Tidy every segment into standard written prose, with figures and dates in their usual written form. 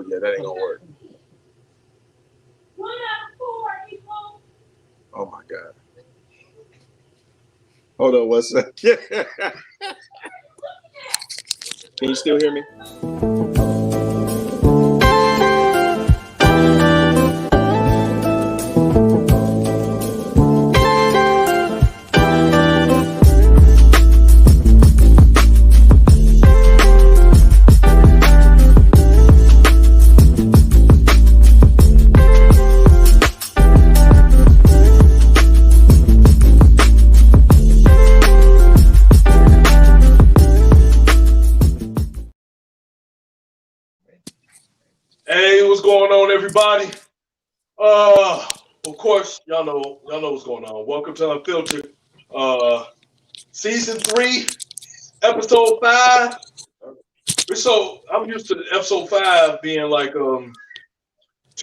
Oh yeah, that ain't gonna work. Oh my God. Hold on one second. Can you still hear me? Hey, what's going on, everybody? Of course, y'all know what's going on. Welcome to Unfiltered, season 3, episode 5. So I'm used to episode 5 being like 2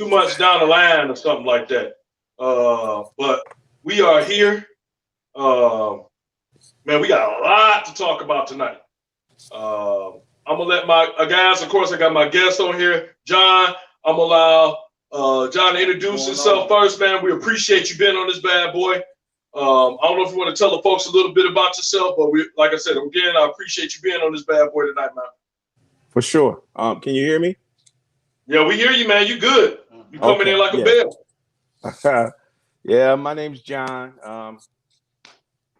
months down the line or something like that. But we are here. Man, we got a lot to talk about tonight. I'm gonna let my guys. Of course, I got my guest on here, John. I'm gonna allow John to introduce himself first, man. We appreciate you being on this bad boy. I don't know if you want to tell the folks a little bit about yourself, but like I said, again, I appreciate you being on this bad boy tonight, man. For sure. Can you hear me? Yeah, we hear you, man. You good? You coming in like a bell. Yeah, my name's John.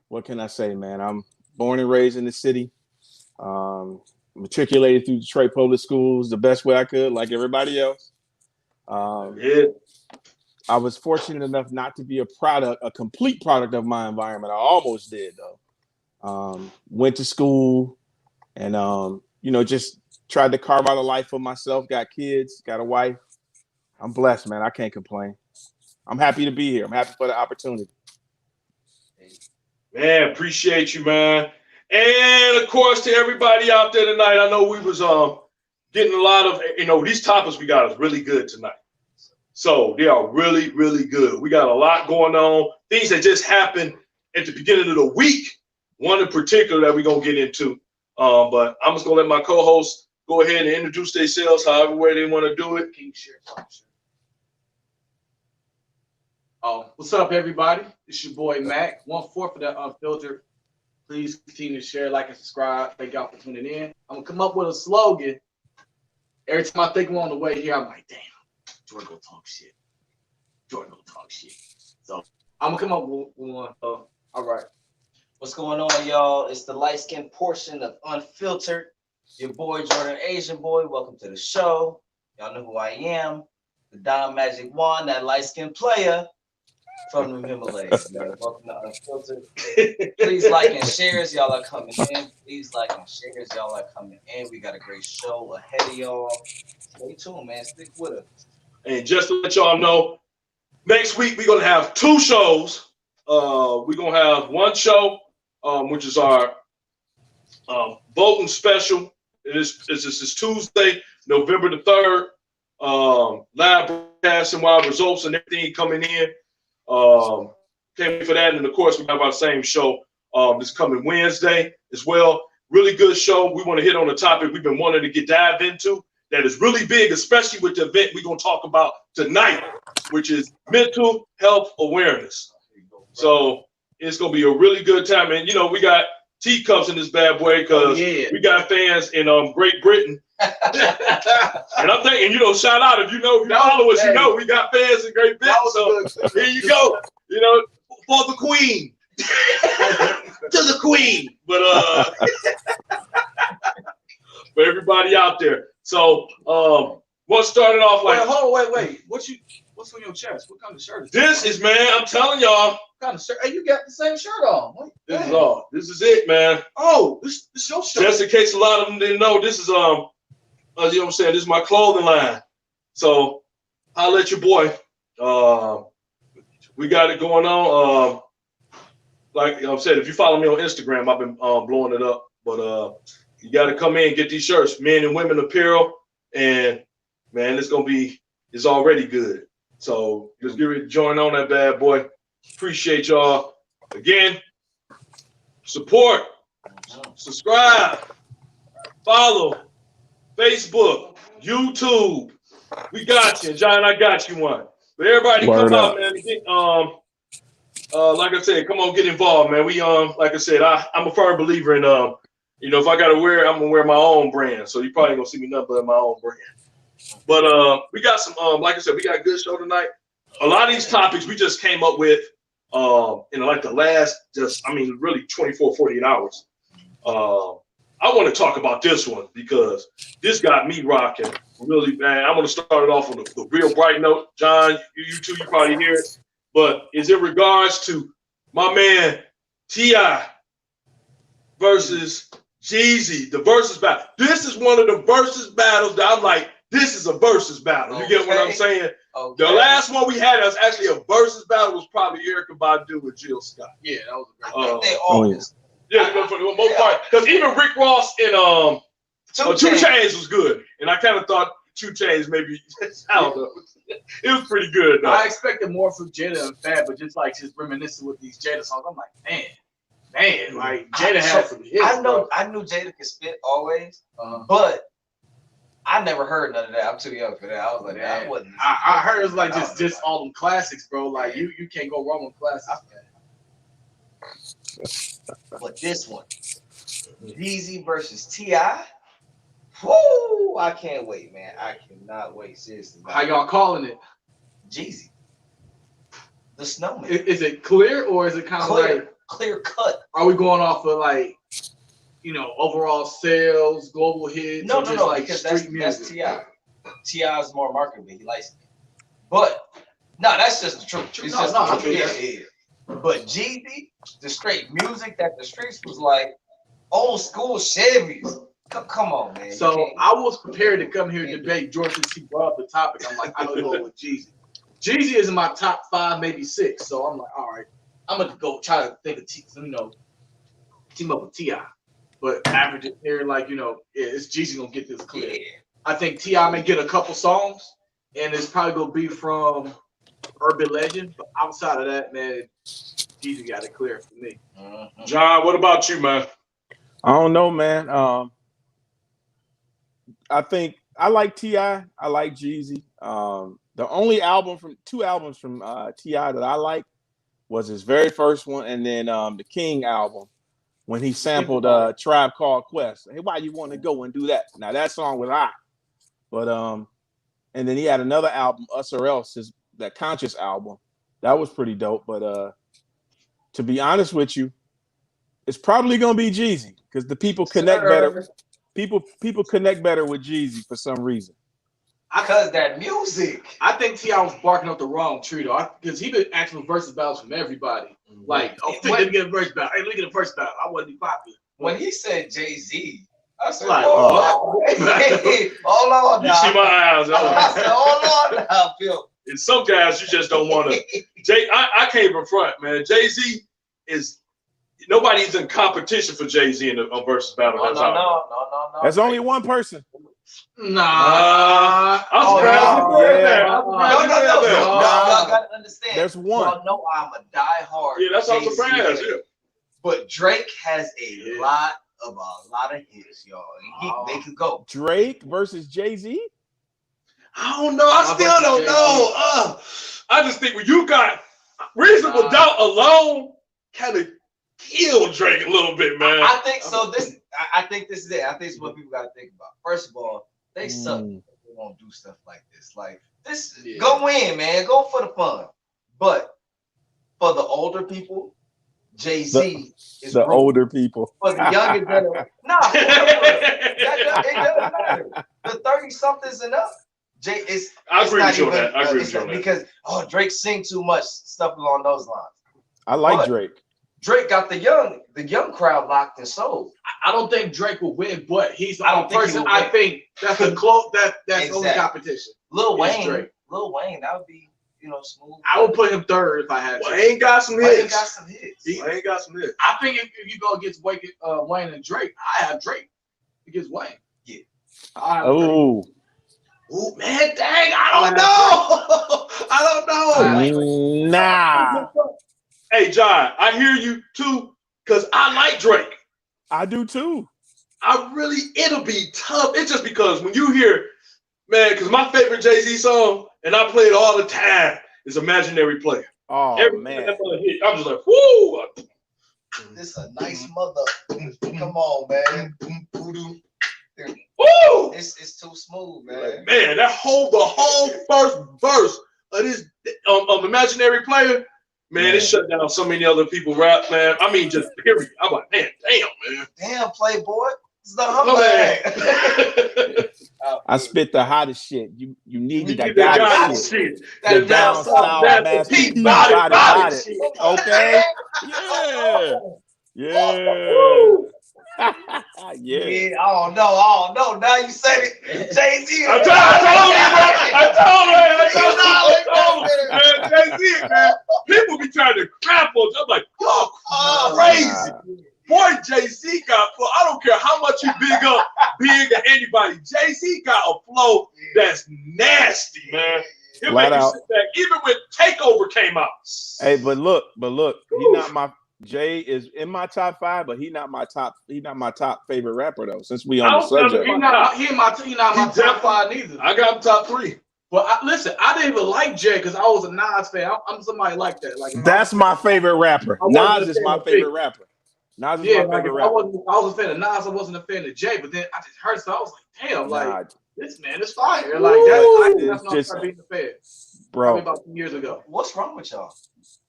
What can I say, man? I'm born and raised in the city. Matriculated through Detroit public schools the best way I could, like everybody else. Yeah. I was fortunate enough not to be a complete product of my environment. I almost did, though. Went to school and, just tried to carve out a life for myself. Got kids, got a wife. I'm blessed, man. I can't complain. I'm happy to be here. I'm happy for the opportunity. Man, appreciate you, man. And of course, to everybody out there tonight, I know we was getting a lot of, these topics we got is really good tonight. So they are really, really good. We got a lot going on, things that just happened at the beginning of the week. One in particular that we're gonna get into. But I'm just gonna let my co-hosts go ahead and introduce themselves however way they want to do it. Can you share? What's up, everybody? It's your boy Mac, 1/4 of the Unfiltered. Please continue to share, like, and subscribe. Thank y'all for tuning in. I'm gonna come up with a slogan. Every time I think I'm on the way here, I'm like, damn, Jordan gonna talk shit. Jordan gonna talk shit. So I'm gonna come up with one. All right. What's going on, y'all? It's the light-skinned portion of Unfiltered. Your boy Jordan, Asian boy. Welcome to the show. Y'all know who I am. The Don Magic Wand, that light-skinned player from the Himalayas. Welcome to Unfiltered. Please like and share as y'all are coming in. Please like and share as y'all are coming in. We got a great show ahead of y'all. Stay tuned, man. Stick with us. And just to let y'all know, next week we're gonna have 2 shows. We're gonna have one show, which is our voting special. This is Tuesday, November the 3rd. Live broadcasting while results and everything coming in. Came for that, and of course we have our same show this coming Wednesday as well. Really good show. We want to hit on a topic we've been wanting to dive into that is really big, especially with the event we're going to talk about tonight, which is mental health awareness. So it's going to be a really good time, and we got teacups in this bad boy because we got fans in Great Britain. And I'm thinking, shout out if you follow us, we got fans in Great Britain. So here you go, for the Queen. To the Queen. But for everybody out there. So what's started off like wait. What's on your chest? What kind of shirt is this? Is, man, I'm telling y'all. What kind of shirt? Hey, you got the same shirt on. This is all. This is it, man. Oh, this your shirt. Just in case a lot of them didn't know, this is you know what I'm saying? This is my clothing line. So I'll let your boy. We got it going on. Like I said, if you follow me on Instagram, I've been blowing it up. But you got to come in and get these shirts, men and women apparel. And man, it's already good. So just get ready to join on that bad boy. Appreciate y'all. Again, support, subscribe, follow, Facebook, YouTube, We got you, John. I got you one. But everybody, Word come up. out, man. Get, like I said, come on, get involved, man. We like I said, I'm a firm believer in you know, if I gotta wear it, I'm gonna wear my own brand. So you probably ain't gonna see me nothing but my own brand. But we got some like I said, we got a good show tonight. A lot of these topics we just came up with in like the last really 24, 48 hours. I want to talk about this one because this got me rocking really, man. I'm gonna start it off on the real bright note. John, you too, you probably hear it. But is in regards to my man T.I. versus Jeezy, the versus battle. This is one of the versus battles that I'm like, this is a versus battle. You get what I'm saying? Okay. The last one we had was actually a versus battle was probably Erykah Badu with Jill Scott. Yeah, that was a great. They always. Yeah, for the most part, because even Rick Ross and 2 Chainz was good, and I kind of thought 2 Chainz maybe I don't know. It was pretty good though. I expected more from Jada and Fab, but just reminiscing with these Jada songs, I'm like, man, like Jada had some hits. I knew Jada could spit always, but I never heard none of that. I'm too young for that. I was like, man, I wasn't. I heard it was like just all them classics, bro. Like you can't go wrong with classics, man. But this one, Jeezy versus T.I. Woo! I can't wait, man. I cannot wait. Seriously. How y'all calling it? Jeezy. The Snowman. Is it clear or is it kind of like clear cut? Are we going off of like, overall sales, global hits? No, like because street music? that's T.I. T.I. is more marketable. He likes it. But no, that's just the truth. It's just the truth. Yeah. But Jeezy, the straight music that the streets was like old school Chevys. Come on, man. So I was prepared to come here and debate George since he brought up the topic. I'm like, I'm gonna go with Jeezy. Jeezy is in my top 5, maybe 6. So I'm like, all right, I'm gonna go try to think of team up with T.I. But average here, it's Jeezy gonna get this clear. Yeah. I think T.I. may get a couple songs, and it's probably gonna be from Urban Legend. But outside of that, man, Jeezy got it clear for me. John, what about you, man? I don't know, man. I think I like T.I. I like Jeezy. The only two albums from T.I. that I like was his very first one, and then the King album when he sampled Tribe Called Quest. Hey, why you want to go and do that? Now that song was hot, but and then he had another album, Us or Else, that Conscious album. That was pretty dope. But to be honest with you, it's probably gonna be Jeezy because the people connect better. People connect better with Jeezy for some reason. Because that music. I think T.I. was barking up the wrong tree though, because he been asking for versus battles from everybody. Like, let me get a verse battle. Hey, let me get a verse battle. I wasn't popular. When he said Jay-Z, I said, like, hold on now. You see my eyes. I said, hold on now, Phil. In some guys, you just don't want to. I can't even front, man. Jay-Z is. Nobody's in competition for Jay-Z in a versus battle. No. There's only one person. Nah. I'm surprised. No. Y'all gotta understand. There's one. Y'all know I'm a diehard. Yeah, that's all surprised. Yeah. But Drake has a lot of hits, y'all. They could go. Drake versus Jay-Z? I don't know. I still don't know. I just think when you got Reasonable Doubt alone, kind of killed Drake a little bit, man. I think so. I think this is it. I think it's what people got to think about. First of all, they suck. They won't do stuff like this. Like this, go in, man. Go for the fun. But for the older people, Jay-Z is the older people. For the younger generation, it doesn't matter. The 30-somethings and up, I agree with you on that. I agree with you on that. Because Drake sing too much stuff along those lines. I like Drake. Drake got the young crowd locked and sold. I don't think Drake will win, but he's the person. I think that's the that's only competition. Lil Wayne, that would be smooth. I would put him third if I had to. Wayne got some hits. Wayne got some hits. I think if you go against Wayne and Drake, I have Drake against Wayne. Yeah. Oh man, dang! I don't know. Nah. Hey, John, I hear you too, because I like Drake. I do too. It'll be tough. It's just because when you hear Man, because my favorite Jay-Z song, and I play it all the time, is Imaginary Player. Oh Every man. time that mother hit, I'm just like, woo! This a nice mother. Come on, man. Woo! It's too smooth, man. Like, man, the whole first verse of this Imaginary Player, man, it shut down so many other people rap, man. I mean, just period. I'm like, man, damn, man. Damn, Playboy. It's the humble. I spit the hottest shit. You need it. I That got shit. shit. That The down south That's Master P. P. Body Body. shit. Okay. Yeah. Yeah. Woo! Yeah. Yeah, I don't know. Now you said it. Jay-Z. I told him, man, Jay-Z, man. People be trying to crap on. I'm like, y'all crazy. Boy, Jay-Z got flow. I don't care how much you big or anybody. Jay-Z got a flow that's nasty, man. It Flat make you out. sit back. Even when Takeover came out. Hey, but look, he not my Jay is in my top 5, but he not my top favorite rapper though. Since we on the subject, He not my top 5 neither. I got him top 3. But listen, I didn't even like Jay because I was a Nas fan. I'm somebody like that. Like that's my favorite rapper. Nas is my favorite rapper. Nas is my favorite rapper. I was a fan of Nas. I wasn't a fan of Jay. But then I just heard so I was like, damn, like this man is fire. Like that's not just being a fan, bro. Probably about 2 years ago. What's wrong with y'all?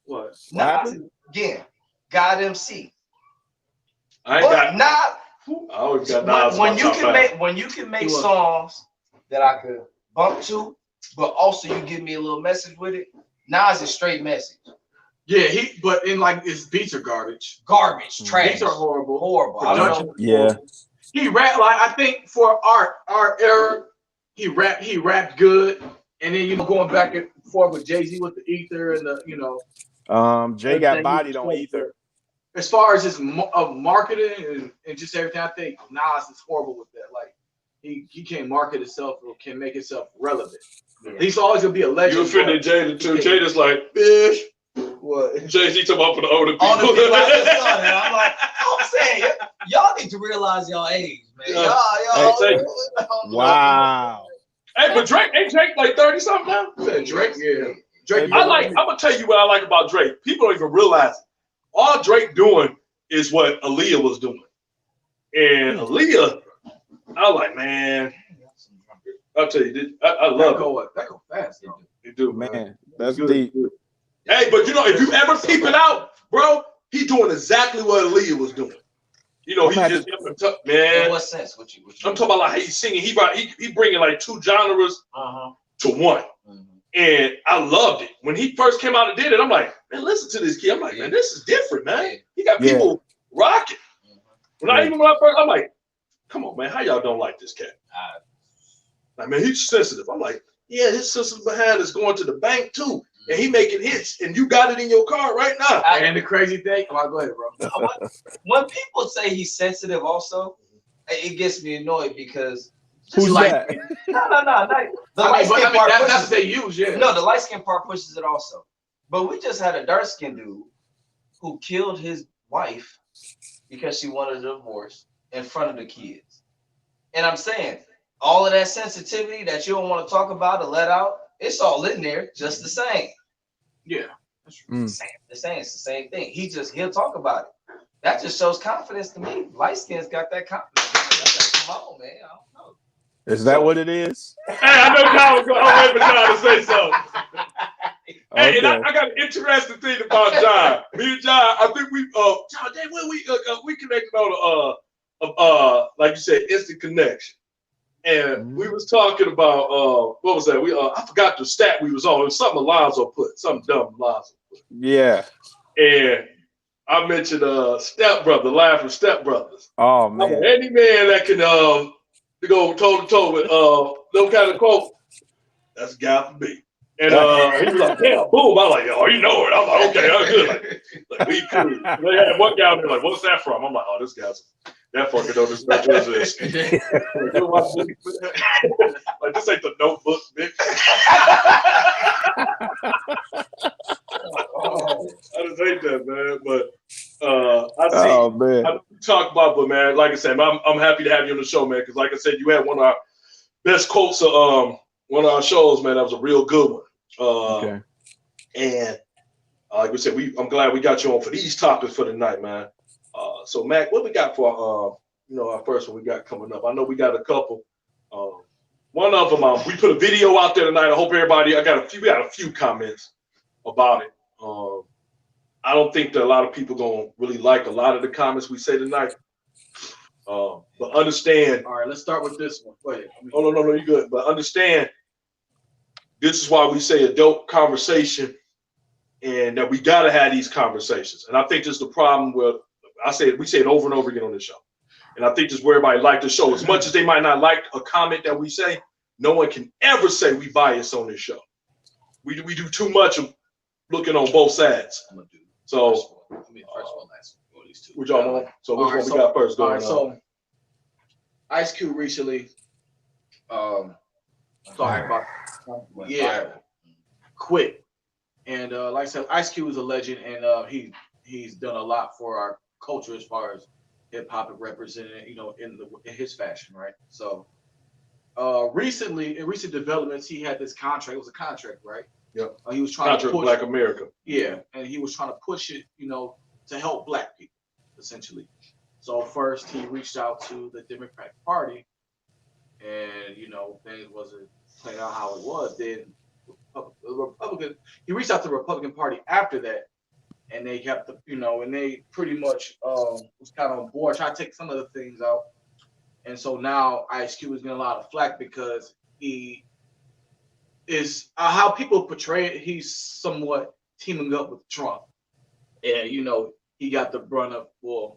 What? Again, God MC. I ain't got. Not. I always got Nas. When you can make songs that I could bump to, but also you give me a little message with it. Nas is straight message. Yeah, but in like his beats are garbage. Trash. Beats are horrible. Yeah. He rapped like I think for our era, he rapped good, and then going back and forth with Jay-Z with the Ether and the Jay got bodied on Ether. As far as his marketing and just everything, I think Nas is horrible with that. Like he can't market himself or can make himself relevant. Yeah. He's always gonna be a legend. You offended Jada too. Jada's like, bitch. What? Jay-Z talking about for the older people. Older people like this son, and I'm like, I'm saying, y'all need to realize y'all age, man. Wow. Hey, but Drake ain't Drake like 30 something now? Drake, yeah. Drake. I'm gonna tell you what I like about Drake. People don't even realize it. All Drake doing is what Aaliyah was doing. And Aaliyah, I was like, man, I'll tell you, I love it. That go fast, though. You do, man. That's deep. Hey, but if you ever peep it out, bro, he doing exactly what Aaliyah was doing. He just man. In what sense? What you I'm talking about like how he's singing. He bringing like 2 genres to one. And I loved it. When he first came out and did it, I'm like, man, listen to this kid. I'm like, man, this is different, man. He got people rocking. When I first, I'm like, come on, man, how y'all don't like this cat? Like, man, he's sensitive. I'm like, yeah, his sensitive behind is going to the bank too. And he making hits, and you got it in your car right now. And the crazy thing, go ahead, bro. When people say he's sensitive, also, it gets me annoyed because who's that? No. The light skin part that's what they use, yeah. No, the light skin part pushes it also. But we just had a dark skinned dude who killed his wife because she wanted a divorce in front of the kids. And I'm saying, all of that sensitivity that you don't want to talk about or let out, it's all in there just the same. Yeah. It's the same thing. He'll talk about it. That just shows confidence to me. Light skin's got that confidence. Come on, man. I don't know. Is that what it is? Hey, I know John was going to wait for John to say something. Okay. Hey, and I got an interesting thing about John. Me and John, I think John, we connected on like you said, instant connection. And we was talking about what was that? I forgot the stat we was on. It was something Alonzo put, something dumb Alonzo put. Yeah. And I mentioned Step Brother, live from Step Brothers. Oh man. Any man that can go toe to toe with those kind of quotes, that's a guy for me. And he was like, yeah, boom. I was like, oh, you know it. I'm like, okay, I'm good. Like we cool. They had one guy there like, what's that from? I'm like, oh, this guy's that fucker don't expect to exist. Like, this ain't the Notebook, bitch. I just hate that, man. But I see. Oh man. I talk about, but man, like I said, I'm happy to have you on the show, man. Because like I said, you had one of our best quotes of one of our shows, man. That was a real good one. Okay. And like we said, I'm glad we got you on for these topics for tonight, man. So Mac, what we got for our first one we got coming up? I know we got a couple. One of them, we put a video out there tonight. I hope everybody. We got a few comments about it. I don't think that a lot of people gonna really like a lot of the comments we say tonight. But understand. All right, let's start with this one. Go ahead. Oh no, you good. But understand, this is why we say adult conversation, and that we gotta have these conversations. And I think this is the problem where we say it over and over again on the show. And I think this is where everybody likes the show. As much as they might not like a comment that we say, no one can ever say we bias on this show. We do too much of looking on both sides. So first one, last one. These two. Which y'all want? So which one we got first going on? So Ice Cube recently talking about quit. And like I said, Ice Cube is a legend, and he's done a lot for our culture as far as hip hop and represented, in his fashion, right? So recently, in recent developments, he had this contract. It was a contract, right? Yep. He was trying to push Black America. Yeah, and he was trying to push it, to help Black people, essentially. So first, he reached out to the Democratic Party, and things wasn't playing out how it was. Then he reached out to the Republican Party after that, and they kept and they pretty much was kind of on board, trying to take some of the things out. And so now Ice Cube is getting a lot of flack because he is how people portray it. He's somewhat teaming up with Trump, and he got the brunt of why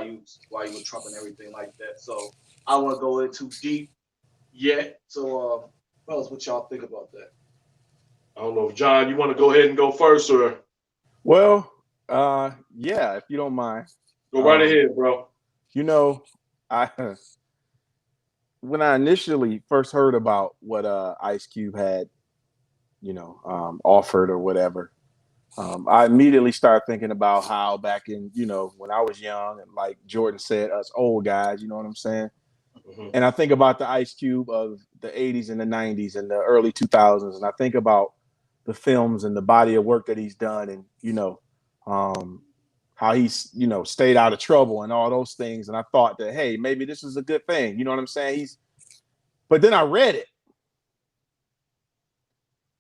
you with Trump and everything like that. So I don't want to go into deep yet. So fellas, what y'all think about that? I don't know if John, you want to go ahead and go first, or Well, yeah, if you don't mind. Go right ahead, bro. When I initially first heard about what Ice Cube had, offered or whatever, I immediately started thinking about how back in, when I was young, and like Jordan said, us old guys, you know what I'm saying? Mm-hmm. And I think about the Ice Cube of the 80s and the 90s and the early 2000s, and I think about the films and the body of work that he's done, and how he's stayed out of trouble and all those things. And I thought that, hey, maybe this is a good thing. You know what I'm saying? But then I read it,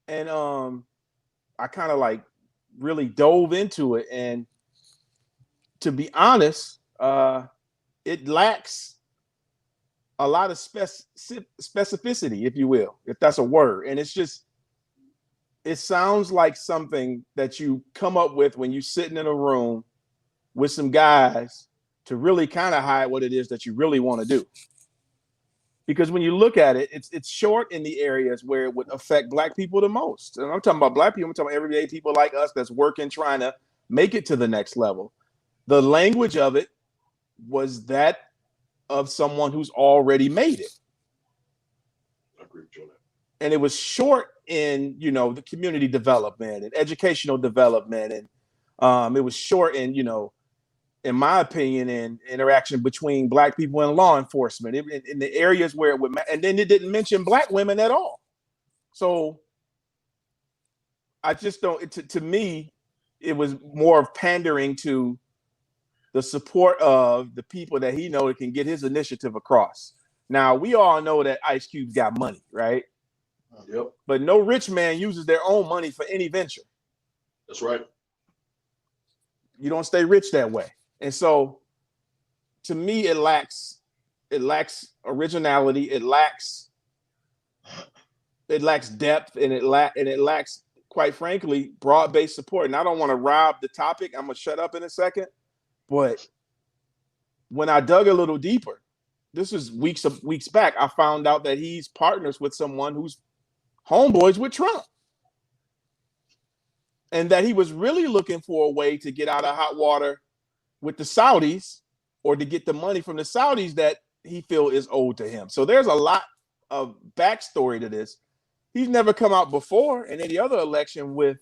and I kind of like really dove into it, and to be honest, it lacks a lot of specificity, if you will, if that's a word. And it sounds like something that you come up with when you're sitting in a room with some guys to really kind of hide what it is that you really want to do. Because when you look at it, it's short in the areas where it would affect Black people the most. And I'm talking about Black people, I'm talking about everyday people like us that's working, trying to make it to the next level. The language of it was that of someone who's already made it. I agree with you on that. And it was short in, the community development and educational development. And it was short in, in my opinion, in interaction between Black people and law enforcement, in the areas where it would, and then it didn't mention Black women at all. So I just don't, to me, it was more of pandering to the support of the people that he knows can get his initiative across. Now, we all know that Ice Cube's got money, right? Yep. But no rich man uses their own money for any venture. That's right. You don't stay rich that way. And so to me, it lacks originality, it lacks depth, and it lacks, quite frankly, broad-based support. And I don't want to rob the topic. I'm gonna shut up in a second. But when I dug a little deeper, this is weeks back, I found out that he's partners with someone who's homeboys with Trump. And that he was really looking for a way to get out of hot water with the Saudis, or to get the money from the Saudis that he feels is owed to him. So there's a lot of backstory to this. He's never come out before in any other election with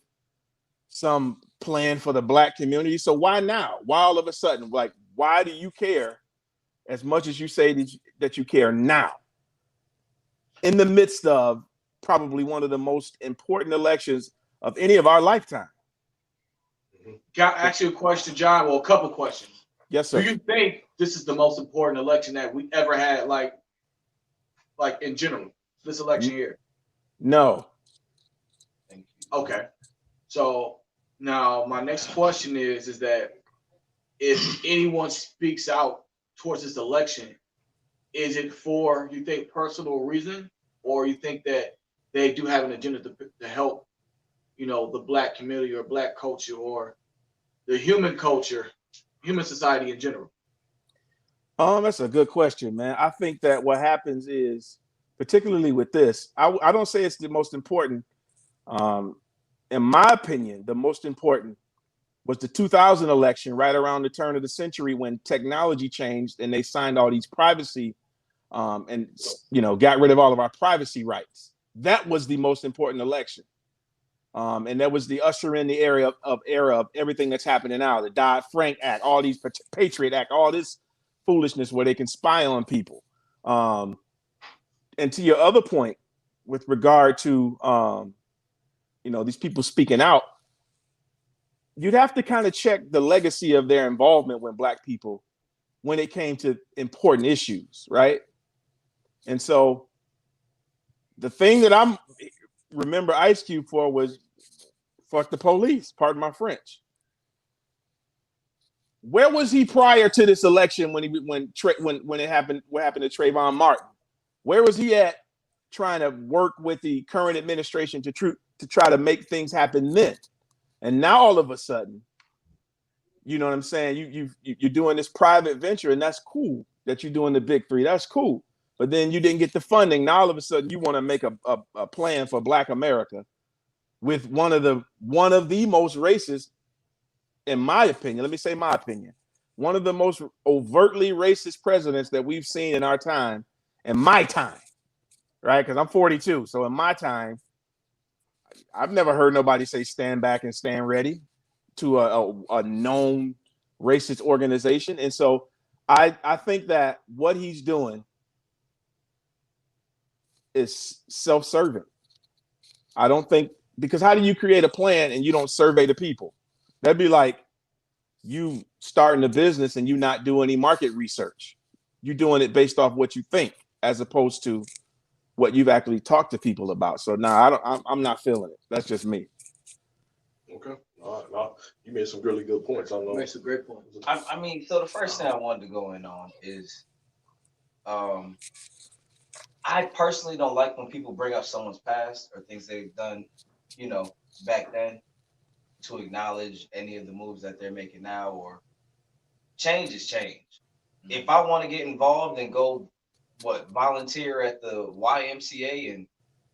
some plan for the Black community. So why now? Why all of a sudden? Like, why do you care as much as you say that you care now? in the midst of probably one of the most important elections of any of our lifetime. Got ask you a question, John. Well, a couple questions. Yes, Do sir. you think this is the most important election that we ever had, like in general, this election year? No. Okay. So now my next question is that if anyone speaks out towards this election, is it for, you think, personal reason, or you think that they do have an agenda to help, the black community or black culture or the human culture, human society in general? That's a good question, man. I think that what happens is, particularly with this, I don't say it's the most important. In my opinion, the most important was the 2000 election, right around the turn of the century, when technology changed and they signed all these privacy and got rid of all of our privacy rights. That was the most important election. And that was the usher in the era of everything that's happening now, the Dodd-Frank Act, all these Patriot Act, all this foolishness where they can spy on people. And to your other point, with regard to these people speaking out, you'd have to kind of check the legacy of their involvement with black people when it came to important issues, right? And so the thing that I'm remember Ice Cube for was fuck the police, pardon my French. Where was he prior to this election when it happened? What happened to Trayvon Martin? Where was he at trying to work with the current administration to try to make things happen then? And now all of a sudden, you know what I'm saying? You're doing this private venture, and that's cool that you're doing the big three. That's cool. But then you didn't get the funding. Now all of a sudden you want to make a plan for Black America with one of the most racist, in my opinion, let me say my opinion, one of the most overtly racist presidents that we've seen in our time, in my time, right? Because I'm 42. So in my time, I've never heard nobody say stand back and stand ready to a known racist organization. And so I think that what he's doing is self-serving. I don't think, because how do you create a plan and you don't survey the people? That'd be like you starting a business and you not do any market research. You're doing it based off what you think, as opposed to what you've actually talked to people about. So now I'm not feeling it. That's just me. Okay. All right. Well, you made some really good points. I know. Makes a great point. I mean, so the first thing I wanted to go in on is, I personally don't like when people bring up someone's past or things they've done, back then, to acknowledge any of the moves that they're making now. Or change is change. If I want to get involved and go, volunteer at the YMCA and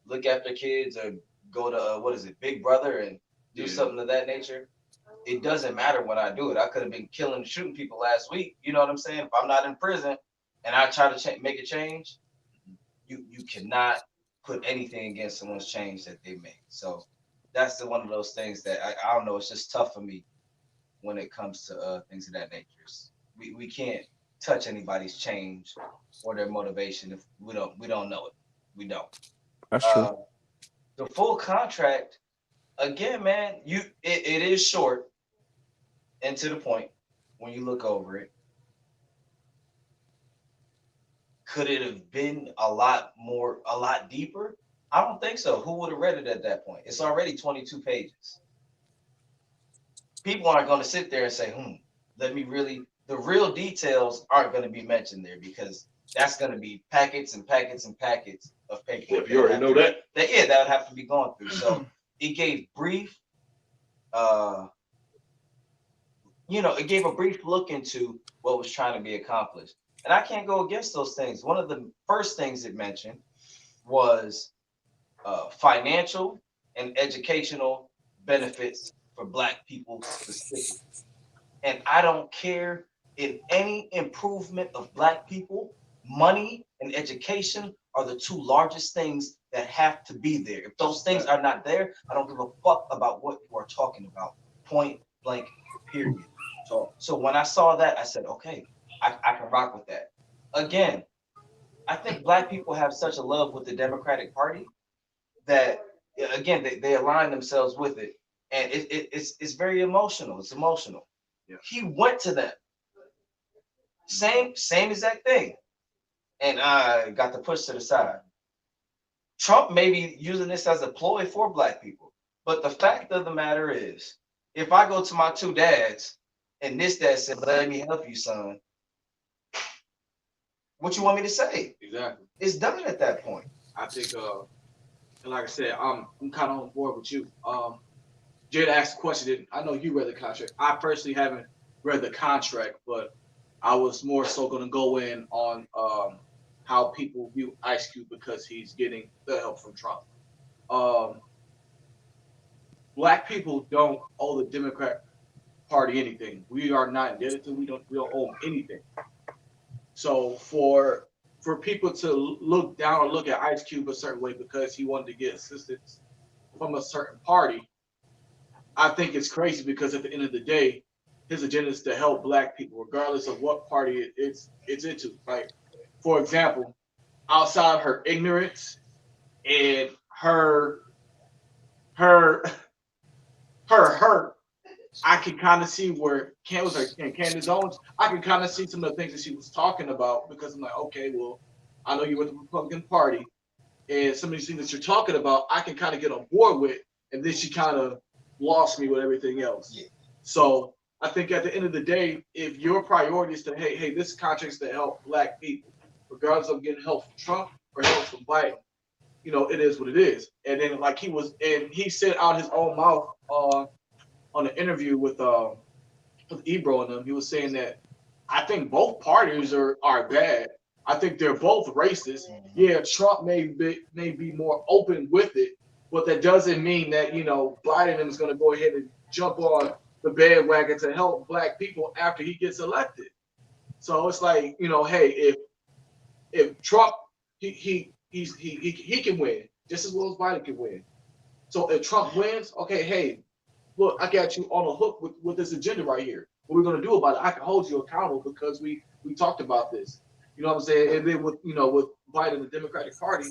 look after kids, or go to Big Brother and do something of that nature, it doesn't matter when I do it. I could have been shooting people last week. You know what I'm saying? If I'm not in prison and I try to make a change, you cannot put anything against someone's change that they make. So that's one of those things that I don't know. It's just tough for me when it comes to things of that nature. We can't touch anybody's change or their motivation if we don't know it. We don't. That's true. The full contract, again, man, it is short and to the point when you look over it. Could it have been a lot deeper? I don't think so. Who would have read it at that point? It's already 22 pages. People aren't going to sit there and say, the real details aren't going to be mentioned there, because that's going to be packets and packets and packets of paper. If you already know that. That would have to be gone through. So it gave brief, it gave a brief look into what was trying to be accomplished. And I can't go against those things. One of the first things it mentioned was financial and educational benefits for Black people specifically. And I don't care, in any improvement of Black people, money and education are the two largest things that have to be there. If those things are not there, I don't give a fuck about what you are talking about. Point blank, period. So when I saw that, I said, okay, I can rock with that. Again, I think black people have such a love with the Democratic Party that again they align themselves with it, and it's very emotional. It's emotional. Yeah. He went to them, same exact thing, and I got the push to the side. Trump may be using this as a ploy for black people, but the fact of the matter is, if I go to my two dads and this dad said, "Let me help you, son," what you want me to say? Exactly. It's done at that point. I think, and like I said, I'm kind of on board with you. Jada asked the question. I know you read the contract. I personally haven't read the contract, but I was more so going to go in on how people view Ice Cube because he's getting the help from Trump. Um, Black people don't owe the Democrat Party anything. We are not indebted to. We don't owe them anything. So for people to look down or look at Ice Cube a certain way because he wanted to get assistance from a certain party, I think it's crazy because at the end of the day, his agenda is to help black people, regardless of what party it's into. Like, for example, outside of her ignorance and her hurt, I can kind of see where Candace Owens, I can kind of see some of the things that she was talking about because I'm like, okay, well, I know you're with the Republican Party, and some of these things that you're talking about, I can kind of get on board with, and then she kind of lost me with everything else. Yeah. So I think at the end of the day, if your priority is to, hey, this contract is to help black people, regardless of getting help from Trump or help from Biden, it is what it is. And then like he said out his own mouth on an interview with Ebro and them, he was saying that I think both parties are bad. I think they're both racist. Yeah, Trump may be more open with it, but that doesn't mean that Biden is going to go ahead and jump on the bandwagon to help black people after he gets elected. So it's like hey, if Trump he can win just as well as Biden can win. So if Trump wins, okay, hey, look, I got you on a hook with this agenda right here. What we're gonna do about it? I can hold you accountable because we talked about this. You know what I'm saying? And then with Biden and the Democratic Party,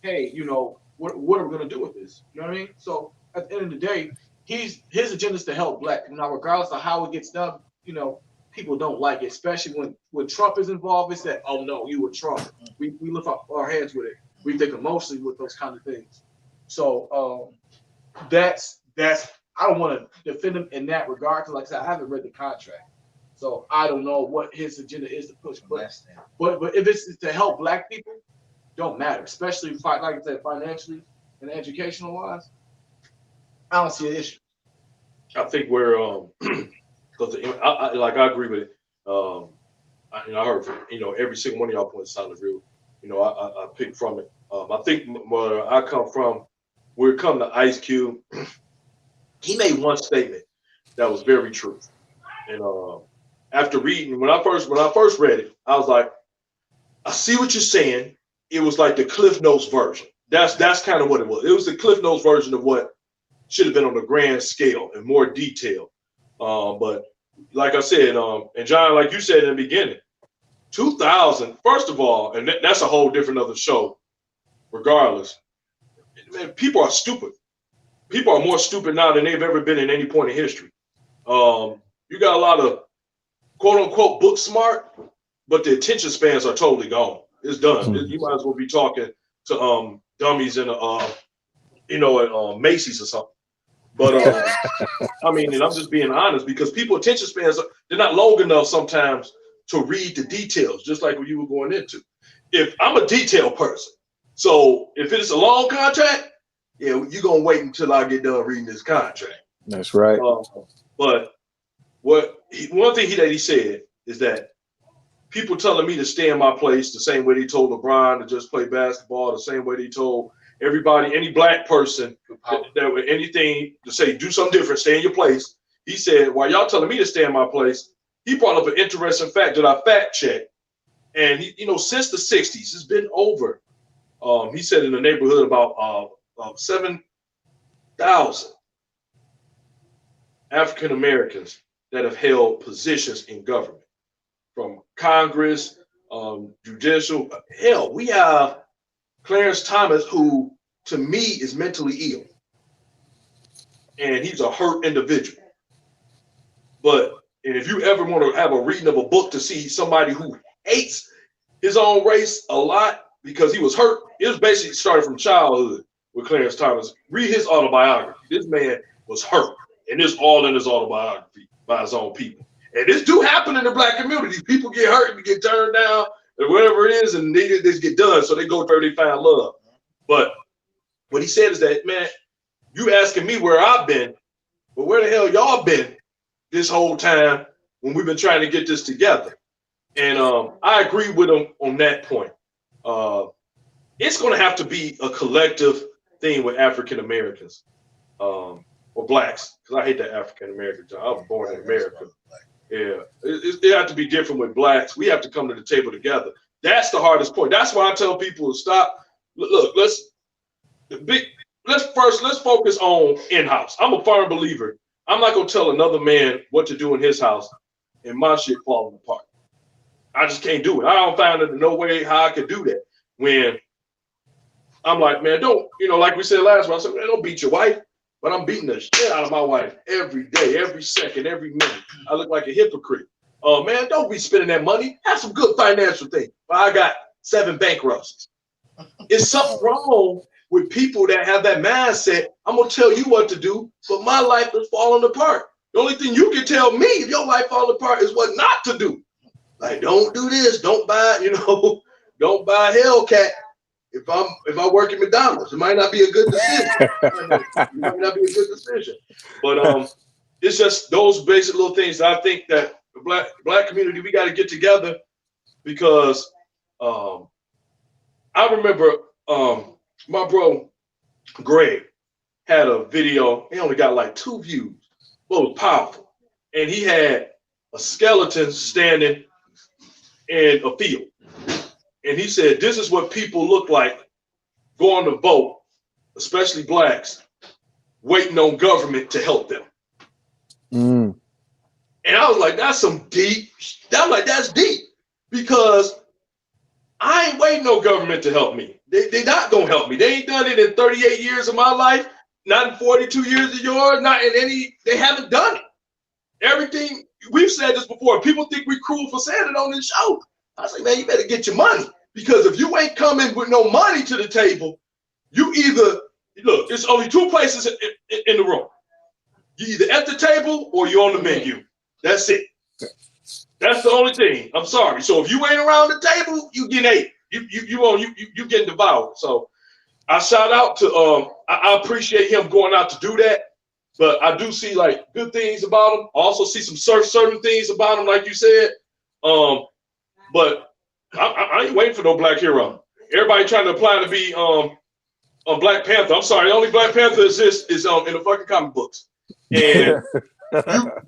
hey, what are we gonna do with this? You know what I mean? So at the end of the day, his agenda is to help black people. Now, regardless of how it gets done, people don't like it, especially when Trump is involved. It's that, oh no, you were Trump. We lift up our hands with it. We think emotionally with those kind of things. So that's I don't want to defend him in that regard because, like I said, I haven't read the contract, so I don't know what his agenda is to push. But if it's to help black people, don't matter, especially like I said, financially and educational wise. I don't see an issue. I think we're because I agree with it. I heard from every single one of y'all points sounded real. I picked from it. I think where I come from, where it come to Ice Cube, he made one statement that was very true. And after reading, when I first read it, I was like, I see what you're saying. It was like the Cliff Notes version. That's kind of what it was. It was the Cliff Notes version of what should have been on a grand scale and more detail. But like I said, and John, like you said in the beginning, 2000, first of all, and that's a whole different other show, regardless. Man, people are stupid. People are more stupid now than they've ever been in any point in history. You got a lot of quote unquote book smart, but the attention spans are totally gone. It's done. You might as well be talking to dummies in at Macy's or something. But I mean, and I'm just being honest because people attention spans they're not long enough sometimes to read the details, just like what you were going into. If I'm a detail person, so if it's a long contract, yeah, you're gonna wait until I get done reading this contract. That's right. But one thing that he said is that people telling me to stay in my place the same way they told LeBron to just play basketball, the same way they told everybody, any black person that with anything to say, do something different, stay in your place. He said, while y'all telling me to stay in my place, he brought up an interesting fact that I fact checked. And he, since the 60s, it's been over. He said in the neighborhood about 7,000 African Americans that have held positions in government, from Congress judicial. Hell, we have Clarence Thomas, who to me is mentally ill, and he's a hurt individual. But and if you ever want to have a reading of a book to see somebody who hates his own race a lot because he was hurt, it was basically started from childhood with Clarence Thomas. Read his autobiography. This man was hurt, and this all in his autobiography by his own people. And this do happen in the black community. People get hurt and get turned down or whatever it is, and they just get done. So they go where they find love. But what he said is that, man, you asking me where I've been, but where the hell y'all been this whole time when we've been trying to get this together? And I agree with him on that point. It's going to have to be a collective thing with African Americans or blacks, because I hate that African American term. I was born in America. Yeah, it have to be different with blacks. We have to come to the table together. That's the hardest point. That's why I tell people to stop. Look, let's focus on in-house. I'm a firm believer. I'm not gonna tell another man what to do in his house and my shit falling apart. I just can't do it. I don't find it no way how I could do that. When I'm like, man, don't, like we said last one, I said, man, don't beat your wife. But I'm beating the shit out of my wife every day, every second, every minute. I look like a hypocrite. Oh, man, don't be spending that money. Have some good financial thing. But I got 7 bankruptcies. It's something wrong with people that have that mindset. I'm going to tell you what to do, but my life is falling apart. The only thing you can tell me if your life falling apart is what not to do. Like, don't do this. Don't buy, don't buy Hellcat. If I work at McDonald's, it might not be a good decision. It might not be a good decision. But it's just those basic little things that I think that the black community, we got to get together, because I remember my bro Greg had a video. He only got like 2 views, but it was powerful. And he had a skeleton standing in a field. And he said, this is what people look like going to vote, especially blacks, waiting on government to help them. Mm. And I was like, that's some deep. I'm like, that's deep, because I ain't waiting no government to help me. They not going to help me. They ain't done it in 38 years of my life, not in 42 years of yours, not in any, they haven't done it. Everything, we've said this before, people think we cruel for saying it on this show. I say, man, you better get your money. Because if you ain't coming with no money to the table, you either, look, it's only 2 places in the room. You either at the table or you're on the menu. That's it. That's the only thing. I'm sorry. So if you ain't around the table, you get ate. You getting devoured. So I shout out to I appreciate him going out to do that. But I do see like good things about him. I also see some certain things about him, like you said. But I ain't waiting for no black hero. Everybody trying to apply to be a Black Panther. I'm sorry, the only Black Panther exists is in the fucking comic books. And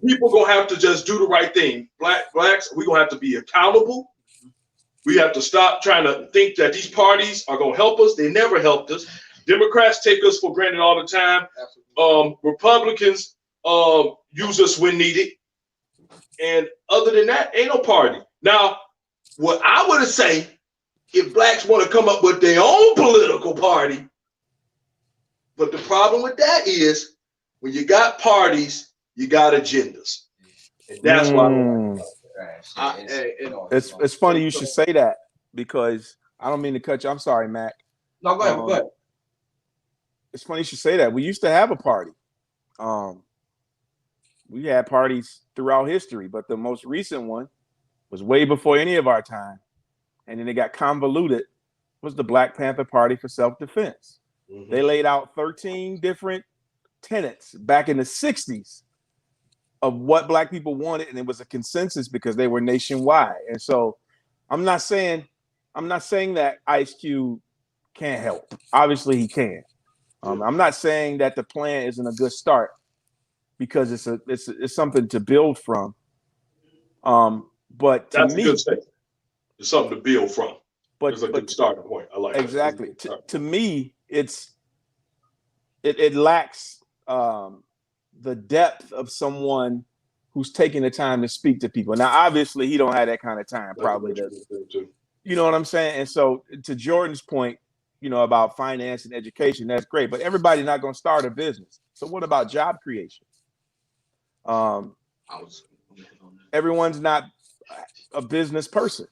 people gonna have to just do the right thing. Blacks, we gonna have to be accountable. We have to stop trying to think that these parties are gonna help us. They never helped us. Democrats take us for granted all the time. Republicans use us when needed. And other than that, ain't no party. Now, what I would say, if blacks want to come up with their own political party, but the problem with that is when you got parties, you got agendas. And that's why it's funny you should say that, because I don't mean to cut you. I'm sorry, Mac. No, go ahead. Go ahead. It's funny you should say that. We used to have a party. We had parties throughout history, but the most recent one was way before any of our time. And then it got convoluted, was the Black Panther Party for Self-Defense. Mm-hmm. They laid out 13 different tenets back in the 60s of what black people wanted, and it was a consensus because they were nationwide. And so I'm not saying that Ice Cube can't help. Obviously he can. I'm not saying that the plan isn't a good start, because it's something to build from. But that's me, a good thing. It's something to build from. But it's a good starting point. I like exactly. To me, it lacks the depth of someone who who's taking the time to speak to people. Now, obviously, he don't have that kind of time, probably does. You know what I'm saying? And so, to Jordan's point, about finance and education, that's great. But everybody's not going to start a business. So, what about job creation? Everyone's not a business person.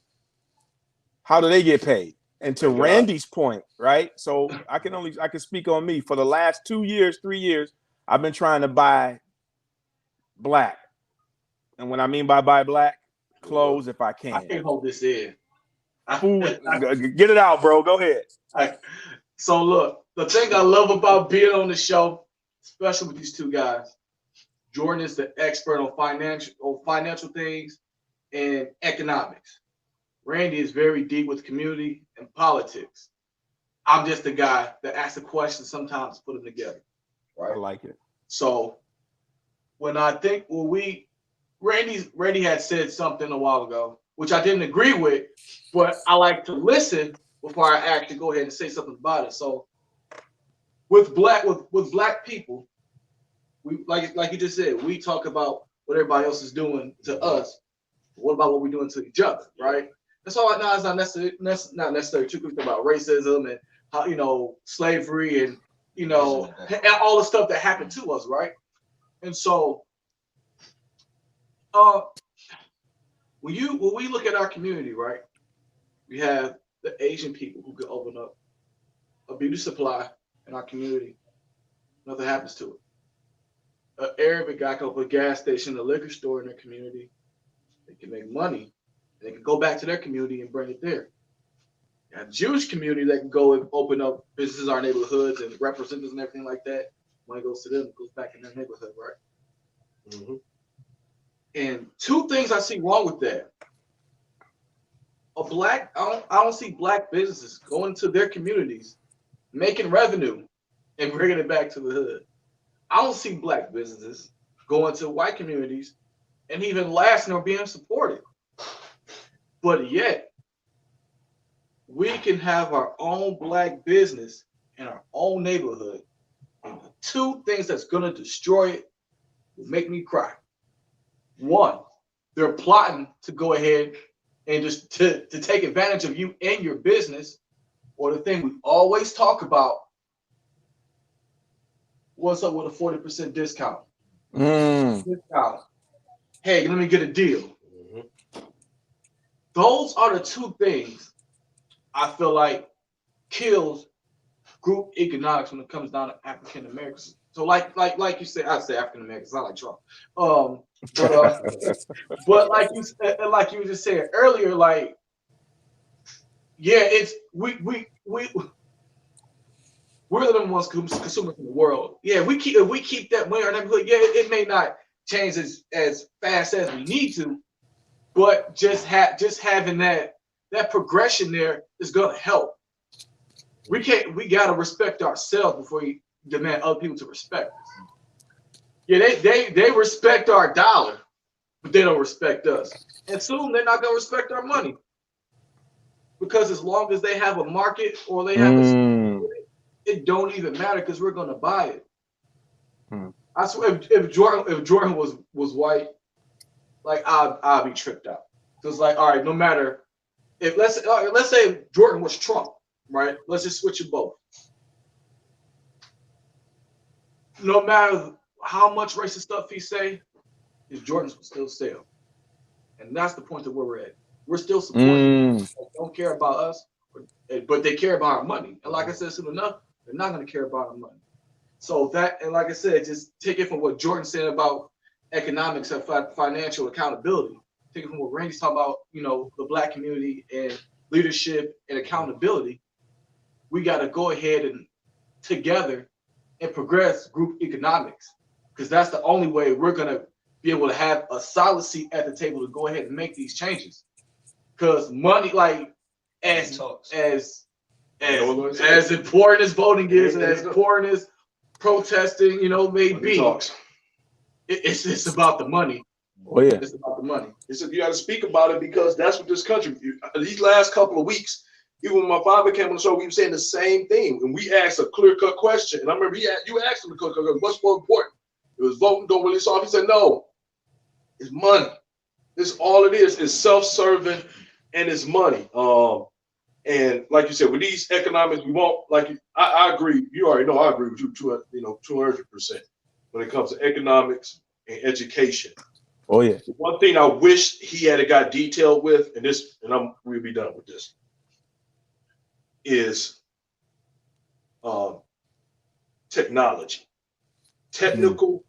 How do they get paid? And to Randy's point, right? So I can speak on me. For the last 2 years, 3 years, I've been trying to buy black. And when I mean by buy black, clothes if I can. I can't hold this in. Food, get it out, bro. Go ahead. So look, the thing I love about being on the show, especially with these two guys, Jordan is the expert on financial things and economics. Randy is very deep with community and politics. I'm just the guy that asks the questions, sometimes put them together. Right? I like it. So when I think Randy had said something a while ago, which I didn't agree with, but I like to listen before I actually go ahead and say something about it. So with black people, we like you just said, we talk about what everybody else is doing to us. What about what we're doing to each other, right? And so now it's not necessarily true about racism and how slavery and and all the stuff that happened to us, right? And so when we look at our community, right, we have the Asian people who could open up a beauty supply in our community. Nothing happens to it. An Arabic guy can open a gas station, a liquor store in their community. They can make money. They can go back to their community and bring it there. You have a Jewish community that can go and open up businesses in our neighborhoods and representatives and everything like that. Money goes to them, it goes back in their neighborhood, right? Mm-hmm. And two things I see wrong with that. I don't see black businesses going to their communities, making revenue, and bringing it back to the hood. I don't see black businesses going to white communities and even lasting or being supported. But yet, we can have our own black business in our own neighborhood. And the two things that's going to destroy it will make me cry. One, they're plotting to go ahead and just to take advantage of you and your business, or the thing we always talk about, what's up with a 40% discount? Discount. Hey, let me get a deal. Mm-hmm. Those are the two things I feel like kills group economics when it comes down to African Americans. So like you said, I say African Americans, I like Trump. But like you just said earlier, like, yeah, it's we're the number one consumers in the world. Yeah, if we keep that way in our neighborhood, yeah, it may not change as fast as we need to, but just having that progression there is gonna help. We gotta respect ourselves before we demand other people to respect us. Yeah, they respect our dollar, but they don't respect us. And soon they're not gonna respect our money. Because as long as they have a market or they have it don't even matter because we're gonna buy it. I swear, if Jordan was white, like I'd be tripped out. Because like, all right, no matter if let's say Jordan was Trump, right? Let's just switch it both. No matter how much racist stuff he say, his Jordans will still sell, and that's the point of where we're at. We're still supporting. They don't care about us, but they care about our money. And like I said, soon enough, they're not going to care about our money. So that, and like I said, just take it from what Jordan said about economics and financial accountability. Take it from what Randy's talking about, the black community and leadership and accountability. We got to go ahead and together and progress group economics, because that's the only way we're going to be able to have a solid seat at the table to go ahead and make these changes. Because money, like as important as voting is, and as important as protesting, may be, it's about the money. Oh yeah, it's about the money. It's you got to speak about it, because that's what this country. These last couple of weeks, even when my father came on the show, we were saying the same thing, and we asked a clear-cut question. And I remember you asked him the clear-cut question, what's more important? It was voting, don't really solve. He said no. It's money. It's all it is. It's self-serving and it's money. And like you said, with these economics, we won't like. I agree. You already know I agree with you. 200% when it comes to economics and education. Oh yeah. One thing I wish he had got detailed with, and we'll be done with this, is technology, technical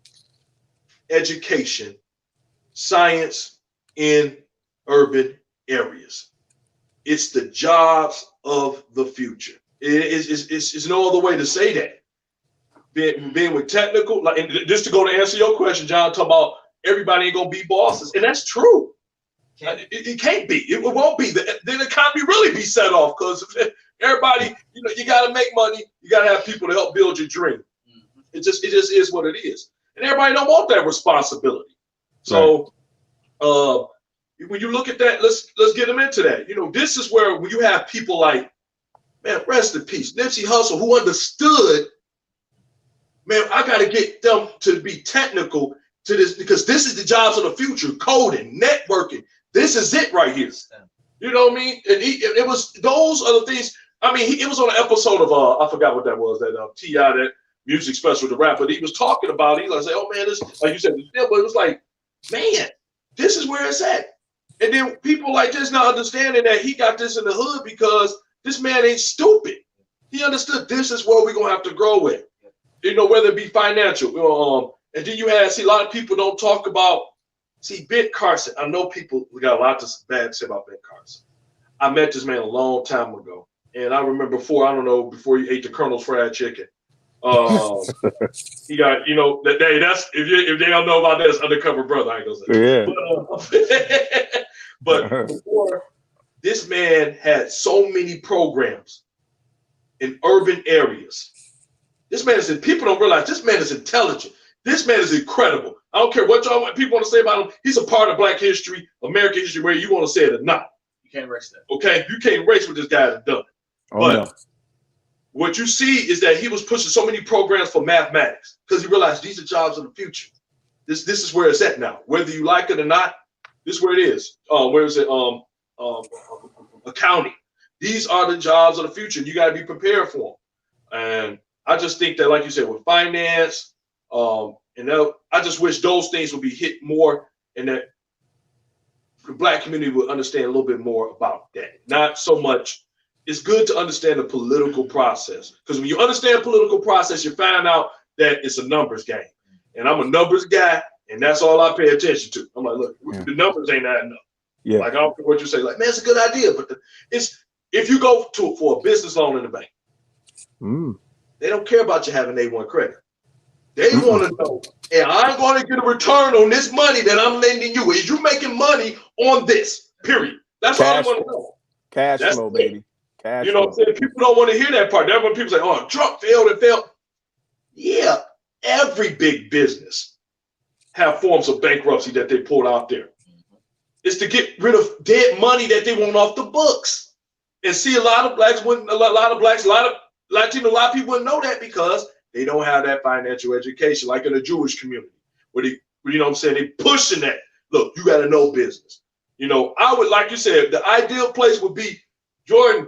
education, science in urban areas. It's the jobs of the future. It's no other way to say that. Being with technical, like, and just to go to answer your question, John, talk about everybody ain't gonna be bosses, and that's true. It can't be. It won't be. Then the economy really be set off because everybody, you got to make money. You got to have people to help build your dream. It just is what it is, and everybody don't want that responsibility. So, when you look at that, let's get them into that. This is where when you have people like, man, rest in peace, Nipsey Hussle, who understood, man, I got to get them to be technical to this because this is the jobs of the future: coding, networking. This is it right here. You know what I mean? And it was those are the things. I mean, it was on an episode of I forgot what that was, that T.I., that music special, the rapper. He was talking about it. He was like, oh man, this, like you said, but it was like, man, this is where it's at. And then people like this not understanding that he got this in the hood because this man ain't stupid. He understood this is where we're gonna have to grow with. Whether it be financial. And then you have, a lot of people don't talk about, Ben Carson. I know we got a lot of bad to say about Ben Carson. I met this man a long time ago. And I remember before you ate the Colonel's fried chicken. He got, that's, if they don't know about that, it's Undercover Brother. I ain't gonna say. Yeah. But before, this man had so many programs in urban areas. This man is, people don't realize this man is intelligent. This man is incredible. I don't care what people want to say about him. He's a part of Black history, American history, whether you want to say it or not. You can't erase that. Okay? You can't erase what this guy has done. Oh, but no. What you see is that he was pushing so many programs for mathematics because he realized these are jobs of the future. This is where it's at now. Whether you like it or not, this is where it is. Where is it? Accounting. These are the jobs of the future. You got to be prepared for them. And I just think that, like you said, with finance, I just wish those things would be hit more, and that the Black community would understand a little bit more about that. Not so much. It's good to understand the political process, because when you understand political process, you find out that it's a numbers game. And I'm a numbers guy, and that's all I pay attention to. I'm like, look, the numbers ain't that enough. Yeah. Like, I don't care what you say. Like, man, it's a good idea, but it's if you go for a business loan in the bank, they don't care about you having A1 credit. They want to know, and I'm going to get a return on this money that I'm lending you. Is you making money on this? Period. That's all I want to know. Cash flow, baby. Cash flow. What I'm saying? People don't want to hear that part. That's when people say, oh, Trump failed and failed. Yeah, every big business have forms of bankruptcy that they pulled out there. It's to get rid of dead money that they want off the books. And see, a lot of Latino, a lot of people wouldn't know that because they don't have that financial education, like in the Jewish community, where they pushing that. Look, you got to know business. I would, like you said, the ideal place would be Jordan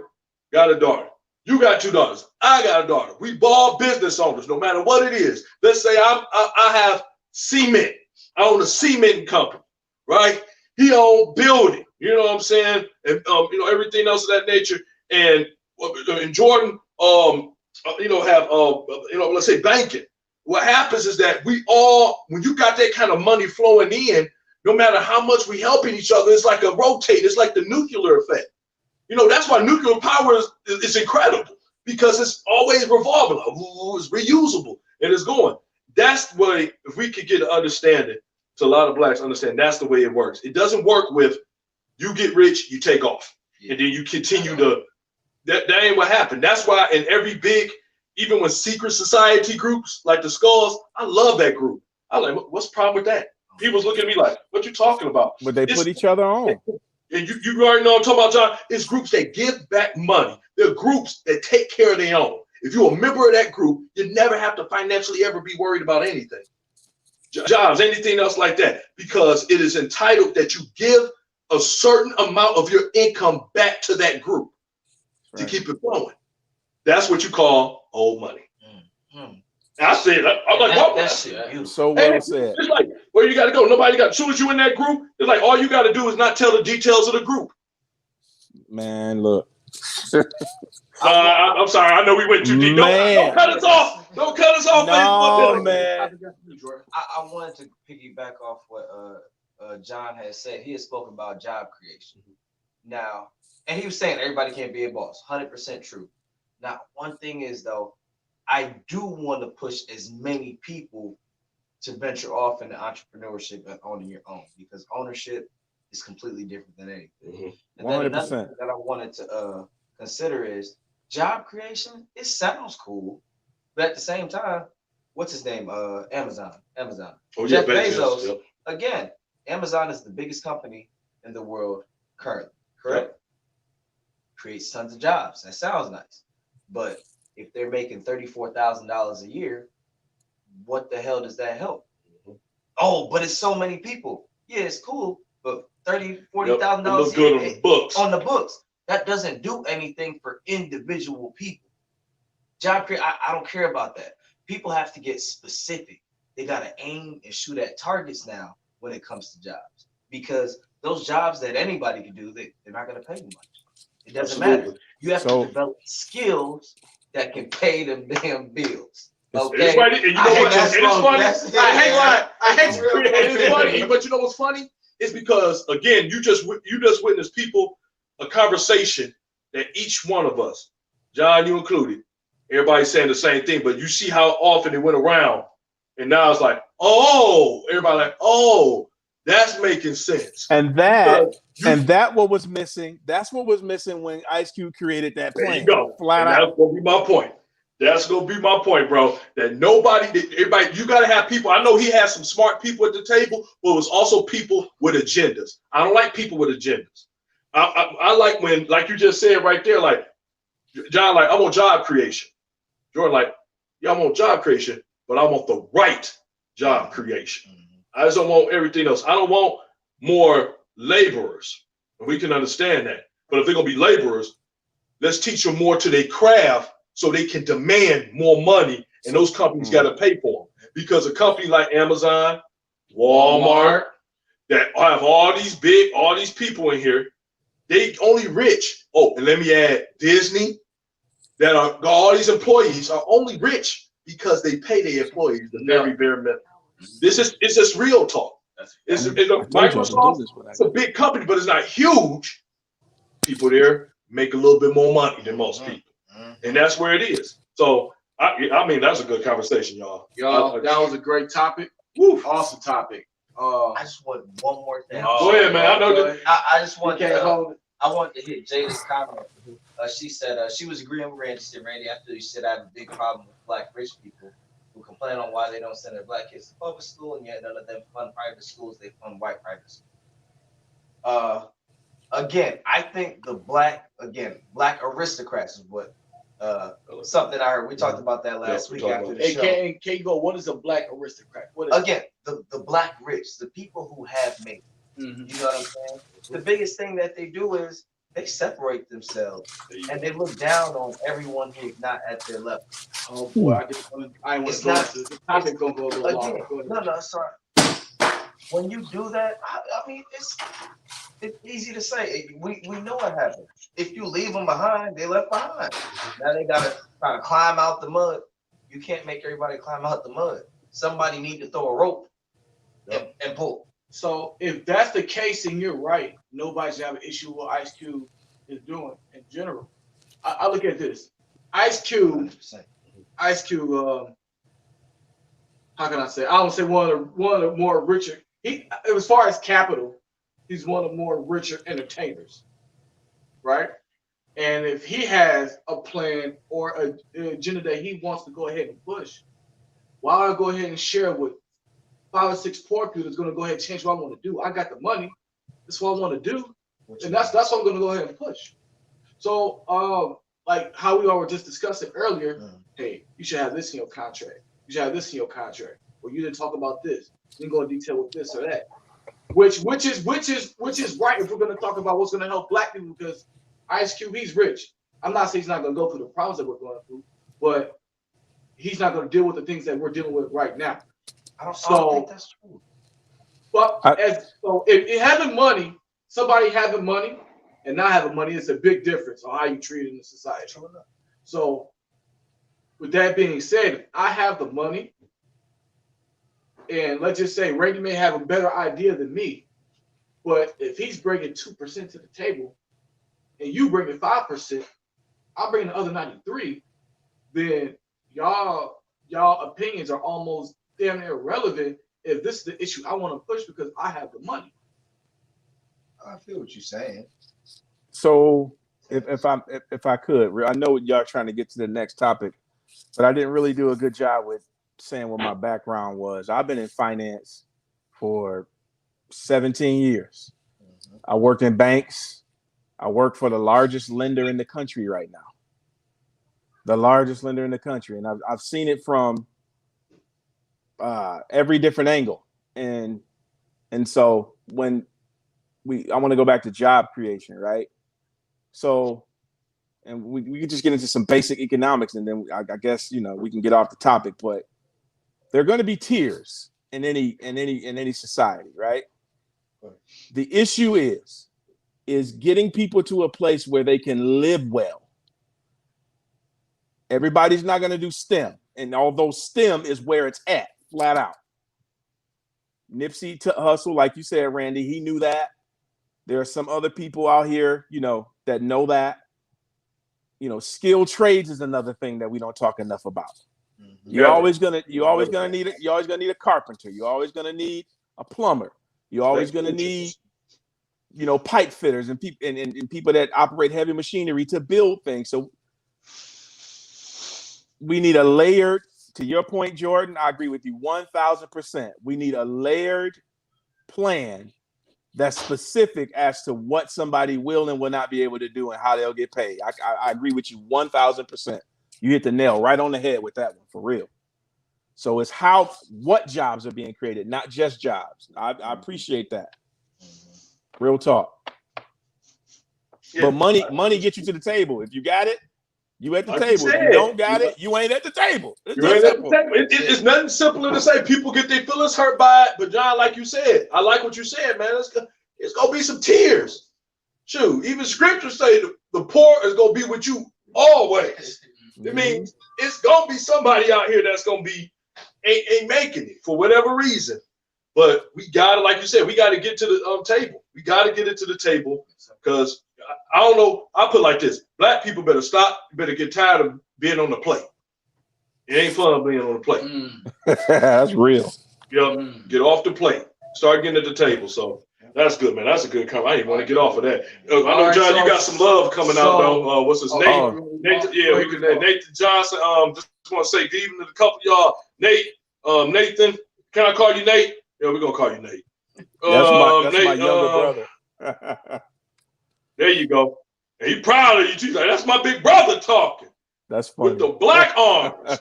got a daughter. You got 2 daughters. I got a daughter. We all business owners, no matter what it is. Let's say I have cement. I own a cement company, right? He owned building. You know what I'm saying? And everything else of that nature. And Jordan, let's say banking. What happens is that when you got that kind of money flowing in, no matter how much we helping each other, it's like a rotate. It's like the nuclear effect. That's why nuclear power is incredible, because it's always revolving. It's reusable and it's going. That's the way, if we could get an understanding, to a lot of Blacks understand, that's the way it works. It doesn't work with you get rich, you take off, and then you continue to. That ain't what happened. That's why in every big, even when secret society groups like the Skulls, I love that group. I'm like, what's the problem with that? People's looking at me like, what you talking about? But they put each other on. And you already know what I'm talking about, John. It's groups that give back money. They're groups that take care of their own. If you're a member of that group, you never have to financially ever be worried about anything. jobs, anything else like that, because it is entitled that you give a certain amount of your income back to that group to keep it going. That's what you call old money. I said, I'm like, what? That shit. So well said. It's like, where you got to go. Nobody got. As soon as you in that group, it's like all you got to do is not tell the details of the group. Man, look. I'm sorry. I know we went too deep. Don't cut us off. Don't cut us off. No, man. I wanted to piggyback off what John has said. He has spoken about job creation. Now, and he was saying everybody can't be a boss. 100% true. Now, one thing is though, I do want to push as many people to venture off into entrepreneurship and owning your own, because ownership is completely different than anything. And then 100%. another thing that I wanted to consider is job creation. It sounds cool, but at the same time, what's his name? Amazon. Oh, Jeff yeah, Bezos. Yep. Again, Amazon is the biggest company in the world currently, correct? Yep. Creates tons of jobs. That sounds nice. But if they're making $34,000 a year, what the hell does that help? Oh, but it's so many people. Yeah, it's cool, but $40,000 good on the books. On the books, that doesn't do anything for individual people. Job creation, I don't care about that. People have to get specific. They got to aim and shoot at targets now when it comes to jobs, because those jobs that anybody can do, they're not going to pay you much. It doesn't matter. You have to develop skills that can pay them damn bills. Okay. Everybody, and you know what? It's funny. I hate it's funny, but you know what's funny? It's because again, you just witnessed people a conversation that each one of us, John, you included, everybody's saying the same thing, but you see how often it went around, and now it's like, oh, everybody like, oh, that's making sense. And that what was missing. That's what was missing when Ice Cube created that plan. There you go. Flat out. That's gonna be my point. That's gonna be my point, bro. That everybody, you gotta have people. I know he has some smart people at the table, but it was also people with agendas. I don't like people with agendas. I like when, like you just said right there, like John, like I want job creation. Jordan, like, yeah, I want job creation, but I want the right job creation. I just don't want everything else. I don't want more laborers. We can understand that. But if they're going to be laborers, let's teach them more to their craft so they can demand more money, and those companies got to pay for them. Because a company like Amazon, Walmart, that have all these people in here, they only rich. Oh, and let me add, Disney, that are all these employees are only rich because they pay their employees the very bare minimum. It's just real talk. It's Microsoft. It's a big company, but it's not huge. People there make a little bit more money than most people, and that's where it is. So I mean, that's a good conversation, y'all. That was a great topic. Woo. Awesome topic. I just want one more thing. Go ahead, man. I know that. I just want I want to hit Jada's comment. She said she was agreeing with Randy. She said, Randy, I feel you said I have a big problem with black rich people who complain on why they don't send their black kids to public school, and yet none of them fund private schools. They fund white private schools. Again, I think the black aristocrats is what something I heard. We talked about that last week after the show. Can you go, what is a black aristocrat? What is again, the black rich, the people who have made. You know what I'm saying? The biggest thing that they do is they separate themselves and they look down on everyone who's not at their level. Oh boy, I want to go into the topic. Gonna go a little longer. No, sorry. When you do that, I mean, it's easy to say. We know what happened. If you leave them behind, they left behind. Now they gotta try to climb out the mud. You can't make everybody climb out the mud. Somebody need to throw a rope and pull. So if that's the case, and you're right, nobody should have an issue with what Ice Cube is doing in general. I look at this. Ice Cube, how can I say? I would say one of the more richer. As far as capital, he's one of the more richer entertainers, right? And if he has a plan or an agenda that he wants to go ahead and push, why don't I go ahead and share with 5 or 6 poor people that's going to go ahead and change what I want to do? I got the money. That's what I want to do. And that's what I'm going to go ahead and push. So, like how we all were just discussing earlier, hey, you should have this in your contract. You should have this in your contract. or you didn't talk about this. You didn't go in detail with this or that. Which is right if we're gonna talk about what's gonna help black people, because Ice Cube, he's rich. I'm not saying he's not gonna go through the problems that we're going through, but he's not gonna deal with the things that we're dealing with right now. I don't think that's true. But if having money, somebody having money and not having money, it's a big difference on how you treat it in the society. So with that being said, if I have the money, and let's just say Randy may have a better idea than me, but if he's bringing 2% to the table and you bringing 5%, I'll bring the other 93, then y'all opinions are almost damn near irrelevant if this is the issue I want to push because I have the money. I feel what you're saying. So if I could, I know y'all trying to get to the next topic, but I didn't really do a good job with saying what my background was. I've been in finance for 17 years. I worked in banks. I work for the largest lender in the country right now. The largest lender in the country. And I've seen it from every different angle. And so when I want to go back to job creation, right? So, and we can just get into some basic economics, and then I guess, we can get off the topic, but there are going to be tiers in any society, right? The issue is getting people to a place where they can live well. Everybody's not going to do STEM, and although STEM is where it's at, flat out. Nipsey Hussle, like you said, Randy, he knew that. There are some other people out here, that know that. Skilled trades is another thing that we don't talk enough about. You're always gonna need a carpenter. You're always gonna need a plumber. You're always gonna need, pipe fitters and people that operate heavy machinery to build things. So we need a layered. To your point, Jordan, I agree with you 1,000%. We need a layered plan that's specific as to what somebody will and will not be able to do and how they'll get paid. I agree with you 1,000%. You hit the nail right on the head with that one, for real. So it's what jobs are being created, not just jobs. I appreciate that. Real talk. Yeah. But money gets you to the table. If you got it, you at the table. If you don't got it, you ain't at the table. It's nothing simpler to say. People get their feelings hurt by it. But John, like you said, I like what you said, man. It's gonna be some tears. Shoot, even scriptures say the poor is gonna be with you always. It means it's gonna be somebody out here that's gonna be ain't making it for whatever reason. But we gotta, like you said, we gotta get to the table. We gotta get it to the table, because I don't know. I put it like this: black people better stop. You better get tired of being on the plate. It ain't fun being on the plate. That's real. Get off the plate. Start getting at the table. So that's good, man. That's a good comment. I didn't want to get off of that. I know, John, you got some love coming out though. What's his name? Nathan. Yeah, we can. Nathan Johnson. Just want to say good evening to a couple of y'all. Nate. Nathan. Can I call you Nate? Yeah, we're gonna call you Nate. That's my younger brother. There you go. And he proud of you too. Like, that's my big brother talking. That's funny. With the black arms.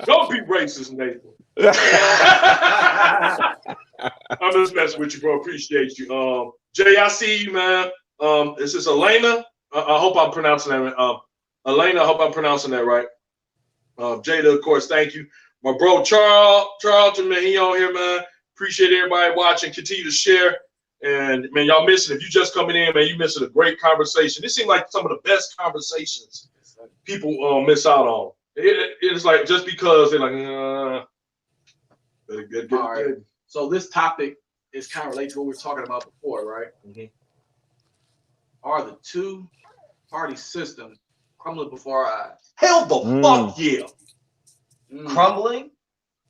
Don't be racist, Nathan. I'm just messing with you, bro. Appreciate you. Jay, I see you, man. Is this Elena? I hope I'm pronouncing that right. Elena, I hope I'm pronouncing that right. Jada, of course, thank you. My bro Charlton, man, he on here, man. Appreciate everybody watching. Continue to share. And man, y'all missing. If you just coming in, man, you missing a great conversation. This seems like some of the best conversations people miss out on. It's like just because they're like, good. All right. So this topic is kind of related to what we were talking about before, right? Mm-hmm. Are the two-party system crumbling before our eyes? Hell the fuck yeah. Crumbling?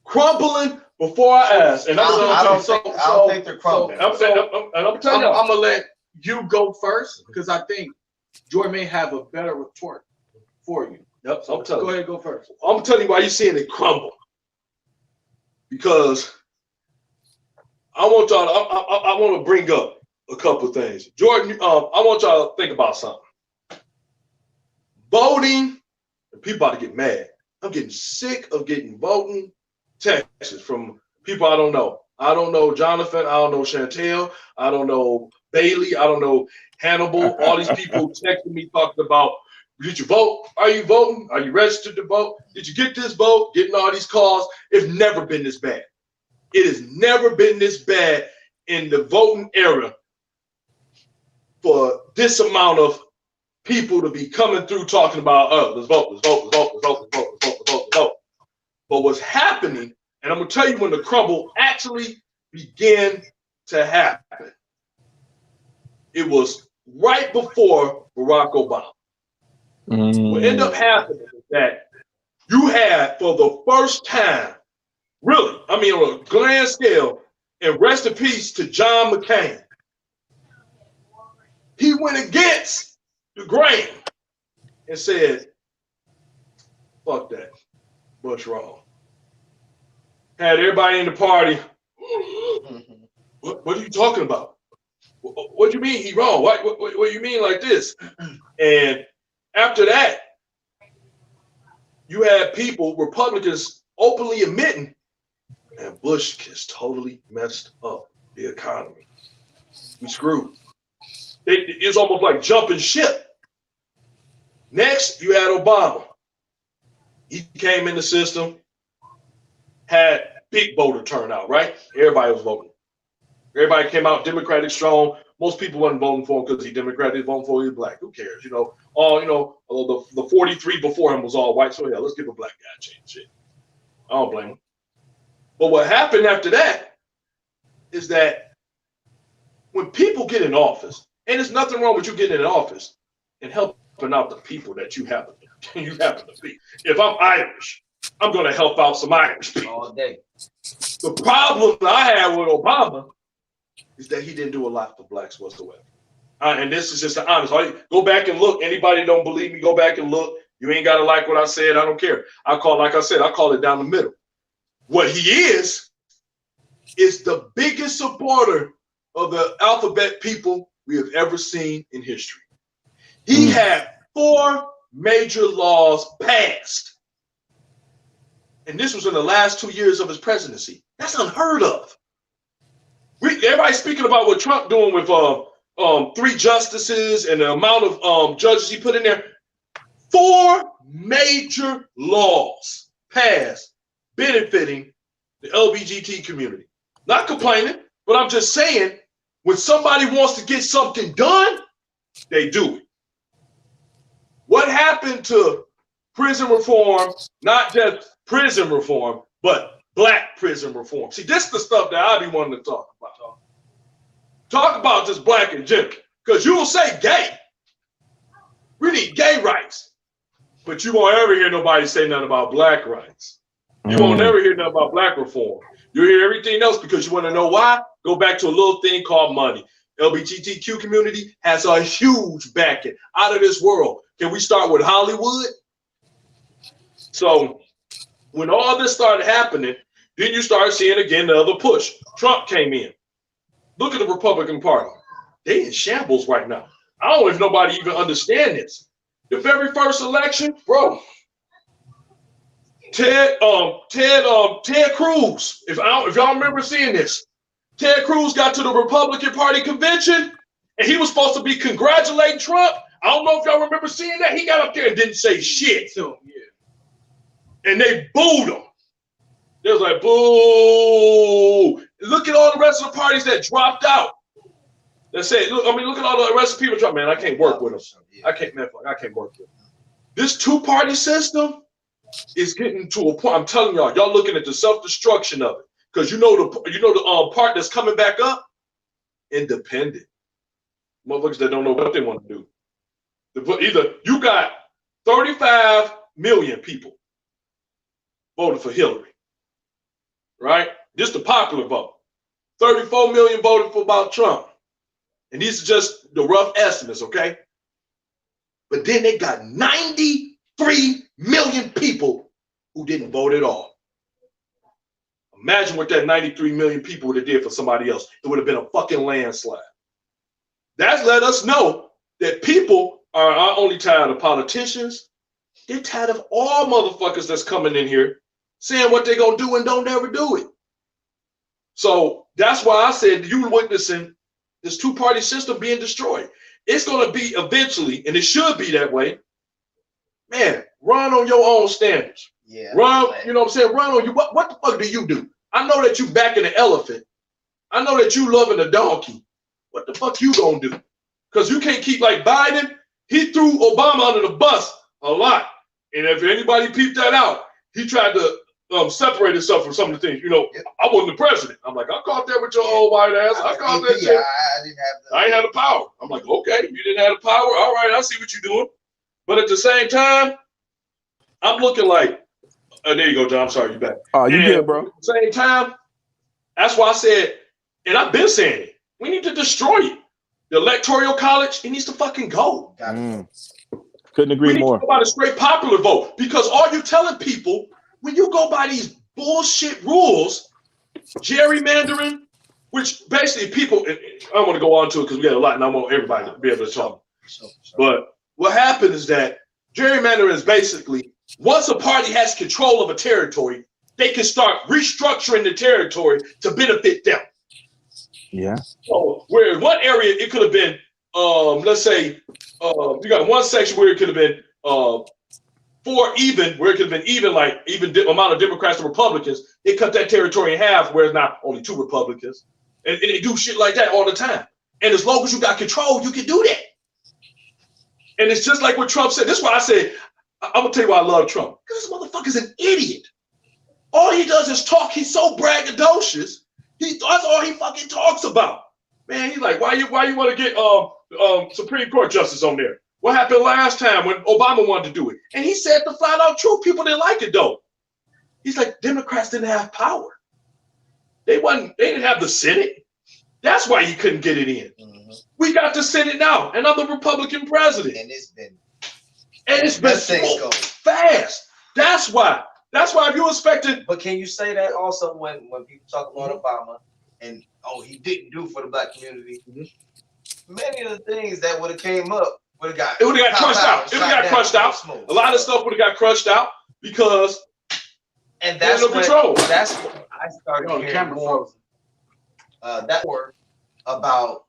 Crumbling before our eyes. And I don't think they're crumbling. I'm gonna let you go first, because I think Joy may have a better retort for you. Yep. So go ahead and go first. I'm telling you why you're seeing it crumble. Because I want y'all to, I want to bring up a couple of things. Jordan, I want y'all to think about something. Voting, and people about to get mad. I'm getting sick of getting voting texts from people I don't know. I don't know Jonathan. I don't know Chantel. I don't know Bailey. I don't know Hannibal. All these people texting me talking about, did you vote? Are you voting? Are you registered to vote? Did you get this vote? Getting all these calls. It's never been this bad. It has never been this bad in the voting era for this amount of people to be coming through talking about, oh, let's vote, let's vote, let's vote, let's vote, let's vote, let's vote, let's vote, let's vote. But what's happening, and I'm going to tell you when the crumble actually began to happen, it was right before Barack Obama. What ended up happening is that you had, for the first time, really, I mean, on a grand scale, and rest in peace to John McCain, he went against the grain and said, fuck that, Bush wrong. Had everybody in the party, what are you talking about? What do you mean he wrong? What do you mean like this? And after that, you had people, Republicans, openly admitting, and Bush has totally messed up the economy. We screwed. It's almost like jumping ship. Next, you had Obama. He came in the system, had big voter turnout, right? Everybody was voting. Everybody came out Democratic strong. Most people wasn't voting for him because he's Democratic, voting for him, he's black. Who cares? The 43 before him was all white. So yeah, let's give a black guy a chance. Shit. I don't blame him. But what happened after that is that when people get in office, and there's nothing wrong with you getting in office and helping out the people that you happen to be. If I'm Irish, I'm going to help out some Irish people all day. The problem that I had with Obama is that he didn't do a lot for blacks whatsoever. And this is just the honest. Go back and look. Anybody don't believe me, go back and look. You ain't got to like what I said. I don't care. I call it down the middle. What he is the biggest supporter of the alphabet people we have ever seen in history. He had 4 major laws passed. And this was in the last 2 years of his presidency. That's unheard of. Everybody's speaking about what Trump doing with 3 justices and the amount of judges he put in there. 4 major laws passed benefiting the LGBT community. Not complaining, but I'm just saying, when somebody wants to get something done, they do it. What happened to prison reform, not just prison reform, but black prison reform? See, this is the stuff that I be wanting to talk about. Talk about just black and gender, because you will say gay. We need gay rights, but you won't ever hear nobody say nothing about black rights. You won't never hear nothing about black reform. You hear everything else because you want to know why? Go back to a little thing called money. LGBTQ community has a huge backing out of this world. Can we start with Hollywood? So when all this started happening, then you start seeing again the other push. Trump came in. Look at the Republican Party. They in shambles right now. I don't know if nobody even understand this. The very first election, bro, Ted Cruz, if y'all remember seeing this, Ted Cruz got to the Republican Party convention and he was supposed to be congratulating Trump. I don't know if y'all remember seeing that. He got up there and didn't say shit to him. Yeah. And they booed him. They was like, boo. Look at all the rest of the parties that dropped out. They said, look at all the rest of the people drop. Man, I can't work with them. I can't work with them. This 2-party system is getting to a point. I'm telling y'all looking at the self-destruction of it. Because you know the part that's coming back up? Independent. Motherfuckers that don't know what they want to do. Either you got 35 million people voted for Hillary, right? Just the popular vote. 34 million voted for about Trump. And these are just the rough estimates, okay? But then they got 93 million people who didn't vote at all. Imagine what that 93 million people would have did for somebody else. It would have been a fucking landslide. That's let us know that people are not only tired of politicians, they're tired of all motherfuckers that's coming in here saying what they're gonna do and don't ever do it. So that's why I said you witnessing this two-party system being destroyed. It's gonna be eventually, and it should be that way. Man, run on your own standards. Yeah. Run, you know what I'm saying? Run on you. What the fuck do you do? I know that you backing the elephant. I know that you loving the donkey. What the fuck you gonna do? Because you can't keep like Biden. He threw Obama under the bus a lot. And if anybody peeped that out, he tried to separate himself from some of the things. You know, I wasn't the president. I'm like, I caught that with your old white ass. I caught that shit. I ain't had the power. I'm like, okay, you didn't have the power. All right, I see what you're doing. But at the same time, I'm looking like, there you go, John. I'm sorry, you back. Oh, you good, bro? At the same time, that's why I said, and I've been saying it, we need to destroy it. The electoral college, it needs to fucking go. Couldn't agree more. We need to go by the straight popular vote, because all you telling people, when you go by these bullshit rules, gerrymandering, which basically people, I don't want to go on to it because we got a lot and I want everybody to be able to talk. But what happened is that gerrymandering is basically, once a party has control of a territory, they can start restructuring the territory to benefit them. Yeah. So where in one area it could have been, let's say, you got one section where it could have been 4 even, where it could have been even, like even amount of Democrats and Republicans. They cut that territory in half, where it's not only 2 Republicans, and they do shit like that all the time. And as long as you got control, you can do that. And it's just like what Trump said. This is why I said, I'm gonna tell you why I love Trump. Because this motherfucker's an idiot. All he does is talk. He's so braggadocious. That's all he fucking talks about. Man, he's like, why you want to get Supreme Court justice on there? What happened last time when Obama wanted to do it? And he said the flat out truth. People didn't like it though. He's like, Democrats didn't have power. They didn't have the Senate. That's why he couldn't get it in. Mm-hmm. We got the Senate now, and I'm the Republican president. And it's been so fast. That's why if you expected. But can you say that also when people talk about Obama and he didn't do for the black community? Mm-hmm. Many of the things that would have came up would have got crushed out. It would have got crushed out. A lot of stuff would have got crushed out because that's when control. That's when I started hearing more that word about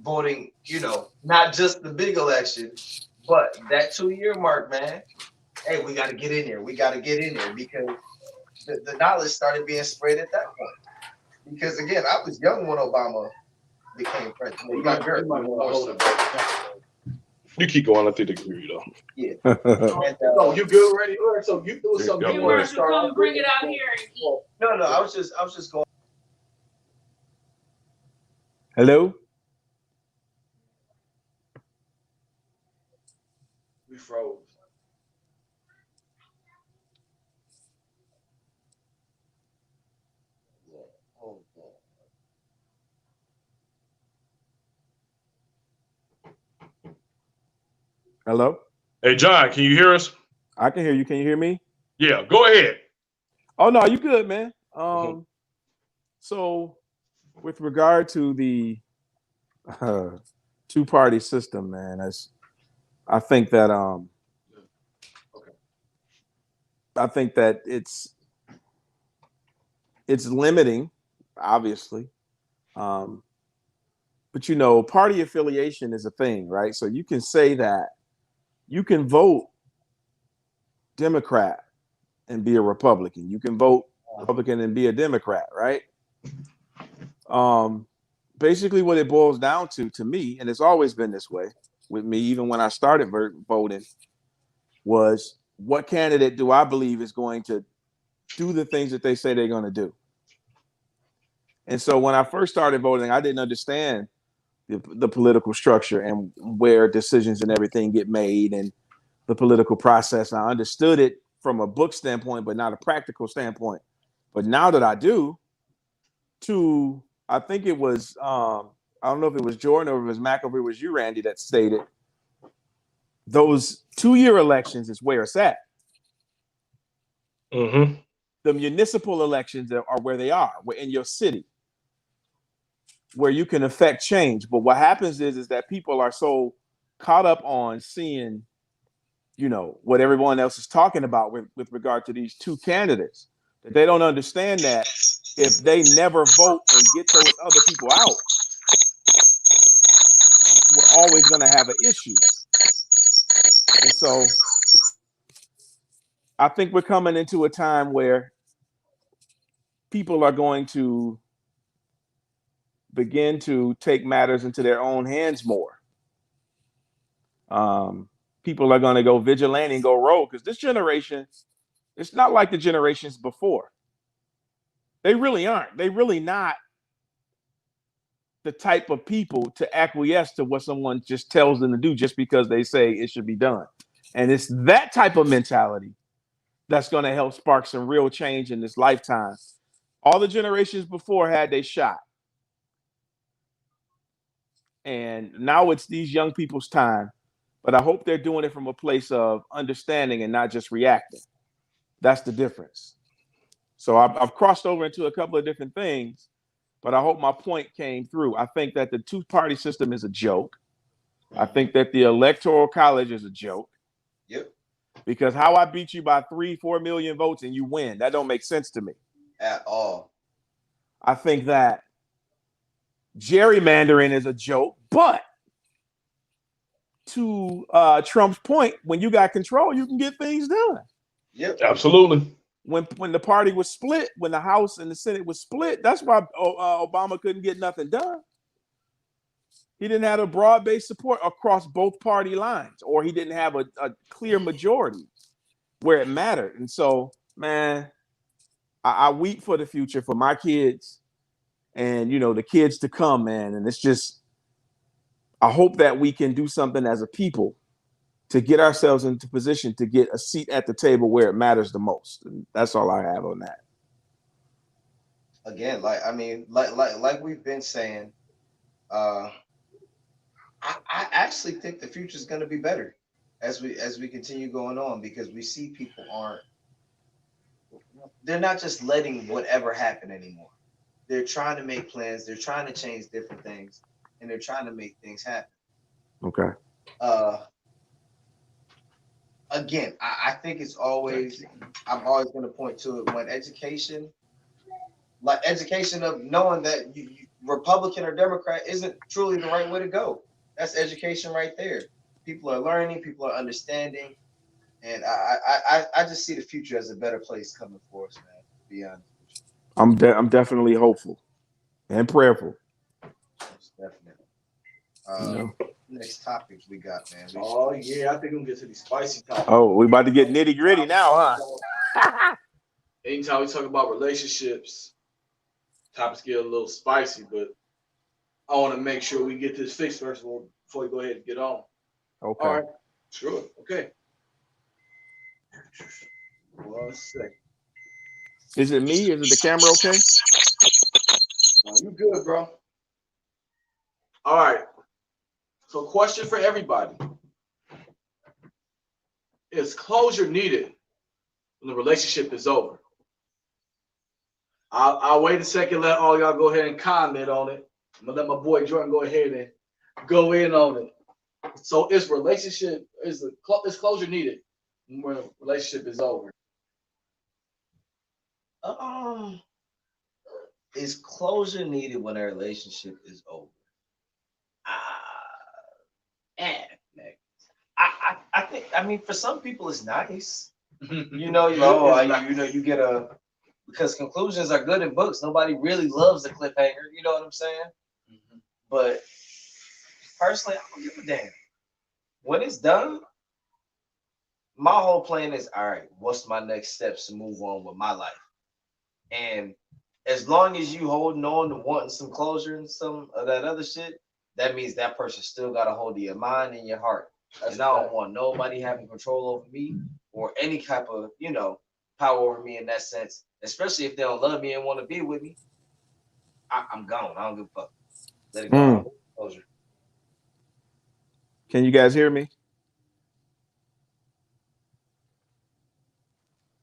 voting. You know, not just the big election, but that 2-year mark, man. Hey, we got to get in there. We got to get in there because the knowledge started being spread at that point. Because again, I was young when Obama became president. You got very You keep going. I think they can hear you though. Yeah. So you good already? All right. So you doing something? You want to come bring it out here and eat? No. I was just going. Hello. We froze. Hello. Hey, John, can you hear us? I can hear you. Can you hear me? Yeah, go ahead. Oh no, you good, man. So with regard to the two-party system, man, I think that it's limiting, obviously. But you know, party affiliation is a thing, right? So you can say that you can vote Democrat and be a Republican. You can vote Republican and be a Democrat, right? Basically what it boils down to me, and it's always been this way with me, even when I started voting, was what candidate do I believe is going to do the things that they say they're going to do? And so when I first started voting, I didn't understand the political structure and where decisions and everything get made and the political process. And I understood it from a book standpoint, but not a practical standpoint. But now that I do, I think it was, I don't know if it was Jordan or if it was Mac or if it was you, Randy, that stated those 2-year elections is where it's at. Mm-hmm. The municipal elections are where they are. We're in your city, where you can affect change. But what happens is that people are so caught up on seeing, you know, what everyone else is talking about with regard to these two candidates. They don't understand that if they never vote and get those other people out, we're always going to have an issue. And so I think we're coming into a time where people are going to begin to take matters into their own hands more. People are going to go vigilante and go rogue, because this generation, it's not like the generations before. They really aren't. They really not the type of people to acquiesce to what someone just tells them to do just because they say it should be done. And it's that type of mentality that's going to help spark some real change in this lifetime. All the generations before had their shot. And now it's these young people's time. But I hope they're doing it from a place of understanding and not just reacting. That's the difference. So I've crossed over into a couple of different things, but I hope my point came through. I think that the two-party system is a joke. I think that the electoral college is a joke. Yep. Because how I beat you by 3-4 million votes and you win, that don't make sense to me. At all. I think that gerrymandering is a joke, but to Trump's point, when you got control, you can get things done. Yep. Absolutely. When the party was split, when the House and the Senate was split, that's why Obama couldn't get nothing done. He didn't have a broad-based support across both party lines, or he didn't have a clear majority where it mattered. And so, man, I weep for the future for my kids and, you know, the kids to come, man. And it's just, I hope that we can do something as a people to get ourselves into position to get a seat at the table where it matters the most. And that's all I have on that. Again, like we've been saying, I actually think the future is going to be better as we continue going on, because we see people they're not just letting whatever happen anymore. They're trying to make plans. They're trying to change different things, and they're trying to make things happen. Okay. Again, I think I'm always going to point to it when education of knowing that you Republican or Democrat isn't truly the right way to go. That's education right there. People are learning, people are understanding, and I just see the future as a better place coming for us, man. To be honest, I'm definitely hopeful and prayerful. Definitely. Next topic we got, man. Oh yeah, I think I'm gonna get to these spicy topics. Oh, we about to get nitty gritty now, huh? Anytime we talk about relationships, topics get a little spicy, but I want to make sure we get this fixed first of all before we go ahead and get on. Okay. All right. Sure. Okay. 1 second. Is it me? Is it the camera okay? You good, bro? All right. So, question for everybody: is closure needed when the relationship is over? I'll wait a second. Let all y'all go ahead and comment on it. I'm gonna let my boy Jordan go ahead and go in on it. So, is closure needed when the relationship is over? Is closure needed when a relationship is over? I think, I mean, for some people it's nice. You know, you get because conclusions are good in books. Nobody really loves a cliffhanger. You know what I'm saying? Mm-hmm. But personally, I don't give a damn. When it's done, my whole plan is, all right, what's my next steps to move on with my life? And as long as you holding on to wanting some closure and some of that other shit, that means that person still got a hold of your mind and your heart. And I don't want nobody having control over me or any type of, power over me in that sense, especially if they don't love me and want to be with me. I'm gone. I don't give a fuck. Let it go. Closure. Can you guys hear me?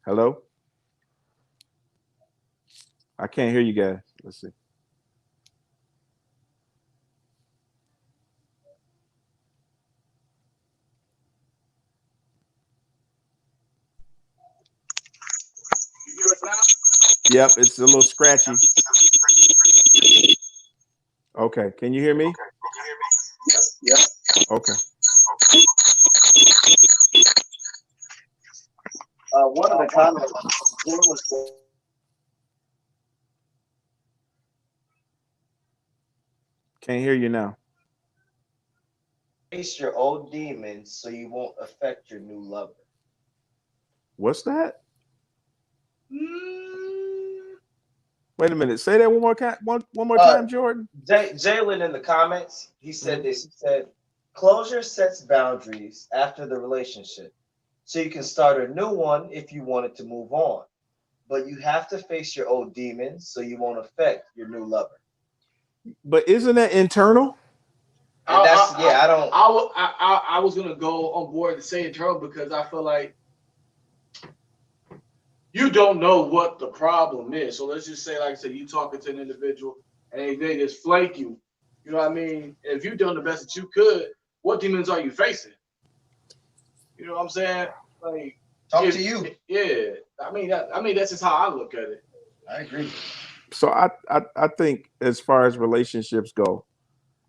Hello? I can't hear you guys. Let's see. You hear us now? Yep, it's a little scratchy. Okay, can you hear me? Yeah. Okay. One of the comments Can't hear you now. Face your old demons so you won't affect your new lover. What's that? Mm, Wait a minute. Say that one more time. One more Uh, time, Jordan. Jalen in the comments, he said this. He said, closure sets boundaries after the relationship. So you can start a new one if you wanted to move on. But you have to face your old demons so you won't affect your new lover. But isn't that internal? And that's I don't I was gonna go on board to say internal because I feel like you don't know what the problem is. So let's just say, like I said, you talking to an individual and they just flank you. You know what I mean? If you've done the best that you could, what demons are you facing? You know what I'm saying? Like talk to you. Yeah. I mean that's just how I look at it. I agree. So I think as far as relationships go,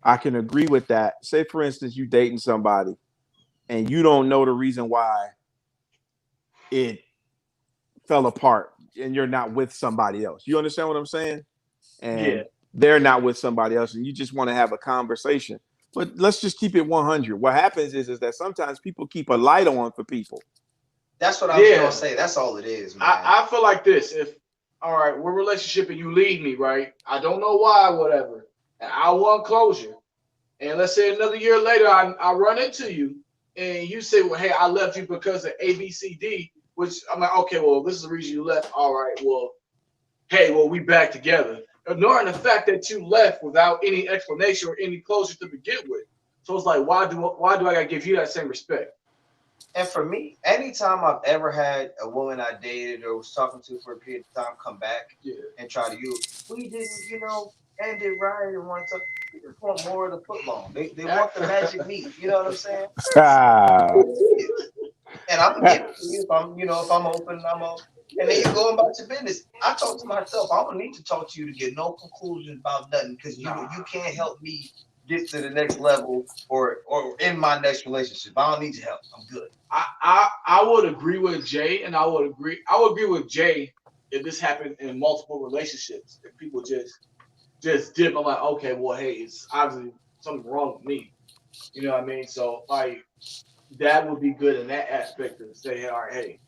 I can agree with that. Say for instance, you dating somebody and you don't know the reason why it fell apart and you're not with somebody else. You understand what I'm saying? And they're not with somebody else and you just want to have a conversation. But let's just keep it 100. What happens is that sometimes people keep a light on for people. That's what I was gonna say. That's all it is, man. I feel like this. If all right, we're relationship and you leave me, right? I don't know why, whatever. And I want closure. And let's say another year later, I run into you and you say, well, hey, I left you because of A, B, C, D, which I'm like, okay, well, this is the reason you left. All right, well, hey, well, we back together. Ignoring the fact that you left without any explanation or any closure to begin with. So it's like, why do I gotta give you that same respect? And for me, anytime I've ever had a woman I dated or was talking to for a period of time come back and try to we didn't, end it right and want to. They just want more of the football. They want the magic meat. You know what I'm saying? And I'm gonna give it to you if I'm open, I'm open. And then you go about your business. I talk to myself. I don't need to talk to you to get no conclusions about nothing because you can't help me get to the next level or in my next relationship. I don't need your help. I'm good. I would agree with Jay, and I would agree with Jay if this happened in multiple relationships. If people just dip, I'm like, okay, well, hey, it's obviously something wrong with me. You know what I mean? So like that would be good in that aspect of say, hey, all right, hey,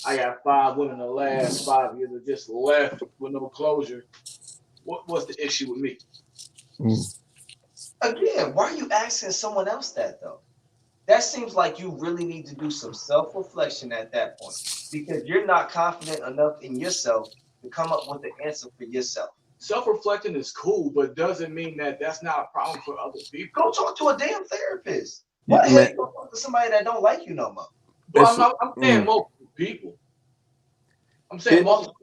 I got 5 women in the last 5 years that just left with no closure. What's the issue with me? Again, why are you asking someone else that though? That seems like you really need to do some self-reflection at that point because you're not confident enough in yourself to come up with the answer for yourself. Self-reflecting is cool, but doesn't mean that that's not a problem for other people. Go talk to a damn therapist. Why the hell you go talk to somebody that don't like you no more? But I'm saying multiple people. I'm saying multiple.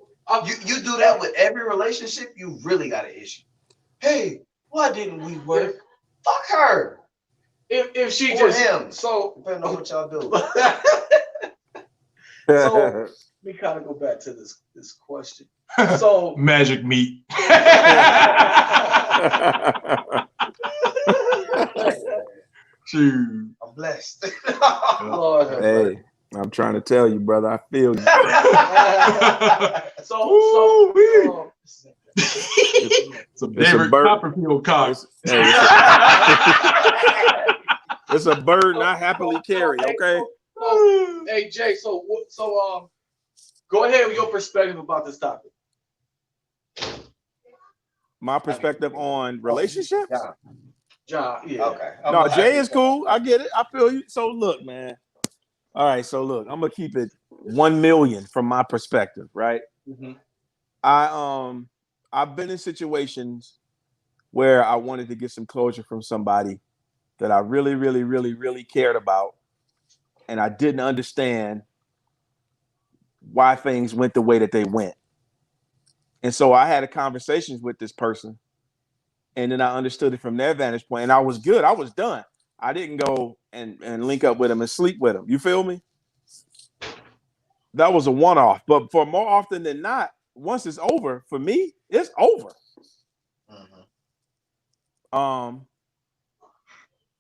You do that with every relationship, you really got an issue. Hey, why didn't we work? Fuck her. If she or just him. So depending on what y'all do. So let me kind of go back to this question. So magic meat. I'm blessed. Lord, hey, I'm trying to tell you, brother. I feel you. It's a David Copperfield cock. It's a burden I happily carry. Okay. Hey Jay, so go ahead with your perspective about this topic. My perspective on relationships. John, yeah. Okay. No, Jay is cool. I get it. I feel you. So look, man. All right. So look, I'm gonna keep it 1 million from my perspective, right? Mm-hmm. I've been in situations where I wanted to get some closure from somebody that I really, really, really, really cared about, and I didn't understand why things went the way that they went. And so I had a conversation with this person, and then I understood it from their vantage point, and I was good. I was done. I didn't go and link up with them and sleep with them. You feel me? That was a one-off. But for more often than not, once it's over, for me, it's over.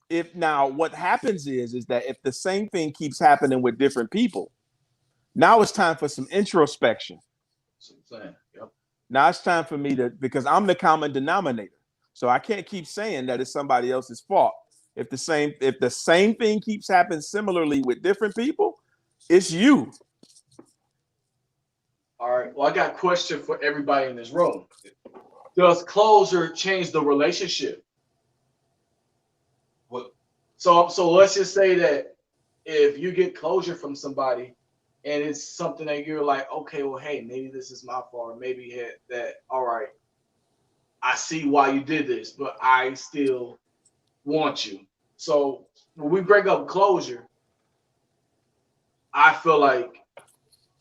If now what happens is that if the same thing keeps happening with different people, now it's time for some introspection. Yep. Now it's time for me to, because I'm the common denominator. So I can't keep saying that it's somebody else's fault. If the same thing keeps happening similarly with different people, it's you. All right. Well, I got a question for everybody in this room. Does closure change the relationship? What? So let's just say that if you get closure from somebody and it's something that you're like, okay, well, hey, maybe this is my fault, or maybe that, all right, I see why you did this, but I still want you. So when we break up closure, I feel like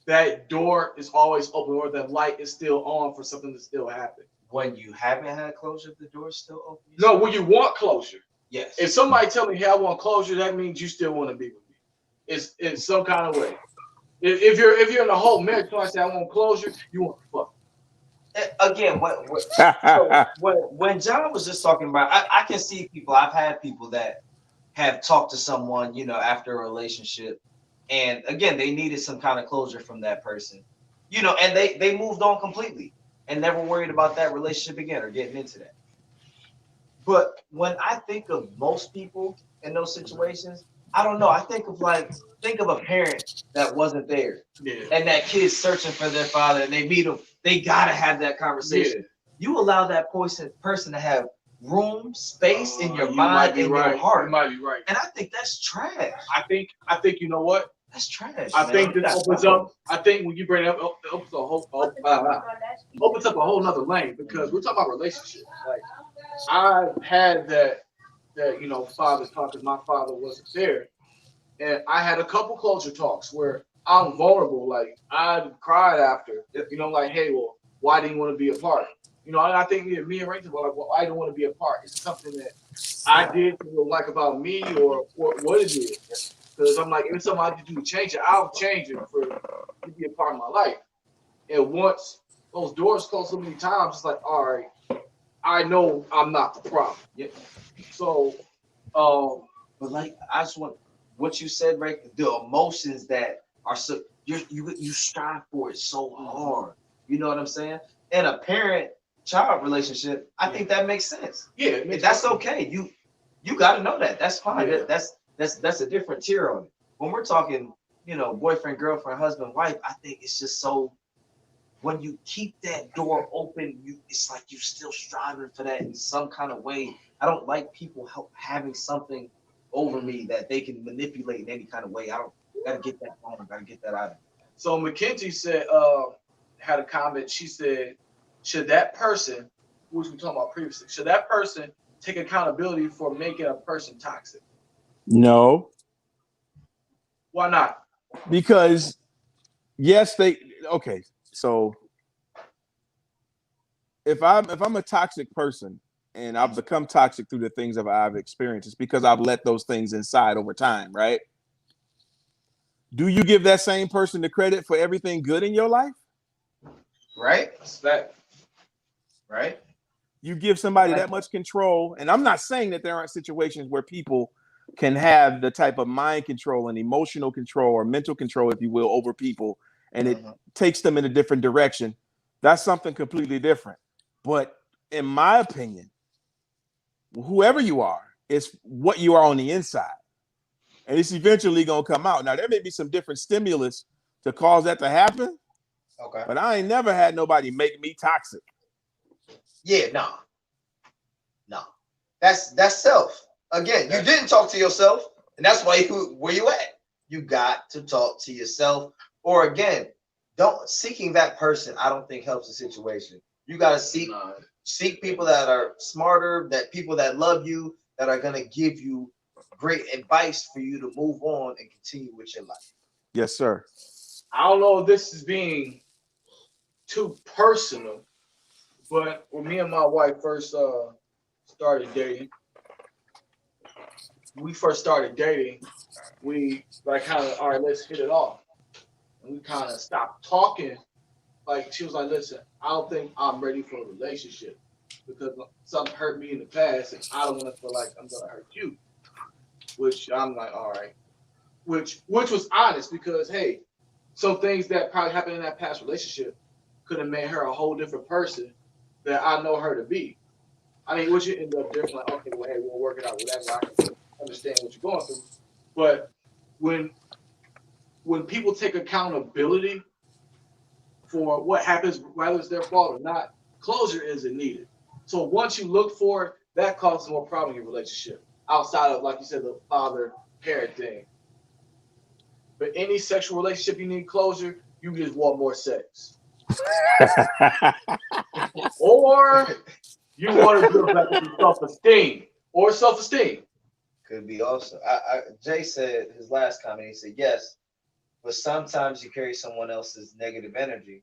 that door is always open, or that light is still on for something to still happen. When you haven't had closure, the door's still open? No, when you want closure. Yes. If somebody tell me, hey, I want closure, that means you still want to be with me. It's in some kind of way. If you're in a whole marriage, I say I want closure, you want to fuck. Again, when John was just talking about, I can see people. I've had people that have talked to someone, you know, after a relationship, and again, they needed some kind of closure from that person, you know, and they moved on completely and never worried about that relationship again or getting into that. But when I think of most people in those situations, I don't know. I think of a parent that wasn't there, and that kid's searching for their father, and they meet him. They gotta have that conversation. Yeah. You allow that person to have room, space in your mind and your heart. You might be right. And I think that's trash. I think you know what? That's trash. I think this opens up. I think when you bring it up, it opens up a whole nother lane, because we're talking about relationships. Like, I've had that you know, father talk, because my father wasn't there, and I had a couple closure talks where I'm vulnerable. Like, I cried after, you know, like, hey, well, why didn't you want to be a part? You know, and I think me and Rachel were like, well, I don't want to be a part. It's something that I did to like about me, or what it is. Because I'm like, if it's something I can do to change it, I'll change it for to be a part of my life. And once those doors close so many times, it's like, all right, I know I'm not the problem. Yeah. So, but like, I just want what you said, right? The emotions that are so you strive for it so hard. You know what I'm saying? And a parent-child relationship, I think that makes sense. Yeah, that's okay. You got to know that. That's fine. Yeah. That's a different tier on it. When we're talking, you know, boyfriend, girlfriend, husband, wife, I think it's just so. When you keep that door open, it's like you're still striving for that in some kind of way. I don't like people having something over me that they can manipulate in any kind of way. I don't gotta get that home. Gotta get that out of me. So Mackenzie said, had a comment. She said, should that person, who was we talking about previously, should that person take accountability for making a person toxic? No. Why not? Because yes, okay. So if I'm a toxic person and I've become toxic through the things that I've experienced, it's because I've let those things inside over time, right? Do you give that same person the credit for everything good in your life? Right? Right? You give somebody that much control, and I'm not saying that there aren't situations where people can have the type of mind control and emotional control or mental control, if you will, over people, and it takes them in a different direction. That's something completely different. But in my opinion, whoever you are, it's what you are on the inside. And it's eventually going to come out. Now, there may be some different stimulus to cause that to happen. Okay. But I ain't never had nobody make me toxic. Yeah, no. That's self. Again, you didn't talk to yourself, and that's why where you at. You got to talk to yourself. Or again, seeking that person, I don't think helps the situation. You got to seek people that are smarter, that people that love you, that are gonna give you great advice for you to move on and continue with your life. Yes, sir. I don't know if this is being too personal, but when me and my wife first started dating, we like kind of, all right, let's hit it off. And we kind of stopped talking like she was like, listen, I don't think I'm ready for a relationship because something hurt me in the past, and I don't want to feel like I'm gonna hurt you. Which I'm like, all right. Which was honest because hey, some things that probably happened in that past relationship could have made her a whole different person that I know her to be. I mean, which you end up different. Like, okay, well, hey, we'll work it out, whatever. I can understand what you're going through. But when people take accountability for what happens, whether it's their fault or not, closure isn't needed. So once you look for it, that causes more problem in your relationship outside of, like you said, the father-parent thing. But any sexual relationship you need closure, you just want more sex. Or you want to build back your self-esteem or self-esteem. Could be also. Jay said his last comment. He said yes, but sometimes you carry someone else's negative energy.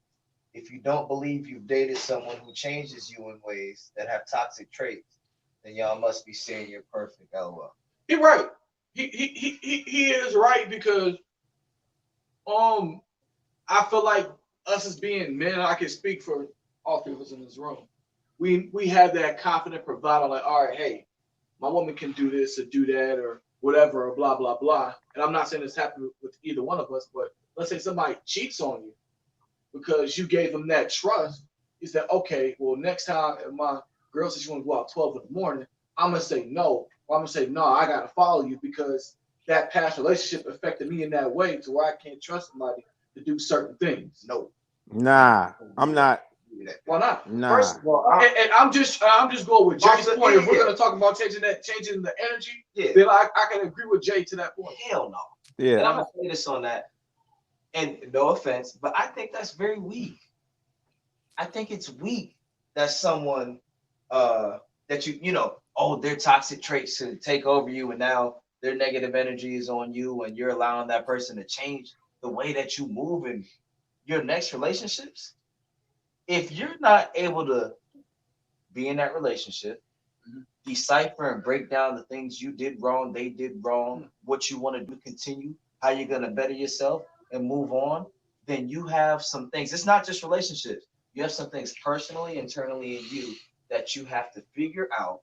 If you don't believe you've dated someone who changes you in ways that have toxic traits, then y'all must be saying you're perfect. LOL. He's right. He is right because I feel like us as being men, I can speak for all three of us in this room. We have that confident provider, like, all right, hey, my woman can do this or do that or whatever or blah blah blah. And I'm not saying this happened with either one of us, but let's say somebody cheats on you because you gave them that trust. Is that okay? Well, next time if my girl says she want to go out 12 in the morning, I'm gonna say no, or I'm gonna say no. I gotta follow you because that past relationship affected me in that way to where I can't trust somebody to do certain things. No. Nah, I'm not. Why not? Nah. First of all, and I'm just going with Jay's point. If we're gonna talk about changing the energy, then I can agree with Jay to that point. Hell no. Yeah. And I'm gonna say this on that. And no offense, but I think that's very weak. I think it's weak that someone that you know, oh, their toxic traits to take over you, and now their negative energy is on you, and you're allowing that person to change the way that you move in your next relationships. If you're not able to be in that relationship, decipher and break down the things you did wrong, they did wrong, what you want to do, continue, how you're going to better yourself and move on, then you have some things. It's not just relationships. You have some things personally, internally in you that you have to figure out.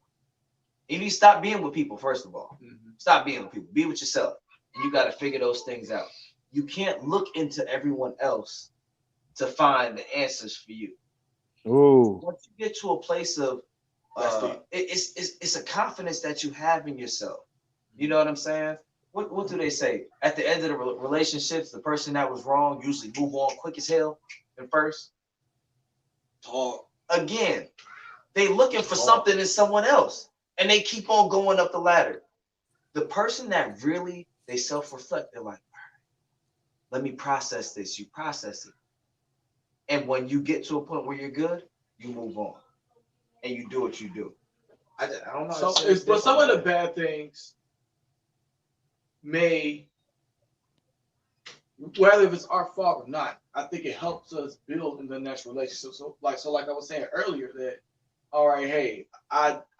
You need to stop being with people, first of all. Stop being with people. Be with yourself. And you got to figure those things out. You can't look into everyone else to find the answers for you. Ooh. Once you get to a place of it's a confidence that you have in yourself. You know what I'm saying? What do they say? At the end of the relationships, the person that was wrong usually move on quick as hell at first. Again, they looking for something in someone else, and they keep on going up the ladder. The person that really they self-reflect, they're like, let me process this. You process it. And when you get to a point where you're good, you move on. And you do what you do. I don't know. But some of the bad things may, whether if it's our fault or not, I think it helps us build in the next relationship. So like I was saying earlier, that all right, hey, I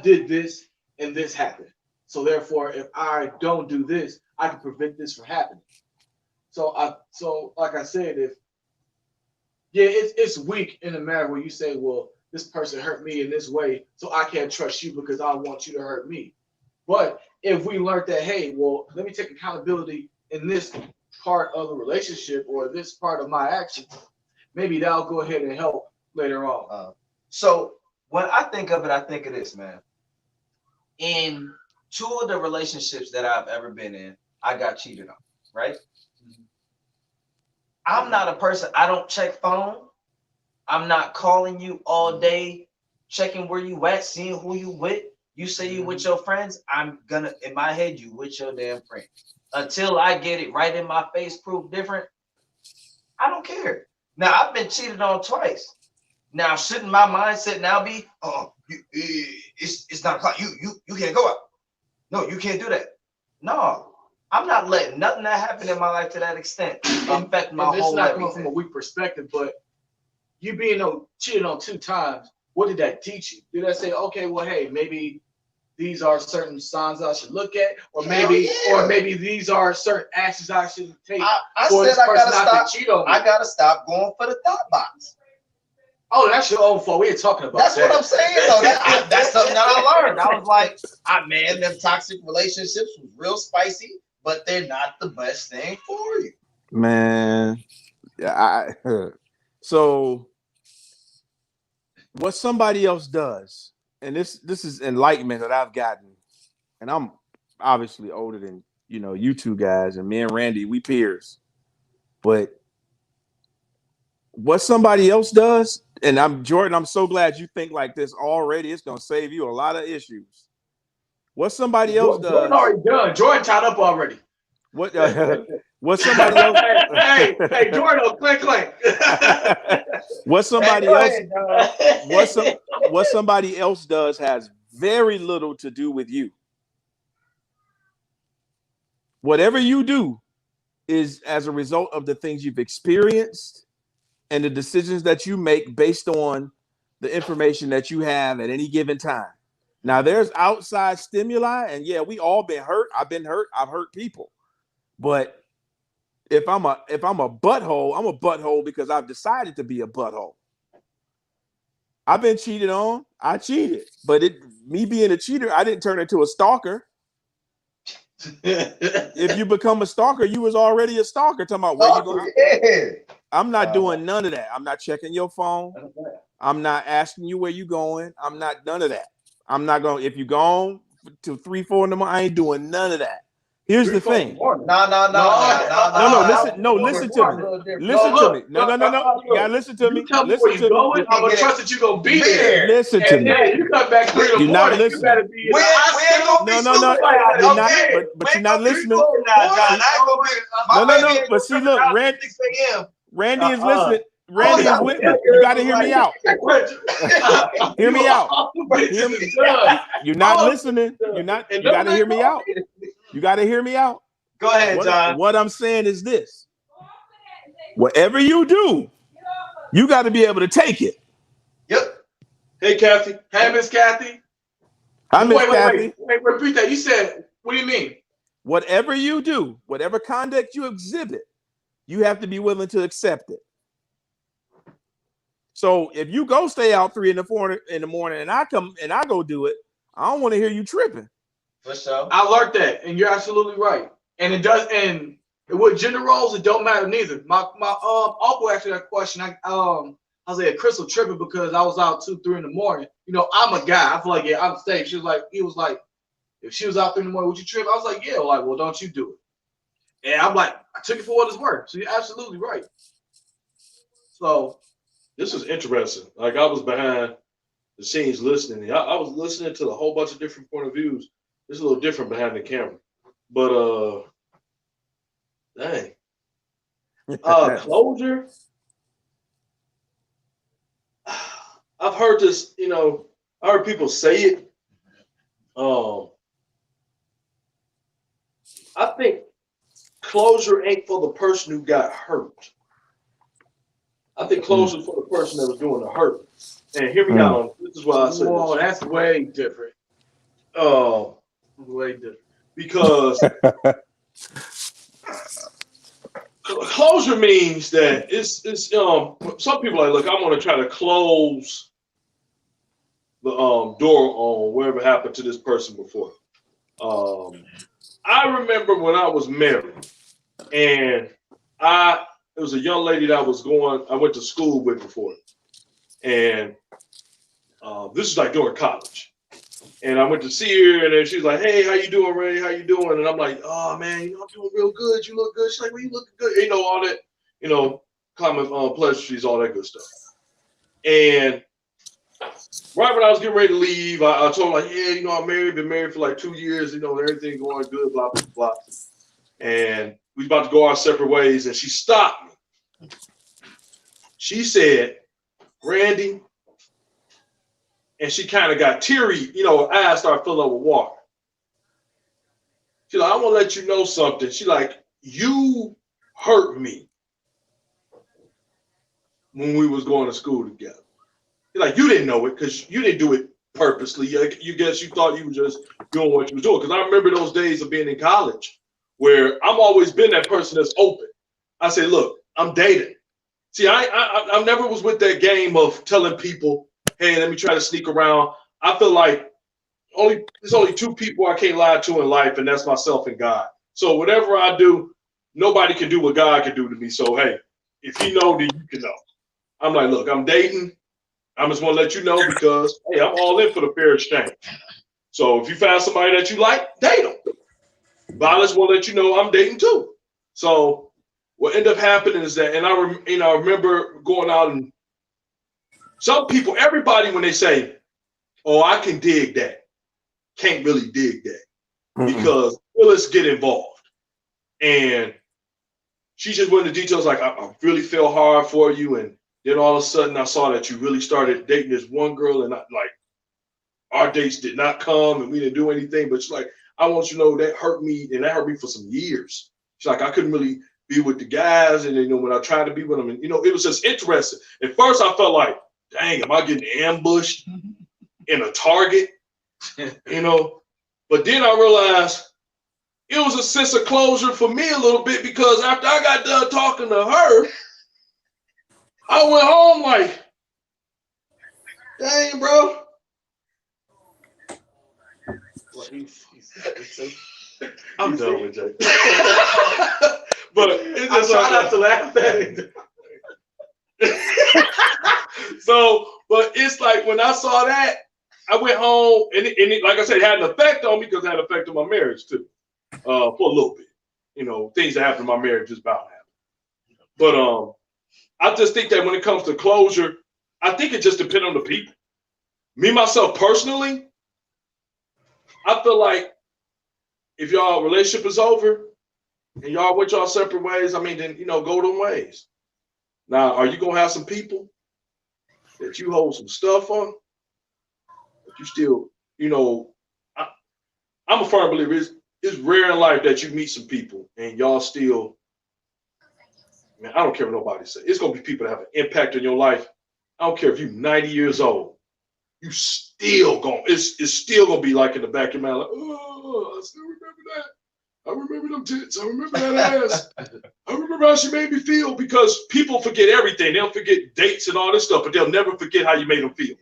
did this and this happened. So therefore, if I don't do this, I can prevent this from happening. So like I said, it's weak in a matter where you say, well, this person hurt me in this way, so I can't trust you because I want you to hurt me. But if we learned that, hey, well, let me take accountability in this part of the relationship or this part of my actions, maybe that'll go ahead and help later on. So when I think of it, I think of this, man. In 2 of the relationships that I've ever been in, I got cheated on, right? I'm not a person, I don't check phone. I'm not calling you all day, checking where you at, seeing who you with. You say you with your friends, I'm gonna, in my head, you with your damn friend. Until I get it right in my face, proof different, I don't care. Now, I've been cheated on twice. Now, shouldn't my mindset now be, it's 9 o'clock, you can't go out. No, you can't do that. No. I'm not letting nothing that happened in my life to that extent affect my whole life. It's not coming from a weak perspective, but you being cheated on 2 times, what did that teach you? Did that say, okay, well, hey, maybe these are certain signs I should look at, or maybe these are certain actions I should take for this person not to cheat on me. I gotta stop going for the thought box. Oh, that's your own fault. We ain't talking about That's that. what I'm saying. So that's something that I learned. I was like, man, them toxic relationships was real spicy, but they're not the best thing for you. Man, yeah, so what somebody else does, and this is enlightenment that I've gotten, and I'm obviously older than you two guys, and me and Randy, we peers, but what somebody else does, and Jordan, I'm so glad you think like this already. It's gonna save you a lot of issues. What somebody else does. Jordan already done. Jordan tied up already. What somebody else? hey, Jordan, clink. What somebody else? What somebody else does has very little to do with you. Whatever you do is as a result of the things you've experienced and the decisions that you make based on the information that you have at any given time. Now, there's outside stimuli, and yeah, we all been hurt. I've been hurt. I've hurt people. But if I'm a butthole, I'm a butthole because I've decided to be a butthole. I've been cheated on. I cheated. But me being a cheater, I didn't turn into a stalker. If you become a stalker, you was already a stalker. Talking about where you going. Yeah. I'm not doing none of that. I'm not checking your phone. I'm not asking you where you going. I'm not none of that. I'm not going. If you gone till 3, 4 in the morning, I ain't doing none of that. Here's the thing. No. Listen to me. Listen to me. No. You gotta listen to me. Tell me where you going. I'm gonna trust that you're gonna be there. Listen to me. You come back 3 in the You're not morning. listening. You better be. No. You're not. But you're not listening. No. But see, look, Randy is listening. Randy is with me. You gotta hear me out. Hear me out. You're not listening. You're not. You gotta hear me out. You got to hear me out. Go ahead, John. What I'm saying is this. Whatever you do, you got to be able to take it. Yep. Hey, Kathy. Hey, Miss Kathy. I miss Kathy. Wait, repeat that. You said, what do you mean? Whatever you do, whatever conduct you exhibit, you have to be willing to accept it. So if you go stay out 3 in the morning and I come and I go do it, I don't want to hear you tripping. For sure. I learned that, and you're absolutely right. And it does, and with gender roles, it don't matter neither. My uncle asked me that question. I was like, Crystal tripping because I was out 2, 3 in the morning. I'm a guy. I feel like I'm safe. He was like, if she was out 3 in the morning, would you trip? I was like, yeah. Like, well, don't you do it? And I'm like, I took it for what it's worth. So you're absolutely right. So this is interesting. Like I was behind the scenes listening. I was listening to a whole bunch of different point of views. It's a little different behind the camera, but dang, closure. I've heard this. I heard people say it. I think closure ain't for the person who got hurt. I think closure is for the person that was doing the hurt. And hear me out. This is why I said whoa, this. that's way different. Way different. Because closure means that it's some people are like, look, I'm gonna try to close the door on whatever happened to this person before. I remember when I was married, and it was a young lady that I went to school with before, and this is like during college. And I went to see her, and then she's like, "Hey, how you doing, Ray? How you doing?" And I'm like, "Oh man, I'm doing real good. You look good." She's like, "Well, you looking good." All that, common pleasantries, all that good stuff. And right when I was getting ready to leave, I told her, like, "Yeah, I'm married, been married for like 2 years. Everything going good, blah blah blah." And we about to go our separate ways, and she stopped me. She said, "Randy." And she kind of got teary, her eyes started filling up with water. She's like, "I want to let you know something." She's like, "You hurt me when we was going to school together." She's like, "You didn't know it because you didn't do it purposely. You guess you thought you were just doing what you were doing. Because I remember those days of being in college where I've always been that person that's open. I say, look, I'm dating. See, I never was with that game of telling people, hey, let me try to sneak around. I feel like there's only two people I can't lie to in life, and that's myself and God. So whatever I do, nobody can do what God can do to me. So, hey, if he know, then you can know. I'm like, look, I'm dating. I just want to let you know because, hey, I'm all in for the fair exchange. So if you find somebody that you like, date them. But I just want to let you know I'm dating too. So what ended up happening is that, and I remember going out and some people, everybody, when they say, oh, I can dig that, can't really dig that because feelings get involved. And she just went into details like, I really feel hard for you. And then all of a sudden I saw that you really started dating this one girl and our dates did not come and we didn't do anything. But she's like, I want you to know that hurt me. And that hurt me for some years. She's like, I couldn't really be with the guys. And then, when I tried to be with them, and, it was just interesting. At first I felt like, dang, am I getting ambushed in a target? But then I realized it was a sense of closure for me a little bit because after I got done talking to her, I went home like, dang, bro. I'm done with Jay. But it's just I try not to laugh at it. So, but it's like when I saw that, I went home and it, like I said, it had an effect on me because it had an effect on my marriage too, for a little bit. Things that happened in my marriage just about happened. But I just think that when it comes to closure, I think it just depends on the people. Me, myself, personally, I feel like if y'all relationship is over and y'all went y'all separate ways, then, go them ways. Now, are you going to have some people that you hold some stuff on? But you still, I'm a firm believer. It's rare in life that you meet some people and y'all still, man, I don't care what nobody says. It's going to be people that have an impact on your life. I don't care if you're 90 years old. You still going, it's still going to be like in the back of your mind, like, oh, I still remember that. I remember them tits. I remember that ass. I remember how she made me feel because people forget everything. They'll forget dates and all this stuff, but they'll never forget how you made them feel.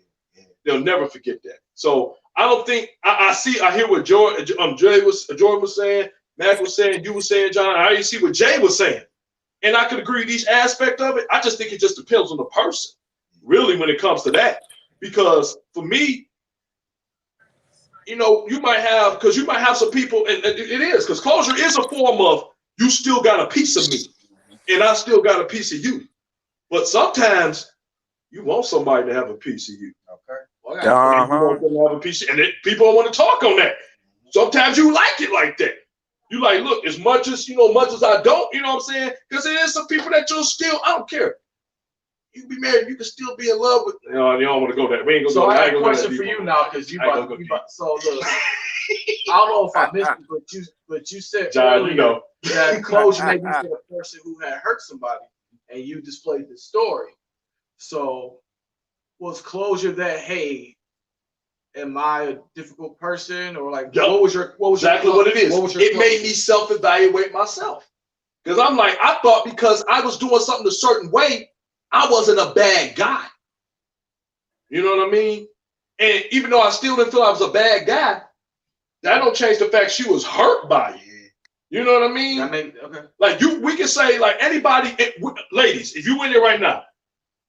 They'll never forget that. So I don't think, I hear what Jordan was saying, Mac was saying, you were saying, John, I see what Jay was saying. And I could agree with each aspect of it. I just think it just depends on the person, really, when it comes to that. Because for me, you might have some people, and it is, because closure is a form of you still got a piece of me, and I still got a piece of you. But sometimes you want somebody to have a piece of you. Okay. Well, you want them to have a piece of, and people don't want to talk on that. Sometimes you like it like that. You like, look, as much as I don't, you know what I'm saying? Because there is some people that you'll still, I don't care. You can be married, you can still be in love with. You don't want to go there. We ain't gonna so go. I have a question for you now, because you about. So look, I don't know if I missed it, but you said John, earlier that closure may be for the person who had hurt somebody, and you displayed the story. So was closure that, hey, am I a difficult person, or like what was exactly what it is? It made me self-evaluate myself, because I'm like, I thought because I was doing something a certain way, I wasn't a bad guy. You know what I mean? And even though I still didn't feel I was a bad guy, that don't change the fact she was hurt by it. You know what I mean? Okay. Like we can say, like, anybody, ladies, if you in there right now,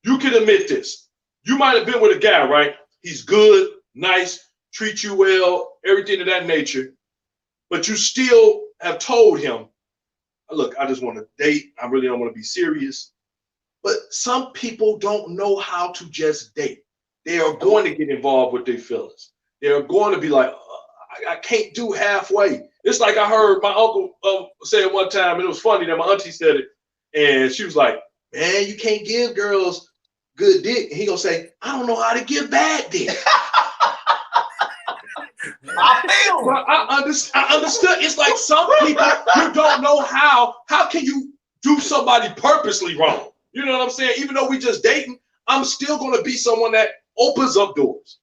you can admit this. You might have been with a guy, right? He's good, nice, treat you well, everything of that nature, but you still have told him, look, I just want to date. I really don't want to be serious. But some people don't know how to just date. They are going to get involved with their feelings. They are going to be like, I can't do halfway. It's like I heard my uncle say it one time, and it was funny that my auntie said it, and she was like, man, you can't give girls good dick. And he gonna say, I don't know how to give bad dick. I understood. It's like some people, you don't know how can you do somebody purposely wrong? You know what I'm saying? Even though we just dating, I'm still going to be someone that opens up doors,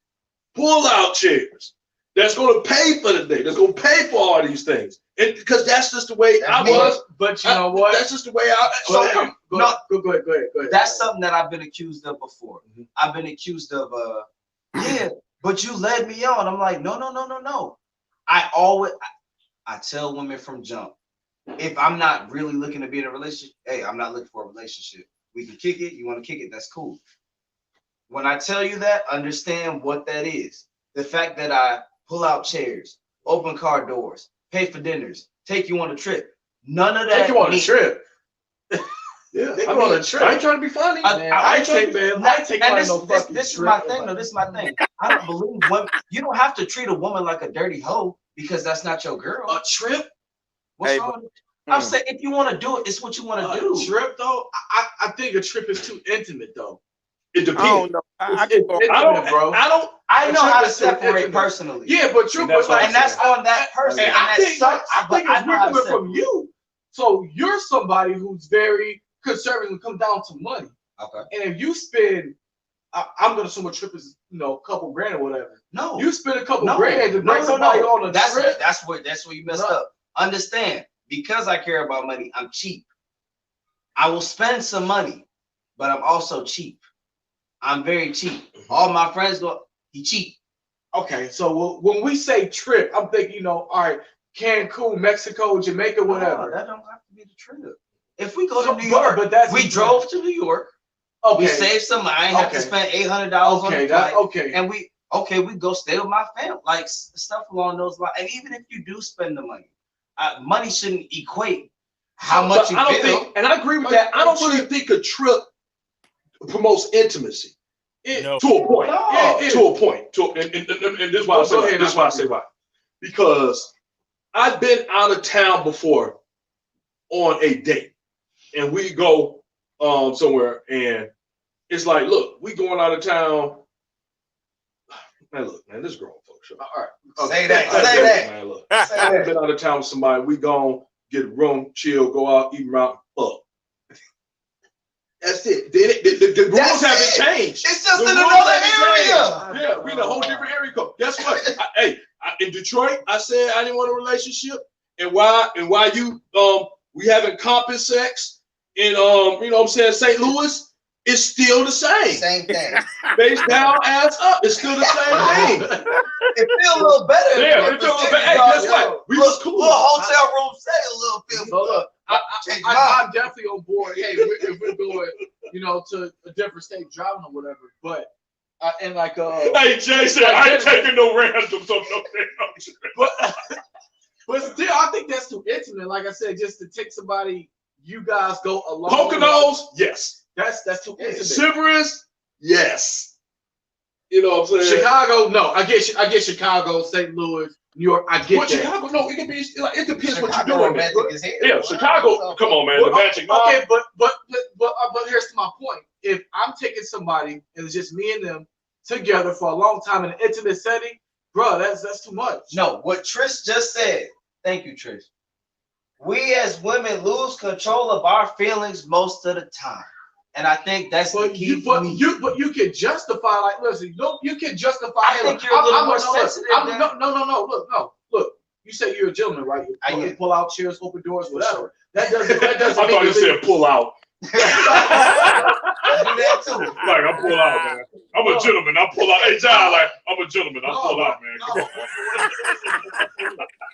pull-out chairs that's going to pay for the day, that's going to pay for all these things. And because that's just the way I was. But you know what? That's just the way I. Go ahead. That's something that I've been accused of before. I've been accused of, yeah, but you led me on. I'm like, no. I tell women from jump, if I'm not really looking to be in a relationship, hey, I'm not looking for a relationship. We can kick it. You want to kick it? That's cool. When I tell you that, understand what that is. The fact that I pull out chairs, open car doors, pay for dinners, take you on a trip. None of that. Take you on a trip. Yeah, I'm on a trip. I ain't trying to be funny. I ain't take no fucking this is my thing, though. This is my thing. I don't believe women. You don't have to treat a woman like a dirty hoe because that's not your girl. A trip? What's wrong? I'm saying if you want to do it, it's what you want to do. A trip though, I think a trip is too intimate though. It depends. I don't know. I know how to separate personally. Yeah, but and that's on that person. And I think it's we're coming from you. So you're somebody who's very conservative when it comes down to money. Okay. And if you spend, I'm gonna assume a trip is a couple grand or whatever. No. You spend a couple grand to bring somebody on a trip. That's where you messed up. Understand? Because I care about money, I'm cheap. I will spend some money, but I'm also cheap. I'm very cheap. All my friends go, he cheap. Okay, so when we say trip, I'm thinking, all right, Cancun, Mexico, Jamaica, whatever. That don't have to be the trip. If we go to New York, we drove to New York. Okay. We saved some money. I ain't have to spend $800 on the flight. Okay. And we go stay with my family, like stuff along those lines. And even if you do spend the money, money shouldn't equate how much you feel. And I agree with that. I don't really think a trip promotes intimacy. To a point. To a point. And this is why I say why. This is why I say why. Because I've been out of town before on a date, and we go somewhere, and it's like, look, we going out of town. Man, look, man, this grown folks. All right, say that. Man, look, I've been out of town with somebody. We gonna get a room, chill, go out, eat around, fuck. That's it. The rules haven't changed. It's just in another area. Yeah, we in a whole different area. Guess what? In Detroit, I said I didn't want a relationship, and why you we having compass sex in St. Louis, it's still the same. Same thing. Face down, ass up. It's still the same thing. It feels a little better. Yeah, it feels a little better. Hey, guess what? We was cool. Little hotel room say a little bit. Look, I'm definitely on board. Hey, if we're going, to a different state, driving or whatever. But hey, Jay said I ain't taking no randoms on no damn. But still, I think that's too intimate. Like I said, just to take somebody, you guys go along. Poconos, yes. That's too intimate. Severus, yes. You know what I'm saying? Chicago, no. I get Chicago, St. Louis, New York. I get that. Chicago, no. It can be like it depends Chicago what you're doing. Magic is here. Yeah, Chicago. Come on, man. The magic. Okay, but here's my point. If I'm taking somebody and it's just me and them together for a long time in an intimate setting, bro, that's too much. No, what Trish just said. Thank you, Trish. We as women lose control of our feelings most of the time. And I think that's the key for me. But you can justify, like, listen, you can justify. I think you're a little more sensitive. No. Look, you say you're a gentleman, right? You pull out chairs, open doors, whatever. That doesn't. I thought you said pull out. I do that too. Like I pull out, man. I'm a gentleman. I pull out. Hey, John, like I'm a gentleman. I pull out, man. Come on.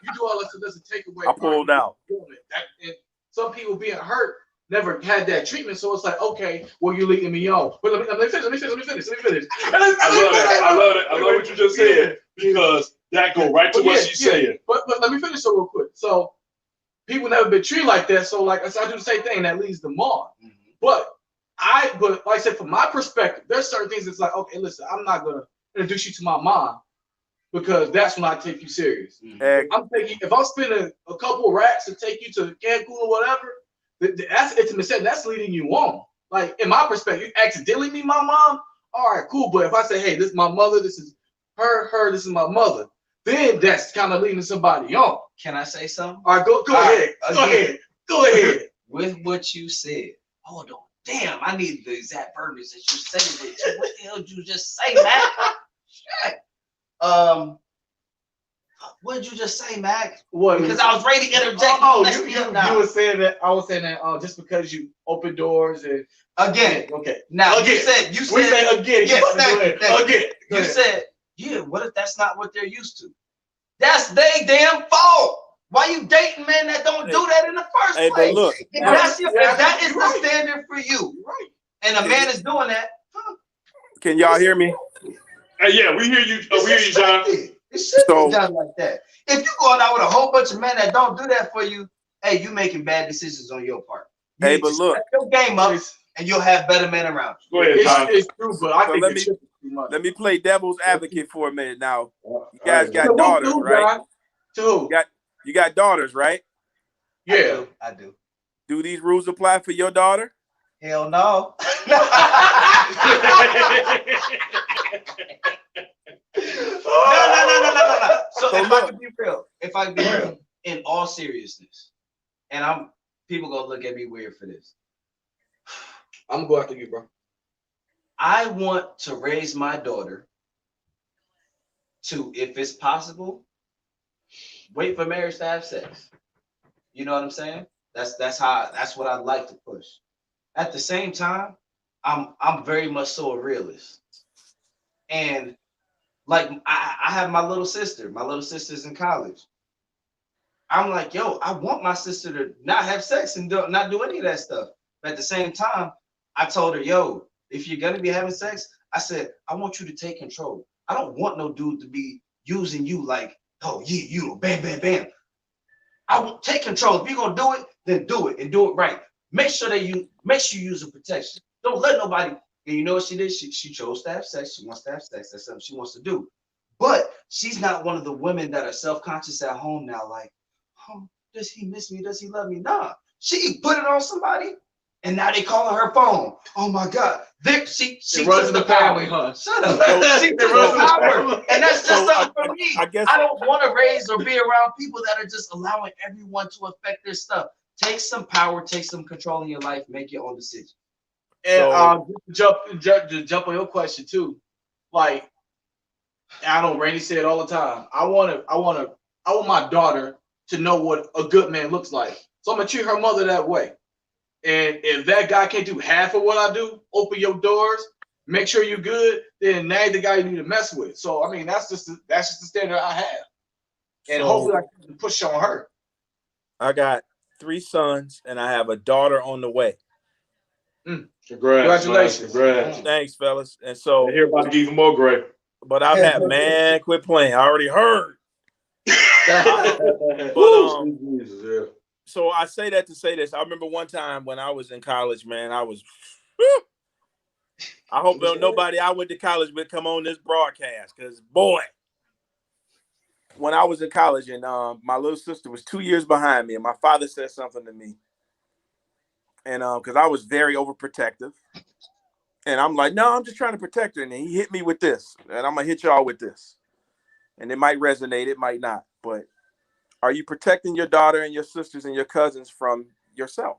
You do all this, so it doesn't take away. I pulled out. And some people being hurt never had that treatment, so it's like, okay, well, you're leading me on. But let me finish. I love it. I love what you just said because that go right to what she's saying. But let me finish so real quick. So people never been treated like that. So like I said, I do the same thing that leads them on. Mm-hmm. But like I said, from my perspective, there's certain things that's like, okay, listen, I'm not gonna introduce you to my mom because that's when I take you serious. Mm-hmm. I'm thinking if I'm spending a couple of racks to take you to Cancun or whatever, that's intimate setting. That's leading you on. Like in my perspective, you accidentally meet my mom. All right, cool. But if I say, hey, this is my mother, this is her, this is my mother, then that's kind of leading somebody on. Can I say something? All right, go ahead. Go ahead. With what you said, hold on. Damn, I need the exact verbiage that you said. What the hell did you just say, Matt? Shit. What did you just say, Mac? What? Because I was ready to interject. Oh, Messed me up now. you were saying that. I was saying that. Just because you open doors and Again. Okay. Now Again. you said We say again. Yeah, Go thank ahead. you. Again. Go You ahead. said, yeah, what if that's not what they're used to? That's they damn fault. Why you dating men that don't do that in the first Hey, but place? look, If look, that is the right. standard for you, Right. and a man is doing that, can y'all hear me? Hey, yeah, we hear you. We hear you, John. it should So- be done like that. If you going out with a whole bunch of men that don't do that for you, hey, you making bad decisions on your part. You Hey, need but to look. step your game up, and you'll have better men around you. Go ahead, John. It's true, but I So think let it's me- too much. Let me play devil's advocate for a minute now. You All guys right. got To daughters, who, right? John? To who? You got daughters, right? Yeah. I do. Do these rules apply for your daughter? Hell no. No. So So if look. I can be real, in all seriousness, and people gonna look at me weird for this. I'm going after you, bro. I want to raise my daughter to, if it's possible, wait for marriage to have sex. You know what I'm saying? That's what I'd like to push. At the same time, I'm very much so a realist. And like I have my little sister. My little sister's in college. I'm like, yo, I want my sister to not have sex and not do any of that stuff. But at the same time, I told her, yo, if you're gonna be having sex, I said, I want you to take control. I don't want no dude to be using you like, oh yeah, you bam, bam, bam. I will take control. If you're gonna do it, then do it and do it right. Make sure you use a protection. Don't let nobody. And you know what she did? She chose to have sex. She wants to have sex. That's something she wants to do. But she's not one of the women that are self-conscious at home now. Like, oh, does he miss me? Does he love me? Nah. She put it on somebody, and now they calling her phone. Oh my God. She runs took in the power. family, huh? Shut up. She took the power. And that's just something for me. I guess I don't want to raise or be around people that are just allowing everyone to affect their stuff. Take some power, take some control in your life, make your own decision. And to jump on your question too, like I know Randy said it all the time. I want my daughter to know what a good man looks like. So I'm gonna treat her mother that way. And if that guy can't do half of what I do, open your doors, make sure you're good, then now the guy you need to mess with. So I mean that's just the standard I have. And So- hopefully I can push on her. I got 3 sons and I have a daughter on the way. Congratulations. Congratulations. Thanks, fellas. And so, I hear about to give even more great. but I've had, man, quit playing. I already heard. But Jesus, yeah. So I say that to say this. I remember one time when I was in college, man, I hope nobody I went to college with come on this broadcast, because boy, when I was in college and my little sister was 2 years behind me, and my father said something to me, and because I was very overprotective, and I'm like, no, I'm just trying to protect her, and then he hit me with this, and I'm gonna hit y'all with this, and it might resonate, it might not, but are you protecting your daughter and your sisters and your cousins from yourself?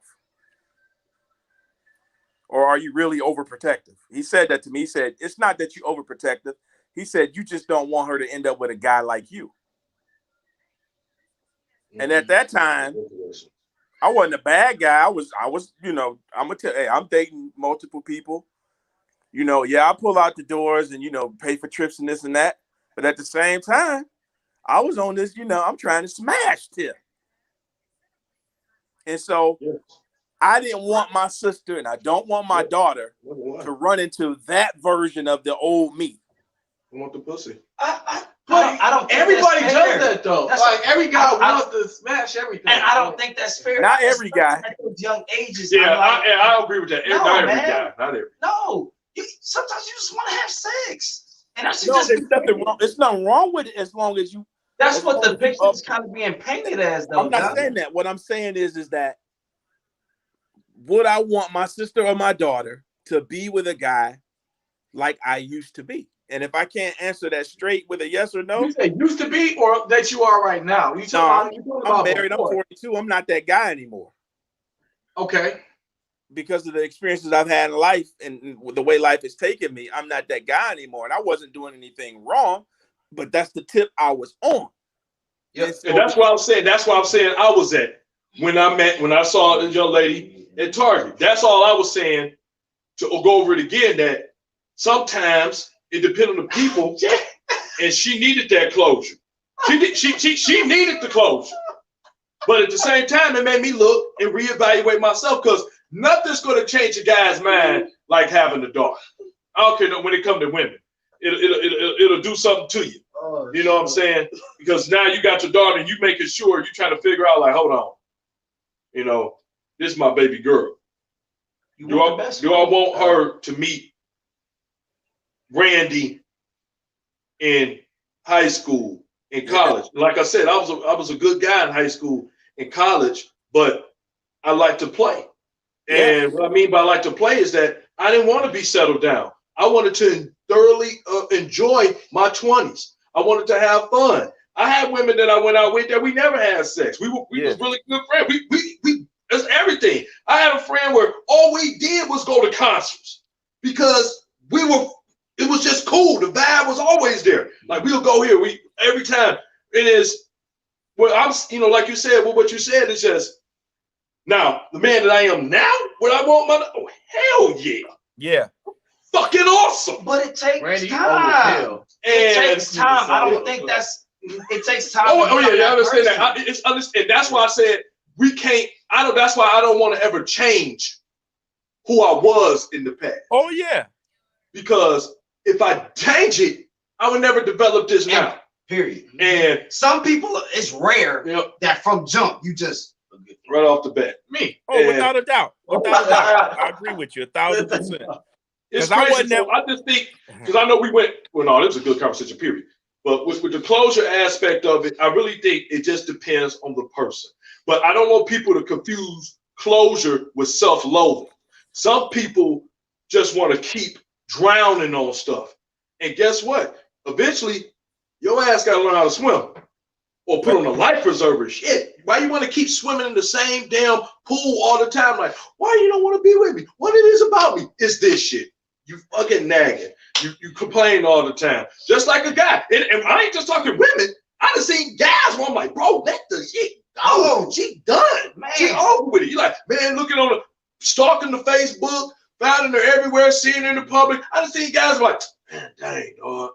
Or are you really overprotective? He said that to me. He said, it's not that you're overprotective. He said, you just don't want her to end up with a guy like you. And at that time, I wasn't a bad guy. I was, I'm gonna tell, hey, I'm dating multiple people. Yeah, I pull out the doors and, pay for trips and this and that. But at the same time, I was on this, I'm trying to smash tip. And so I didn't want my sister and I don't want my daughter to run into that version of the old me. I want the pussy. I don't think Everybody that's does fair. that though. That's like every guy I- wants to smash everything. And I don't think that's fair. Not every guy. At those young ages. Yeah, I'm like, I agree with that. No, Not every man. guy. Not every. no. Sometimes you just want to have sex. And that should No, just there's nothing wrong. There's nothing wrong with it as long as you. That's what the picture is kind of being painted as, though. I'm not John. saying that. What I'm saying is that would I want my sister or my daughter to be with a guy like I used to be? And if I can't answer that straight with a yes or no, You say used to be or that you are right now. You talking I'm about married. before. I'm 42. I'm not that guy anymore Okay. because of the experiences I've had in life and the way life has taken me. I'm not that guy anymore, and I wasn't doing anything wrong. but that's the tip I was on. Yep. And that's why I'm saying I was at when I saw the young lady at Target. That's all I was saying, to go over it again, that sometimes it depends on the people, and she needed that closure. She needed the closure. But at the same time, it made me look and reevaluate myself, because nothing's going to change a guy's mind like having a daughter. I don't care when it comes to women. It'll do something to you. Oh, you know what I'm saying? Because now you got your daughter and you making sure you're trying to figure out, like, hold on. You know, this is my baby girl. Do I want her to meet Randy in high school, in college? Like I said, I was a good guy in high school, in college, but I like to play. And what I mean by like to play is that I didn't want to be settled down. I wanted to thoroughly enjoy my 20s. I wanted to have fun. I had women that I went out with that we never had sex. We was really good friends. We it's everything. I had a friend where all we did was go to concerts because it was just cool. The vibe was always there. Like, we'll go here. Every time. It is, well, I'm, like you said, what you said is just, now, the man that I am now, would I want hell yeah. Yeah. Fucking awesome. But it takes Randy, time. It takes time. I don't think it takes time. Oh yeah, I understand that. And that's why I said we can't. That's why I don't want to ever change who I was in the past. Oh yeah. Because if I change it, I would never develop this now. Period. And some people, it's rare that from jump you just right off the bat. Me. Oh, without a doubt. Without a doubt. I agree with you 1,000%. It's crazy. I just think, because I know we went, well, no, this was a good conversation, period. But with the closure aspect of it, I really think it just depends on the person. But I don't want people to confuse closure with self-loathing. Some people just want to keep drowning on stuff. And guess what? Eventually, your ass got to learn how to swim or put on a life preserver. Shit. Why you want to keep swimming in the same damn pool all the time? Like, why you don't want to be with me? What it is about me? It's this shit. You fucking nagging. You complain all the time. Just like a guy. And I ain't just talking women. I done seen guys where I'm like, bro, let the shit go. She done. Man. She over with it. You like, man, looking on stalking the Facebook, finding her everywhere, seeing her in the public. I done seen guys like, man, dang, dog.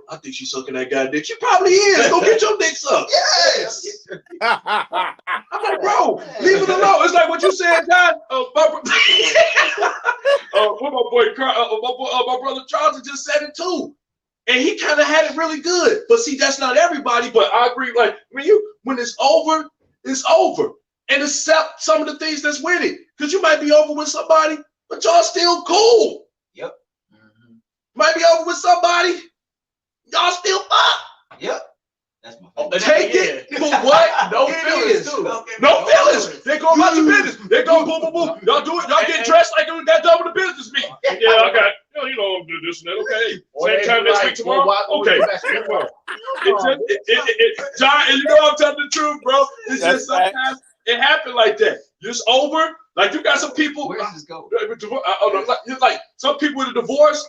I think she's sucking that guy dick. She probably is. Go get your dick sucked. Yes. I'm like, bro, leave it alone. It's like what you said, John. What my brother Charles just said it too. And he kind of had it really good. But see, that's not everybody. But I agree. Like, when it's over, it's over. And accept some of the things that's with it. Because you might be over with somebody, but y'all still cool. Yep. Might be over with somebody. Y'all still up. Yep. That's my favorite. Take it for what? No feelings. No feelings. They go about your business. They go boom, boom, boom. Y'all do it. Y'all get dressed like you got done with the business meeting. Yeah, I got. I'm doing this and that. Okay. Same time next week tomorrow. Okay. John, and I'm telling the truth, bro. It's just sometimes it happened like that. It's over. Like, you got some people. Where does this go? Like some people with a divorce.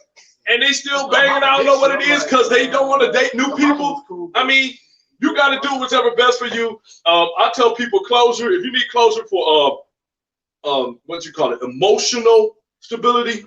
And they still banging. I don't know what it is because they don't want to date new people. I mean, you got to do whatever best for you. I tell people closure. If you need closure for what you call it, emotional stability.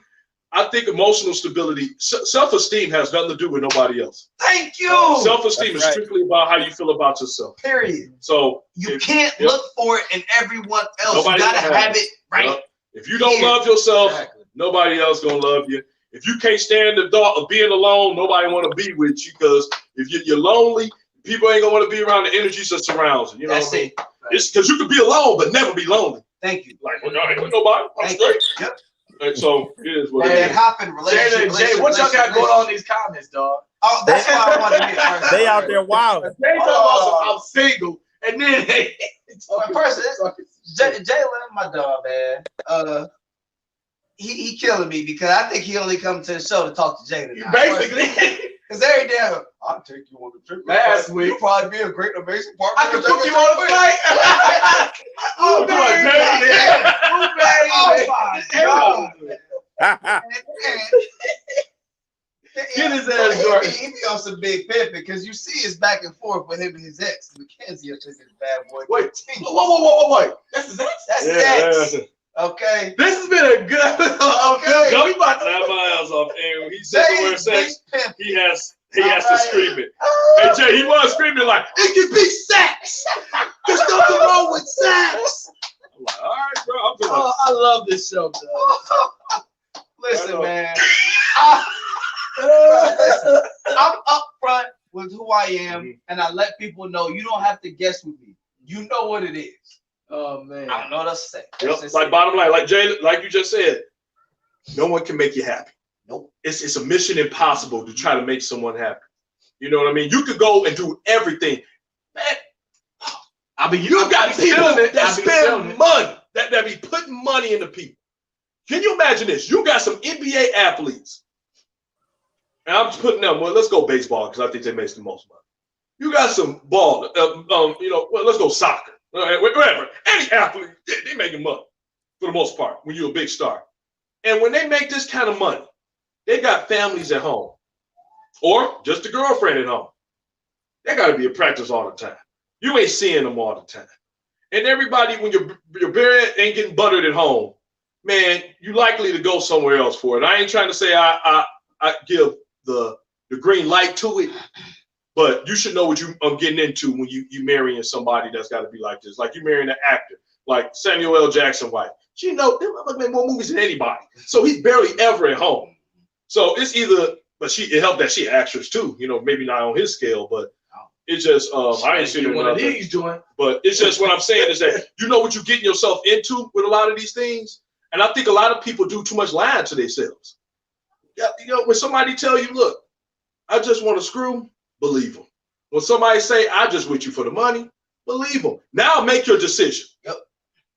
I think emotional stability, self-esteem has nothing to do with nobody else. Thank you. Self-esteem is strictly about how you feel about yourself. Period. So you can't look for it in everyone else. You gotta have it right. If you don't love yourself, nobody else gonna love you. If you can't stand the thought of being alone, nobody want to be with you, because if you're lonely, people ain't gonna want to be around the energies that surrounds you. You know what I mean? It's because you can be alone but never be lonely. Thank you. Like, well, I ain't with nobody. I'm straight. Yep. And so it is what it is. Hopping relationship. Jay, what y'all got going on in these comments, dog? Oh, that's why I wanted to get first. They out there wild. They talking about I'm single, and then first, Jalen, my dog, man. He killing me because I think he only come to the show to talk to Jalen. Basically, because every day I'll take you on the trip. Last week, you'll probably be a great, amazing partner. I can put you on the flight. Oh, baby. Oh, my God. Get his ass, Jordan. He be on some big pimping because you see it's back and forth with him and his ex. Mackenzie up in this bad boy. Wait. Whoa. That's his ex? That's his ex. Okay. This has been a good. Okay. Yo, he about to have my ass off. And when he said the word sex, he has to scream it. Hey, Jay, he was screaming like, it can be sex. There's nothing wrong with sex. I'm like, all right, bro. I'm doing Oh, I love this show, dog. Listen, man. Listen, I'm upfront with who I am, and I let people know you don't have to guess with me. You know what it is. oh man. I don't know what to say. Yep. Like bottom line, like Jay, like you just said, no one can make you happy. Nope. It's a mission impossible to try to make someone happy. You know what I mean? You could go and do everything. Man, I mean, you got people that I be feeling spend it. money, that be putting money into people. Can you imagine this? You got some NBA athletes. And I'm just putting them, well, let's go baseball because I think they make the most money. You got some ball, well, let's go soccer. Whatever. Any athlete, they making money for the most part when you're a big star. And when they make this kind of money, they got families at home or just a girlfriend at home. They got to be at practice all the time. You ain't seeing them all the time. And everybody, when your bread ain't getting buttered at home, man, you likely to go somewhere else for it. I ain't trying to say I give the green light to it, but you should know what you are getting into when you marrying somebody that's got to be like this. Like you marrying an actor, like Samuel L. Jackson wife. She know they make more movies than anybody, so he's barely ever at home. So it's either, but it helped that she actress too. You know, maybe not on his scale, but it's just I ain't seen one of these joint. But it's just what I'm saying is that you know what you're getting yourself into with a lot of these things, and I think a lot of people do too much lying to themselves. Yeah, you know, when somebody tell you, look, I just want to screw, believe them. When somebody say, I just with you for the money, believe them. Now make your decision. Yep.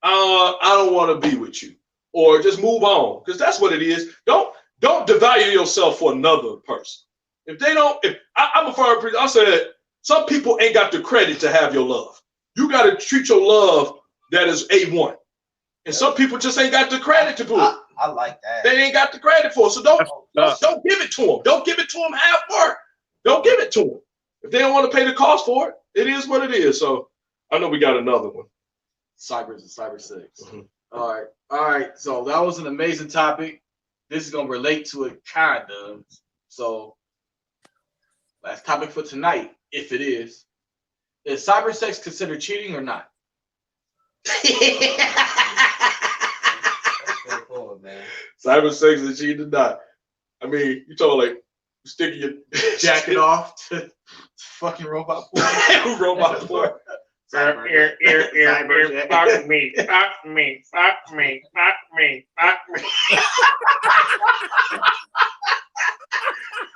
I don't want to be with you, or just move on, because that's what it is. Don't devalue yourself for another person. If they don't, I'm a firm person, I said some people ain't got the credit to have your love. You got to treat your love that is A1, and some people just ain't got the credit to do it. I like that. They ain't got the credit for it, so don't give it to them. Don't give it to them half work. Don't give it to them. If they don't want to pay the cost for it, it is what it is. So I know we got another one. Cyber and Cyber 6. Mm-hmm. All right. So that was an amazing topic. This is gonna relate to it, kind of. So last topic for tonight, if it is cyber sex considered cheating or not? Cyber sex is cheating or not? I mean, you talking like sticking your jacket off to fucking robot porn. Robot porn. Fuck me.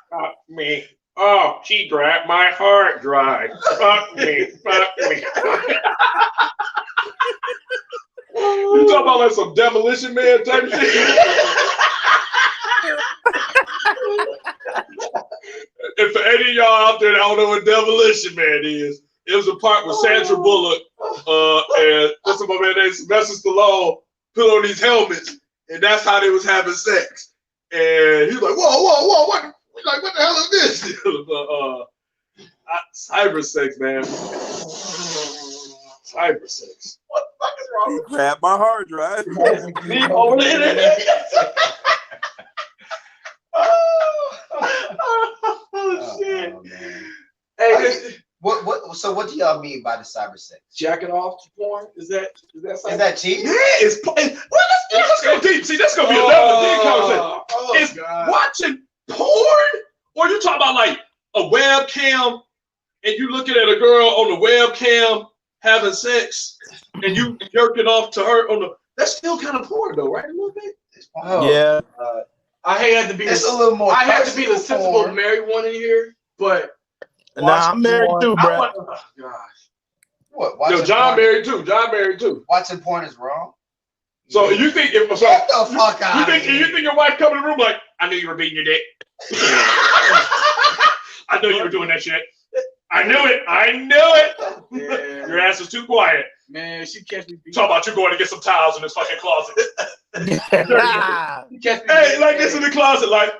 Fuck me. Oh, she grabbed my heart dry. Fuck me. You talking about like some Demolition Man type shit? And for any of y'all out there that don't know what Demolition Man is, it was a part with Sandra Bullock and what's my man name? Sylvester Stallone put on these helmets, and that's how they was having sex. And he's like, whoa, what? Like, what the hell is this? Cyber sex, man. Cyber sex. What the fuck is wrong? He grabbed my hard drive. Over the internet. Oh shit. Oh, man. Hey, So what do y'all mean by the cyber sex? jacking off to porn? Is that cheating? Yeah, let's go deep. See, that's gonna be another big conversation. It's God. watching porn, or you talking about like a webcam, and you looking at a girl on the webcam having sex, and you jerking off to her on the. That's still kind of porn, though, right? A little bit. Yeah. I had to be. It's a little more. I had to be the sensible porn. married one in here, but. Nah, I'm married too, bro. Oh gosh. What? Yo, John married too. Watching porn is wrong. So you think if Get the fuck out of here. you think your wife come in the room like, I knew you were beating your dick. I knew you were doing that shit. I knew it. Yeah. Your ass is too quiet. Man, she catch me. Talk about you going to get some towels in this fucking closet. She catch me Hey, like this in the closet, like.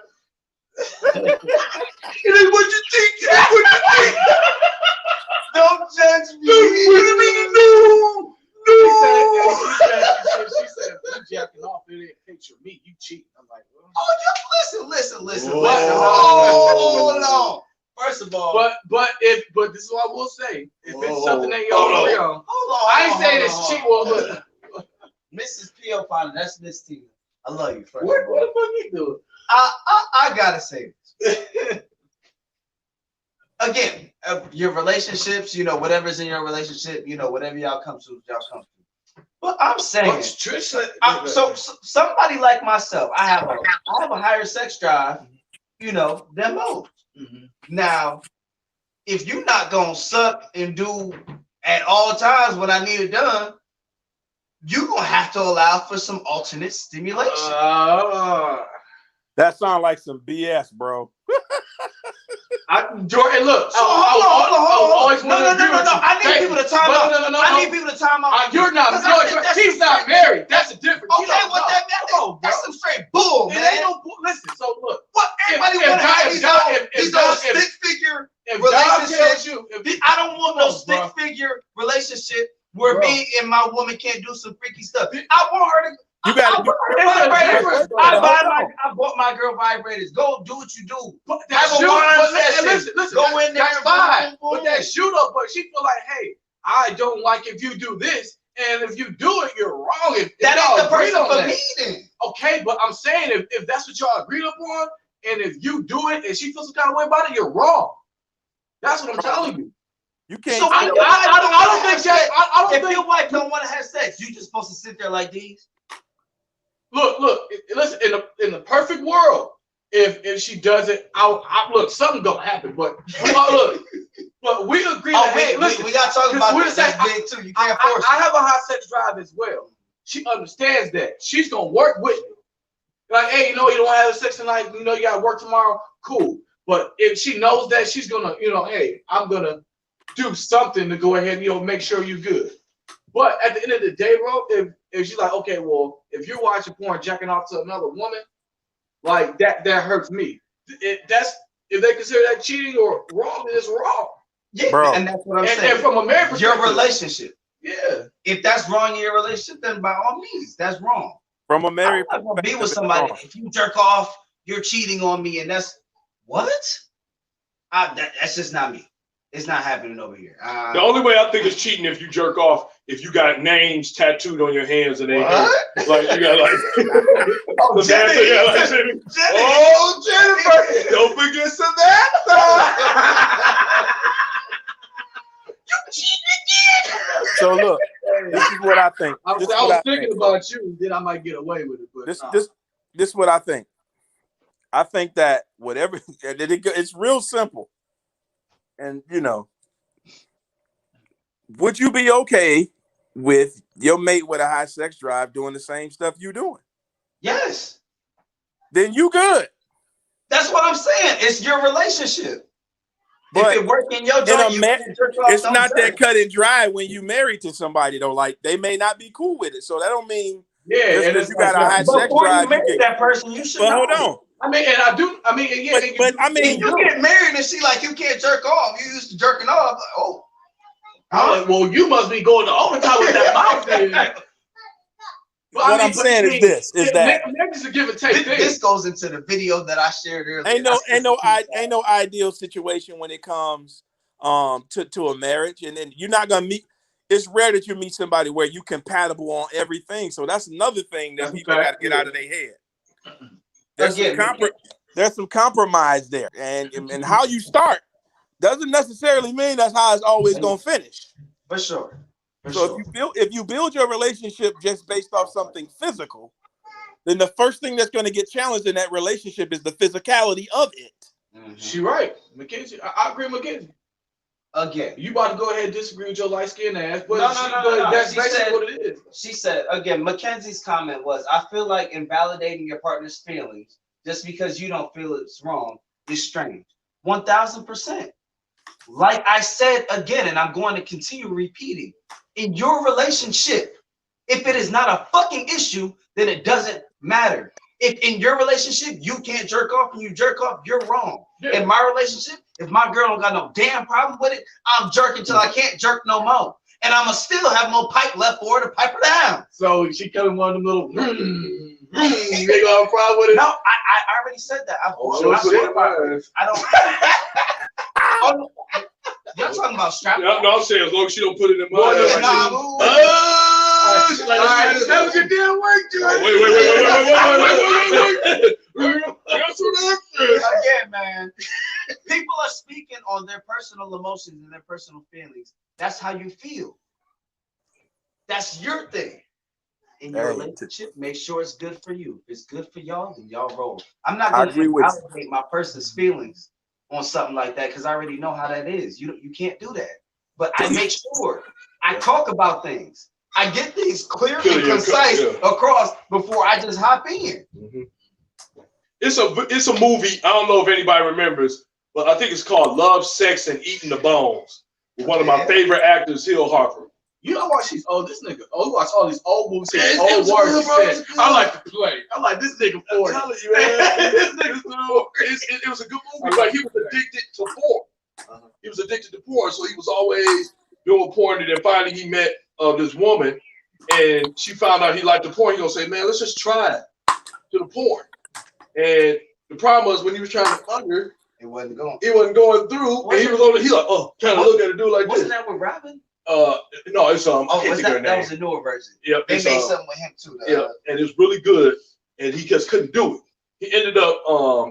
Hold on. First of all, but this is what I will say. If it's something that y'all agree on, I ain't saying it's cheap. Well, look, Mrs. P.O. Potter, that's Miss Tina. I love you. First what of all, the fuck you doing? I gotta say this. Again, your relationships, you know, whatever's in your relationship, you know, whatever y'all come to. But I'm saying, so somebody like myself, I have a higher sex drive, you know, than most. Now, if you're not gonna suck and do at all times what I need it done, you're gonna have to allow for some alternate stimulation. That sounds like some BS, bro. Jordan, look. Hold on. No. I need people to time out. I need people to time out. You're not. She's not married. That's a difference. Okay, what that means? That's some straight bull, man. Ain't no listen. So look. What everybody want to have these old stick figure relationships. I don't want no stick figure relationship where me and my woman can't do some freaky stuff. I want her to. You got vibrators. I bought my girl vibrators. Go do what you do. Listen, go in there. That's fine. But that shoot up, but she feel like, hey, I don't like if you do this, and if you do it, you're wrong. That ain't the person for me then. Okay, but I'm saying if that's what y'all agreed upon, and if you do it and she feels some kind of way about it, you're wrong. That's what I'm telling you. You can't. So I don't think that. I don't if think your wife don't want to have sex, you just supposed to sit there like these. Look. Listen. In the perfect world, if she does it, I look. Something gonna happen. But look. But we agree. Hey, listen. We got to talk about this big too. You can't force it. I have a high sex drive as well. She understands that. She's gonna work with me. Like, hey, you know, you don't have sex tonight. You know, you got to work tomorrow. Cool. But if she knows that, she's gonna, you know, hey, I'm gonna do something to go ahead and, you know, make sure you're good. But at the end of the day, bro, if she's like, okay, well, if you're watching porn, jacking off to another woman, like that hurts me. If they consider that cheating or wrong, then it's wrong. Yeah, bro. And that's what I'm saying. And from a marriage perspective, your relationship. Yeah. If that's wrong in your relationship, then by all means, that's wrong. From a married I'm not gonna be with somebody. If you jerk off, you're cheating on me, and that's what? That's just not me. It's not happening over here. The only way I think it's cheating if you jerk off, if you got names tattooed on your hands and they like you got like oh, Jenny. Oh, Jennifer, don't forget Samantha. You cheated again. So look, this is what I think. I was thinking about you, then I might get away with it. But this is what I think. I think that whatever it's real simple. And you know, would you be okay with your mate with a high sex drive doing the same stuff you doing? Yes. Then you good. That's what I'm saying. It's your relationship. But if it works in your joint, it's not that cut and dry when you married to somebody though. Like they may not be cool with it, so that don't mean and you got a high sex drive. You marry that person, you should. But hold on. I mean, and I do. I mean, yeah. But I mean, if you get married and she like you can't jerk off. You used to jerking off. Like, oh, like, well, you must be going to overtime with that mouth. What I'm saying is this: is that it's a give and take. This goes into the video that I shared earlier. Ain't no ideal situation when it comes to a marriage, and then you're not gonna meet. It's rare that you meet somebody where you compatible on everything. So that's another thing that people got to get out of their head. There's some compromise there, and how you start doesn't necessarily mean that's how it's always gonna finish. For sure. If you build your relationship just based off something physical, then the first thing that's going to get challenged in that relationship is the physicality of it. Mm-hmm. She right, Mackenzie. I agree, with Mackenzie. Again, you about to go ahead and disagree with your light skinned ass, but no. That's basically what it is. She said again. Mackenzie's comment was, "I feel like invalidating your partner's feelings just because you don't feel it's wrong is strange." 1000%. Like I said again, and I'm going to continue repeating. In your relationship, if it is not a fucking issue, then it doesn't matter. If in your relationship you can't jerk off and you jerk off, you're wrong. Yeah. In my relationship, if my girl don't got no damn problem with it, I'm jerking till I can't jerk no more. And I'ma still have more pipe left for her to pipe her down. So she coming one of them little They got a problem with it. No, I already said that. I don't. Oh, y'all talking about strap? No, I'm saying as long as she don't put it in my Boy, ass. all right, that was your damn work, George. Wait. Again, man. People are speaking on their personal emotions and their personal feelings. That's how you feel. That's your thing. In your relationship, make sure it's good for you. If it's good for y'all, then y'all roll. I'm not going to validate my person's feelings on something like that because I already know how that is. You can't do that. But I make sure I talk about things. I get things clear and concise across before I just hop in. Mm-hmm. It's a movie. I don't know if anybody remembers, but I think it's called Love, Sex, and Eating the Bones. With one of my favorite actors, Hill Harper. You know why she's old? This nigga. Oh, you watch all these old movies. Old words he said. I like to play. I like this nigga 40. I'm telling you, man. This nigga's it was a good movie, but he was addicted to porn. He was addicted to porn, so he was always doing porn. And then finally, he met this woman, and she found out he liked the porn. He gonna say, "Man, let's just try it to the porn." And the problem was when he was trying to fuck her, it wasn't going through, and he was on the. He like, trying to look at it, do like wasn't this. that with Robin? No, it's that was the newer version. Yep, they made something with him too. Yeah, and it's really good, and he just couldn't do it. He ended up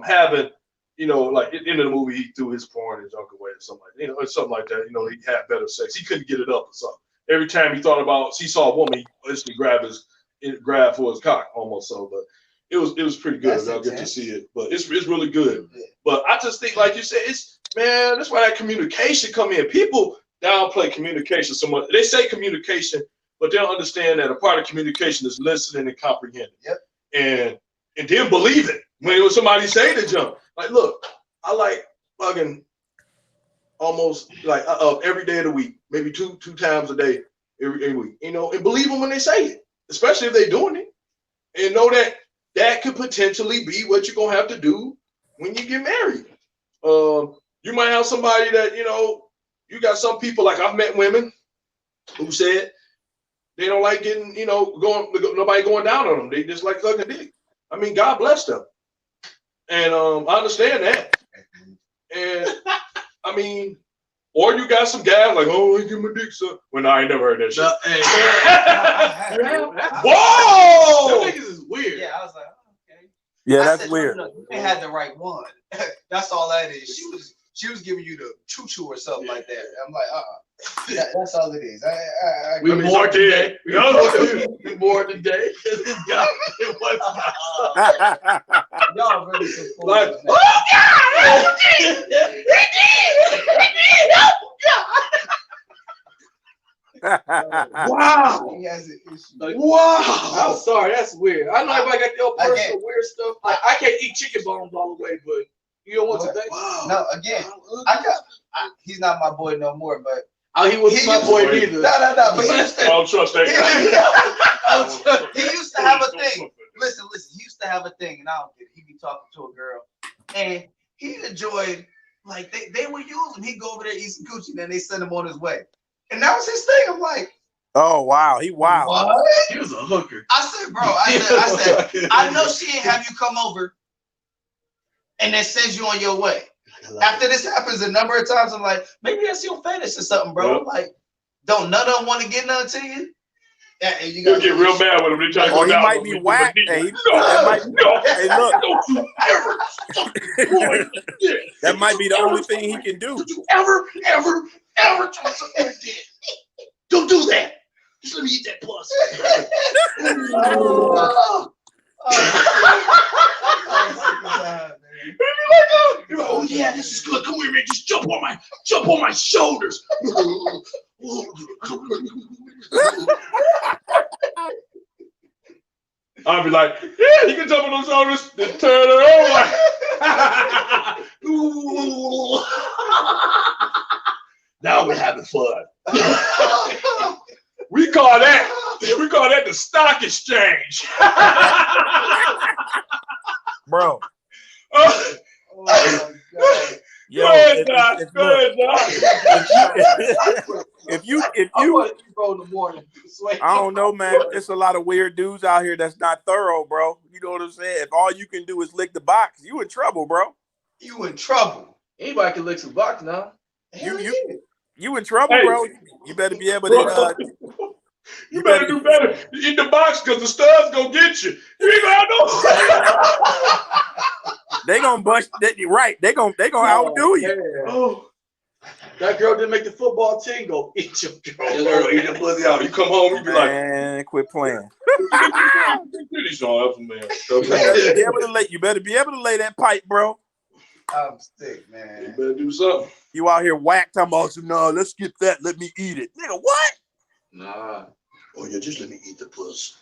having, like at the end of the movie, he threw his porn and junk away or something like something like that. He had better sex. He couldn't get it up or something. Every time he thought about, he saw a woman, he instantly grabbed for his cock almost. So, but it was pretty good. I'll get to see it, but it's really good. Yeah. But I just think, like you said, that's why that communication come in. People downplay communication so much. They say communication, but they don't understand that a part of communication is listening and comprehending. Yep. And then believe it when it was somebody say the jump. Like, look, I like fucking almost like every day of the week, maybe two times a day every week. And believe them when they say it, especially if they're doing it, and know that could potentially be what you're gonna have to do when you get married. You might have somebody that you got some people, like I've met women who said they don't like getting, nobody going down on them. They just like sucking dick. I mean, God bless them. And I understand that. And I mean, or you got some guys like, oh, I give my dick sucked. Well, no, I ain't never heard that shit. Whoa! Them niggas is weird. Yeah, I was like, okay. Yeah, that's weird. You had the right one. That's all that is. She was giving you the choo-choo or something like that. I'm like, that's all it is. We more today. We more today. Y'all really support like, oh God! He did! Wow! He has an issue. Wow! I'm sorry, that's weird. I know everybody got their personal weird stuff. Like, I can't eat chicken bones all the way, but you know what today? Wow. No, again, he's not my boy no more, but he wasn't my boy neither. No. But he used to, I don't trust that guy. he used to have a thing. Listen. He used to have a thing, and I don't get it. He'd be talking to a girl, and he enjoyed, like, they would use him. He'd go over there, eat some coochie, then they send him on his way. And that was his thing. I'm like, oh, wow. What? He was a hooker. I said, bro, I said, I know she ain't have you come over and then sends you on your way. After this happens a number of times, I'm like, maybe that's your fetish or something, bro. Yep. Like, don't none of them want to get nothing to you? Yeah, you gotta get real mad with him. They try to go he down might be whacked. Hey, look. Hey, don't you ever that might be the only thing he can do. Don't you ever try something like that. Don't do that. Just let me eat that puss. Oh yeah, this is good. Come here, man. Just jump on my shoulders. I'll be like, yeah, you can jump on those shoulders, then turn it over. Now we're having fun. We call that the stock exchange. Bro. Oh my God. Yo, go ahead, Doc. if you roll in the morning. I don't know, man. There's a lot of weird dudes out here that's not thorough, bro. You know what I'm saying? If all you can do is lick the box, you in trouble, bro. You in trouble. Anybody can lick some box now. You in trouble, Hey. bro. You better be able to. You better do better. Eat the box because the studs gonna get you. You ain't gonna have no. They gonna bust that right. They gonna outdo you. Oh, that girl didn't make the football team. Go eat your Girl, eat that pussy out. You come home, you be like, man, quit playing. these y'all man. You better be able to lay that pipe, bro. I'm sick, man. You better do something. You out here whack talking about some, no, let's skip that. Let me eat it. Nigga, what? Nah. Oh yeah, just let me eat the puss.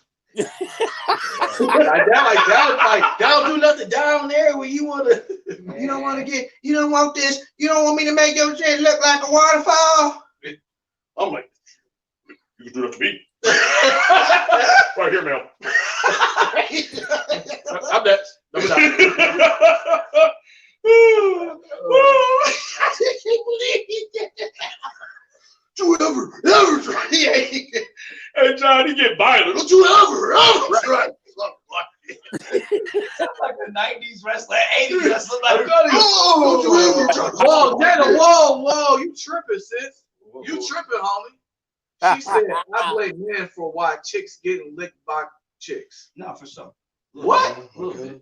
That'll do nothing down there where you wanna. You don't want to get. You don't want this. You don't want me to make your shit look like a waterfall. I'm like, you can do that to me. Right here, ma'am. I'm next. Don't you ever try. Hey, John, he get violent. Don't you ever try. Like a 90s wrestler, 80s wrestler. Like, Don't you ever try. Whoa, Dana, whoa, you tripping, sis? You tripping, homie? She said, I blame men for why chicks getting licked by chicks. No, for sure. What? Okay.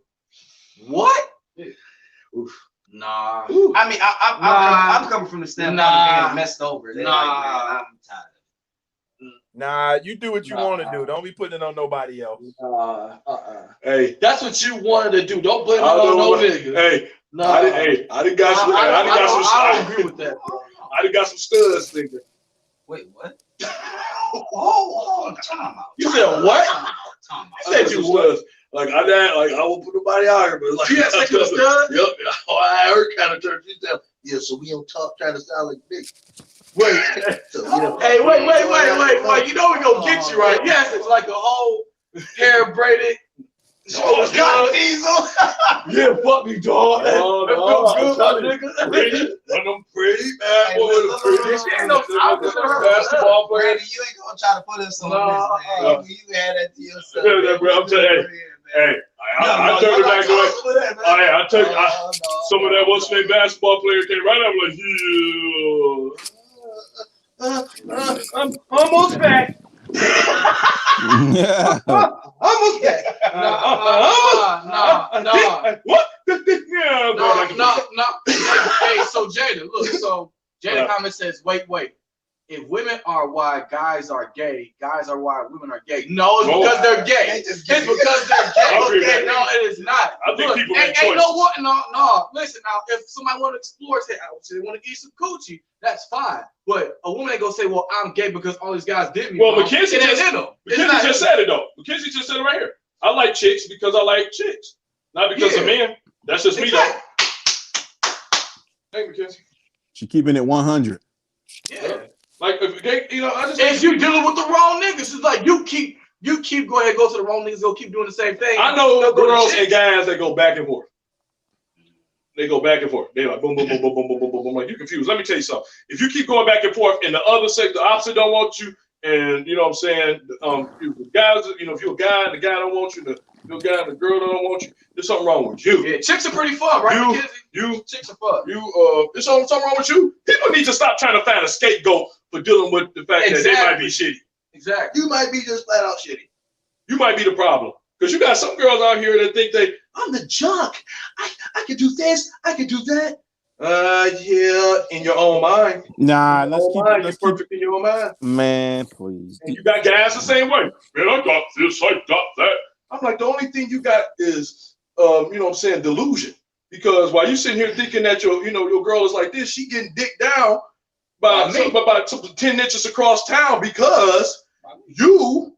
What? Yeah. Oof. Nah. I mean, I'm coming from the standpoint of being messed over. They're like, man, I'm tired. Nah, you do what you want to do. Don't be putting it on nobody else. Hey, that's what you wanted to do. Don't blame it on no nigga. Hey, no. I done got some. I don't agree with that, bro. I done got some studs thinking. Wait, what? Oh, time out. You said what? Time out. I said you studs. Like I won't put nobody out here, but like you had sex with a stud? Yep. Oh, I heard kind of church. She said, yeah, so we don't talk trying to sound like big. Wait. So, yeah. Hey, wait. You know we gonna get you right. Yes, it's like a whole hair braided. Oh, God, Diesel. Yeah, fuck me, dog. That feels good, my nigga. Pretty, one of them pretty, man. Hey, Boy, look, the pretty. She ain't no basketball player. Brandon, you ain't gonna try to put us on this, man. You had that to yourself. Yeah, bro, I'm telling you. Hey, I turned it back away. I took some of that what's name basketball player came right up like, yeah. I'm almost back. Almost back. No. What? No. Hey, so Jada, look. So Jada comment says, wait. If women are why guys are gay, guys are why women are gay. No, it's because they're gay. It's because they're gay. No, it is not. I think people make choices. No. Listen now, if somebody want to explore, say they want to eat some coochie, that's fine. But a woman ain't gonna say, "Well, I'm gay because all these guys did me." Well, Mackenzie just said it though. Mackenzie just said it right here. I like chicks because I like chicks, not because of men. That's just me though. Hey, Mackenzie. She keeping it 100. Yeah. Like if they, I just. If you dealing with the wrong niggas, it's like you keep go ahead, go to the wrong niggas, go keep doing the same thing. I know girls and guys that go back and forth. They go back and forth. They like boom, boom, boom, boom, boom, boom, boom, boom, boom. Like you confused. Let me tell you something. If you keep going back and forth, and the other sex, the opposite don't want you, and you know what I'm saying, guys, if you're a guy and the guy don't want you, the guy and the girl don't want you, there's something wrong with you. Yeah, chicks are pretty fun, right? Chicks are fun. There's something wrong with you. People need to stop trying to find a scapegoat for dealing with the fact that they might be shitty. Exactly. You might be just flat out shitty. You might be the problem. Because you got some girls out here that think I'm the junk. I can do this. I can do that. Yeah, in your own mind. Nah, let's keep perfect in your own mind. Man, please. And you got guys the same way. Man, I got this, I got that. I'm like, the only thing you got is, delusion. Because while you sitting here thinking that your girl is like this, she getting dicked down by 10 inches across town because you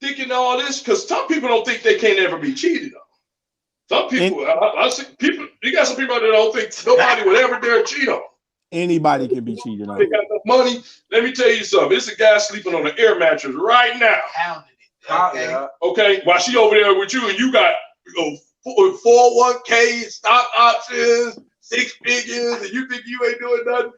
thinking all this. Because some people don't think they can't ever be cheated on. Some people, I see people. You got some people that don't think nobody would ever dare cheat on. Anybody can be cheated on. They got enough money. Let me tell you something. It's a guy sleeping on an air mattress right now. Okay, while she over there with you, and you got 401k, stock options, 6 figures, and you think you ain't doing nothing.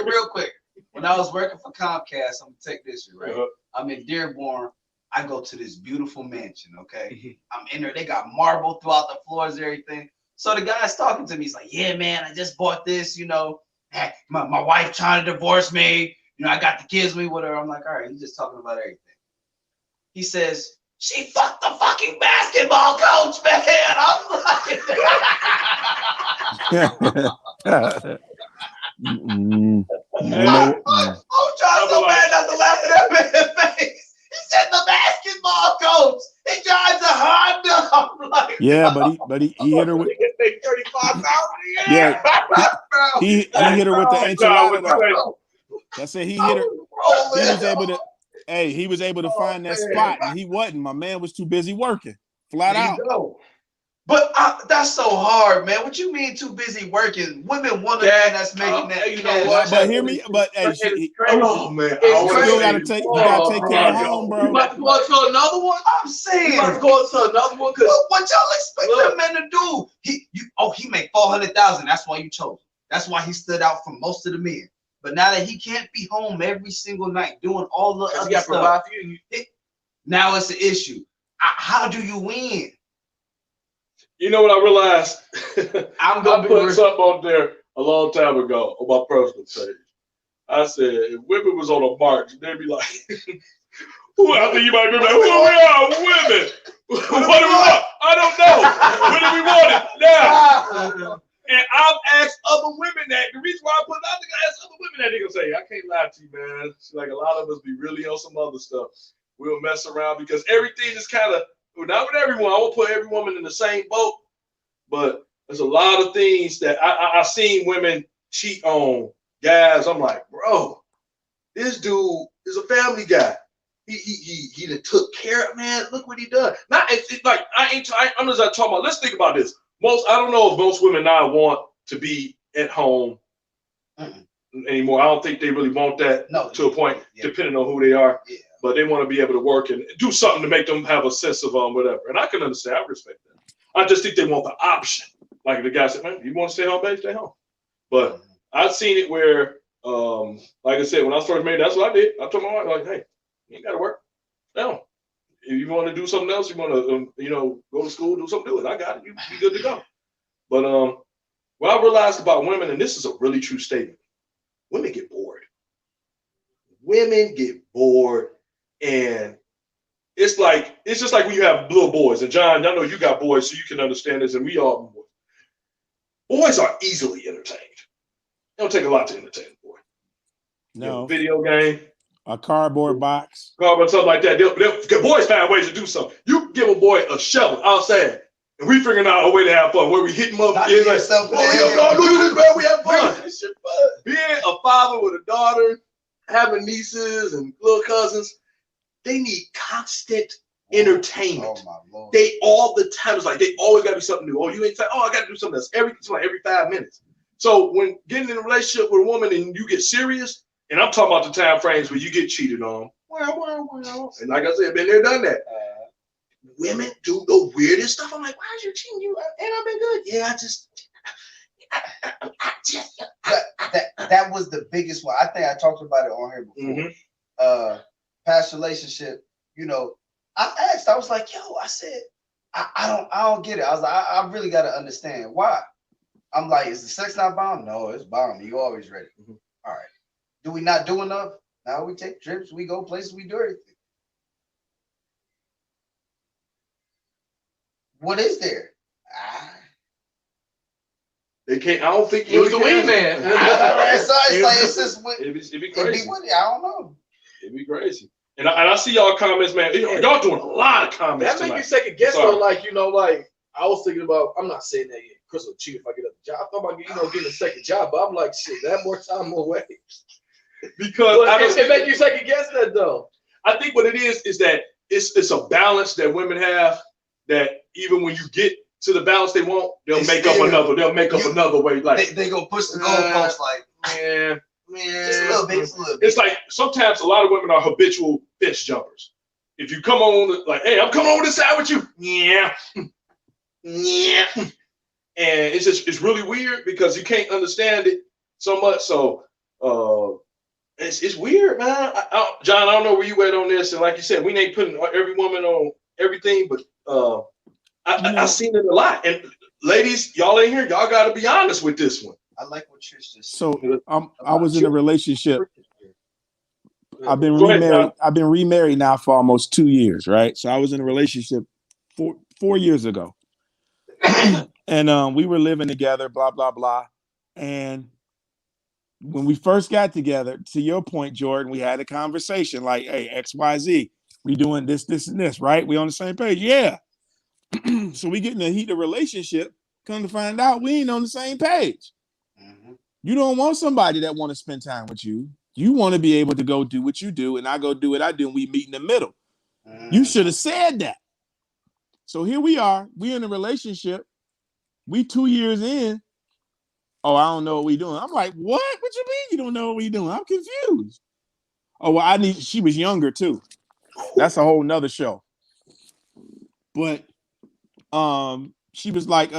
Real quick. When I was working for Comcast, I'm gonna take this here, right? I'm in Dearborn. I go to this beautiful mansion, okay? I'm in there. They got marble throughout the floors, everything. So the guy's talking to me. He's like, yeah, man, I just bought this, you know. My wife trying to divorce me. You know, I got the kids with me, whatever. I'm like, all right, he's just talking about everything. He says, she fucked the fucking basketball coach, man. I'm like, I'm trying so bad not to laugh at that man's face. He said the basketball coach. He drives a Honda. I'm like, yeah, but he hit her with $35,000 a year. Yeah, he hit her with the enchilada. That's it. He hit her. He was able to. Hey, he was able to find that spot, and he wasn't. My man was too busy working, flat out. But that's so hard, man. What you mean too busy working? Women want a man that's making that. You know what? But hear me. But hey, oh man, you gotta take care of home, bro. You about to go to another one? I'm saying. You about to go to another one? Cause what y'all expect that man to do? He made $400,000. That's why you chose him. That's why he stood out from most of the men. But now that he can't be home every single night doing all the other stuff, now it's an issue. How do you win? You know what I realized? I put something on there a long time ago on my personal page. I said, if women was on a march, they'd be like, I think you might be like, who are we are? Women. What do we want? I don't know. When do we want it? Now. And I've asked other women that. The reason why I put it out, I asked other women that. They gonna say, I can't lie to you, man. It's like a lot of us be really on some other stuff. We'll mess around because everything is kind of, not with everyone. I won't put every woman in the same boat, but there's a lot of things that I've seen women cheat on guys. I'm like, bro, this dude is a family guy. He done took care of, man. Look what he done. Not it's like I'm just talking about. Let's think about this. I don't know if most women now want to be at home anymore. I don't think they really want that to a point, depending on who they are. Yeah. But they want to be able to work and do something to make them have a sense of whatever. And I can understand. I respect that. I just think they want the option. Like the guy said, man, you want to stay home, babe, stay home. But I've seen it where, like I said, when I was first married, that's what I did. I told my wife, like, hey, you ain't got to work. No. If you want to do something else, you want to, go to school, do something, do it. I got it. You be good to go. But what I realized about women, and this is a really true statement, women get bored. Women get bored. And it's just like when you have little boys. And John, I know you got boys, so you can understand this, and we all boys are easily entertained. It don't take a lot to entertain a boy. No. Video game. A cardboard box. Cardboard, something like that. Boys find ways to do something. You give a boy a shovel outside, and we figuring out a way to have fun. Where we hit him up. We have fun. Being a father with a daughter, having nieces and little cousins, they need constant entertainment. Oh my Lord. They all the time, it's like they always got to do something new. Oh, you ain't I got to do something else every 5 minutes. So when getting in a relationship with a woman and you get serious, and I'm talking about the time frames where you get cheated on. And like I said, been there, done that. Women do the weirdest stuff. I'm like, why is you cheating? You and I've been good. Yeah, that was the biggest one. I think I talked about it on here before. Past relationship, I asked, I was like, yo, I said, I don't get it. I was like, I really got to understand why. I'm like, is the sex not bomb? No, it's bomb. You always ready. All right. Do we not do enough? Now we take trips, we go places, we do everything. What is there? They can't. I don't think he was the wingman. It'd be crazy. I don't know. It'd be crazy. And I see y'all comments, man. Y'all doing a lot of comments. That make you second guess though. Like I was thinking about. I'm not saying that yet. Chris will cheat if I get a job. I thought about getting a second job, but I'm like, shit, that more time, more way. Because it make you second guess that though. I think what it is that it's a balance that women have. That even when you get to the balance they want, they'll make up another way. Like they go push the goalpost. Like man, just a little bit. It's like sometimes a lot of women are habitual fence jumpers. If you come on like, hey, I'm coming over this side with you, yeah, and it's really weird because you can't understand it so much. So It's weird, man. John, I don't know where you at on this, and like you said, we ain't putting every woman on everything, but I seen it a lot. And ladies, y'all ain't here. Y'all got to be honest with this one. I like what Trish just said. So I was in a relationship. I've been Go ahead, remarried. John. I've been remarried now for almost 2 years, right? So I was in a relationship 4 years ago, and we were living together, blah blah blah. And when we first got together, to your point, Jordan, we had a conversation like, "Hey, X, Y, Z, we doing this, this, and this, right? We on the same page, yeah." So we get in the heat of relationship. Come to find out, we ain't on the same page. Mm-hmm. You don't want somebody that want to spend time with you. You want to be able to go do what you do, and I go do what I do, and we meet in the middle. Mm-hmm. You should have said that. So here we are. We in a relationship. We 2 years in. Oh, I don't know what we doing. I'm like, what? What you mean you don't know what we doing? I'm confused. Oh, well, she was younger too. That's a whole nother show. But she was like,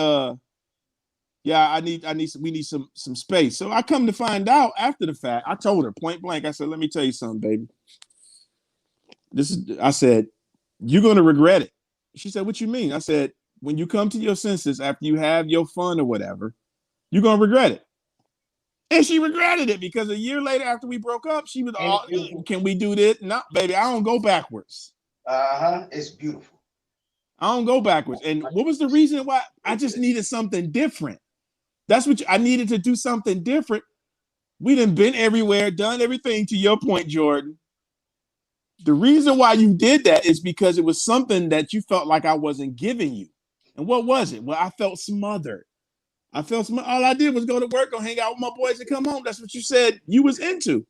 yeah, we need some space. So I come to find out after the fact, I told her point blank, I said, let me tell you something, baby. I said, you're gonna regret it. She said, what you mean? I said, when you come to your senses after you have your fun or whatever, you're gonna regret it. And she regretted it because a year later, after we broke up, she was all, can we do this? No, baby, I don't go backwards. It's beautiful. I don't go backwards. And what was the reason why? I just needed something different. That's what I needed to do, something different. We done been everywhere, done everything, to your point, Jordan. The reason why you did that is because it was something that you felt like I wasn't giving you. And what was it? Well, I felt smothered. All I did was go to work, go hang out with my boys and come home. That's what you said you was into.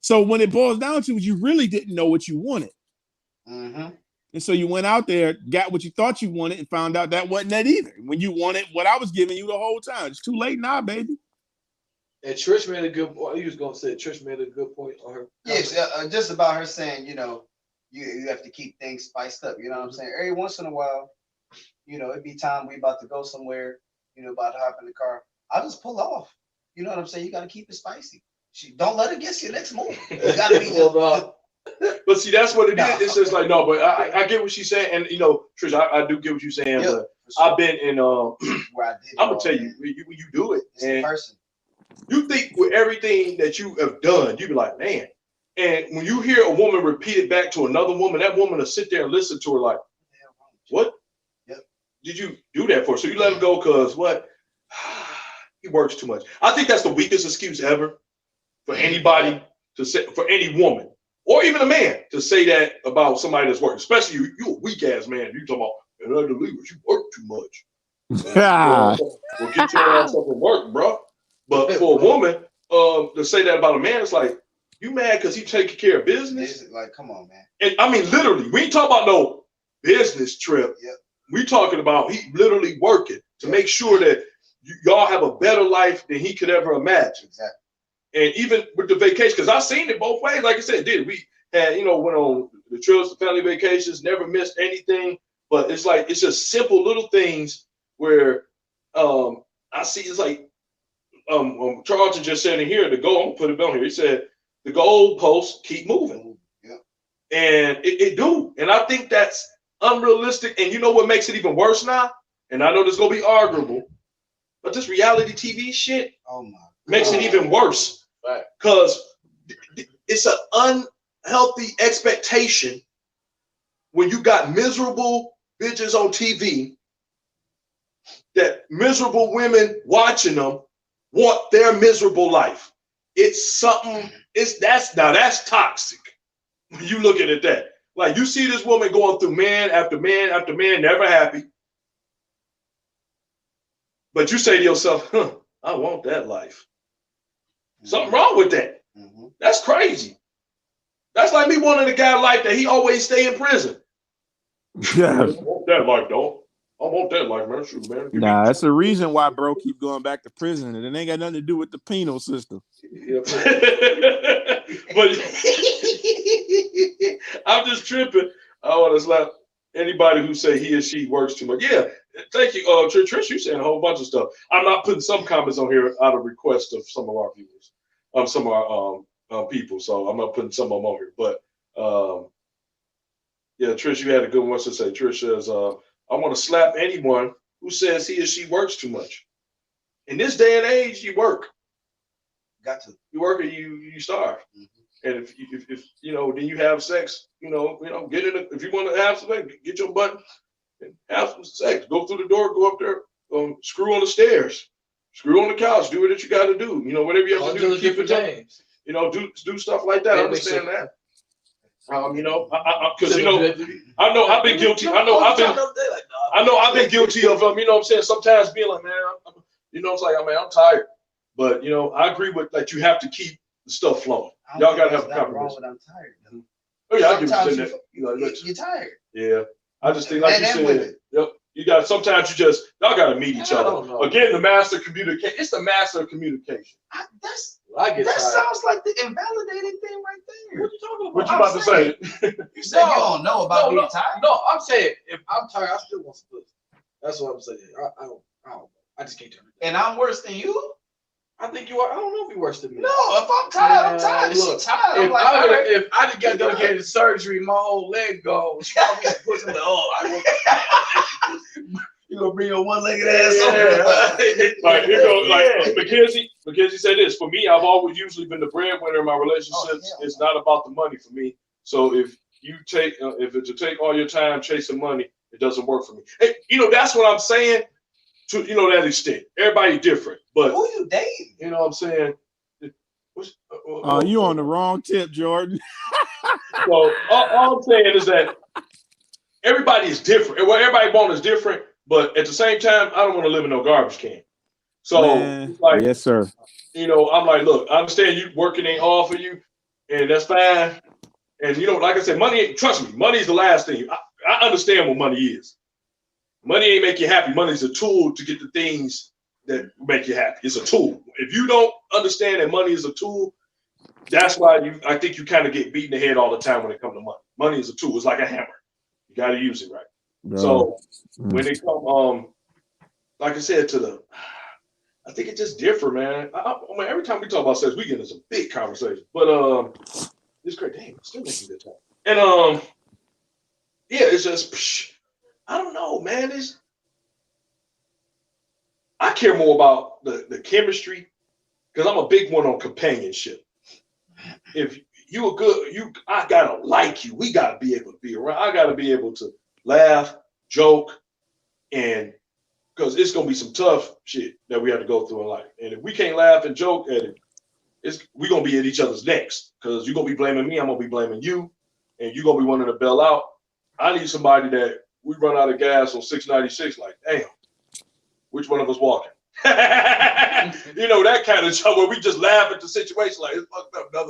So when it boils down to it, you really didn't know what you wanted. Mm-hmm. And so you went out there, got what you thought you wanted, and found out that wasn't that either. When you wanted what I was giving you the whole time. It's too late now, baby. And Trish made a good point. You was gonna say Trish made a good point on her. Yes, just about her saying, you have to keep things spiced up. You know what I'm saying? Every once in a while, it'd be time we about to go somewhere, about to hop in the car. I'll just pull off. You know what I'm saying? You got to keep it spicy. Don't let it get to your next move. You got to be But see, that's what it is. It's just like, no, but I get what she's saying. And, Trish, I do get what you're saying. But I've been in, where I did. I'm going to tell you, when you do it, it's the person. You think with everything that you have done, you be like, man. And when you hear a woman repeat it back to another woman, that woman will sit there and listen to her like, what did you do that for? So you let him go because what? He works too much. I think that's the weakest excuse ever for anybody to say, for any woman or even a man to say that about somebody that's working, especially you a weak ass man. You talking about, and I believe you work too much. Well, get your ass up and work, bro. But for a woman to say that about a man, it's like, you mad because he taking care of business? Like, come on, man. And I mean, literally, we ain't talking about no business trip. Yep. We talking about he literally working to make sure that y'all have a better life than he could ever imagine. Exactly. And even with the vacation, because I've seen it both ways. Like I said, we had, went on the trips, the family vacations, never missed anything. But it's like, it's just simple little things where I see it's like, Charlton just said in here, I'm gonna put it on here. He said the goal posts keep moving. Yeah. And it do. And I think that's unrealistic. And you know what makes it even worse now? And I know this is gonna be arguable, but this reality TV shit makes it even worse. Right. Because it's an unhealthy expectation when you got miserable bitches on TV, that miserable women watching them want their miserable life. It's something, that's toxic. When you look at it that. Like you see this woman going through man after man after man, never happy. But you say to yourself, I want that life. Something wrong with that. Mm-hmm. That's crazy. That's like me wanting a guy life that he always stay in prison. Yeah. I want that life, dog. I want that life, man. Shoot, man. Nah, that's the reason why bro keep going back to prison, and it ain't got nothing to do with the penal system. Yeah. But I'm just tripping. I want to slap anybody who say he or she works too much. Yeah, thank you, Trish. You saying a whole bunch of stuff. I'm not putting some comments on here out of request of some of our viewers, some of our people, so I'm not putting some of them on here. But yeah, Trish, you had a good one to say. Trish says, I want to slap anyone who says he or she works too much. In this day and age, you work. Got to. You work or you starve. And if you know, then you have sex. You know, get in. If you want to have sex, get your butt and have some sex. Go through the door. Go up there. Screw on the stairs. Screw on the couch. Do what you got to do. You know, whatever you have to do to keep it going. You know, do stuff like that. I understand that. You know, because you know, I know I've been guilty. I know I've been guilty of you know what I'm saying, sometimes being like, man, you know, it's like, I mean, I'm tired. But you know, I agree with that. You have to keep the stuff flowing. Y'all gotta have a compromise. I'm tired. Though. Oh yeah, I get what you're saying. You're tired. Yeah, I just think like you said. Yep. You got sometimes y'all gotta meet each other. Again, the master communication. It's the master of communication. That sounds like the invalidating thing right there. What you talking about? What you about to say? You said you don't know about being tired. No, I'm saying if I'm tired, I still want some pussy. That's what I'm saying. I don't. I just can't turn it down. And I'm worse than you? I think you are. I don't know if you're worse than me. No, if I'm tired, I'm tired. Look, She tired. I'm if I just got done getting surgery, my whole leg gone. She called me and pushed me. You gonna bring your one-legged ass over? Like here goes. Like Mackenzie said this. For me, I've always usually been the breadwinner in my relationships. It's not about the money for me. So if you take all your time chasing money, it doesn't work for me. Hey, you know, that's what I'm saying. To that extent, everybody different, but who you dating? You know what I'm saying? You on the wrong tip, Jordan. So all I'm saying is that everybody is different, and what everybody wants is different. But at the same time, I don't want to live in no garbage can. So, like, yes, sir. You know, I'm like, look, I understand you working ain't all for you, and that's fine. And you know, like I said, money. Trust me, money is the last thing. I understand what money is. Money ain't make you happy. Money is a tool to get the things that make you happy. It's a tool. If you don't understand that money is a tool, that's why I think you kind of get beat in the head all the time when it comes to money. Money is a tool. It's like a hammer. You got to use it right. So when it come, like I said, I think it just differ, man. I mean, every time we talk about sex, we get into some big conversation. But it's great. Damn, it's still making good time. And yeah, it's just. I don't know, man. I care more about the chemistry because I'm a big one on companionship. If you are good, I gotta like you. We gotta be able to be around. I gotta be able to laugh, joke, and because it's gonna be some tough shit that we have to go through in life. And if we can't laugh and joke at it, we're gonna be at each other's necks because you're gonna be blaming me, I'm gonna be blaming you, and you're gonna be wanting to bail out. I need somebody that. We run out of gas on 696, like, damn, which one of us walking? You know, that kind of stuff where we just laugh at the situation, like, it's fucked up.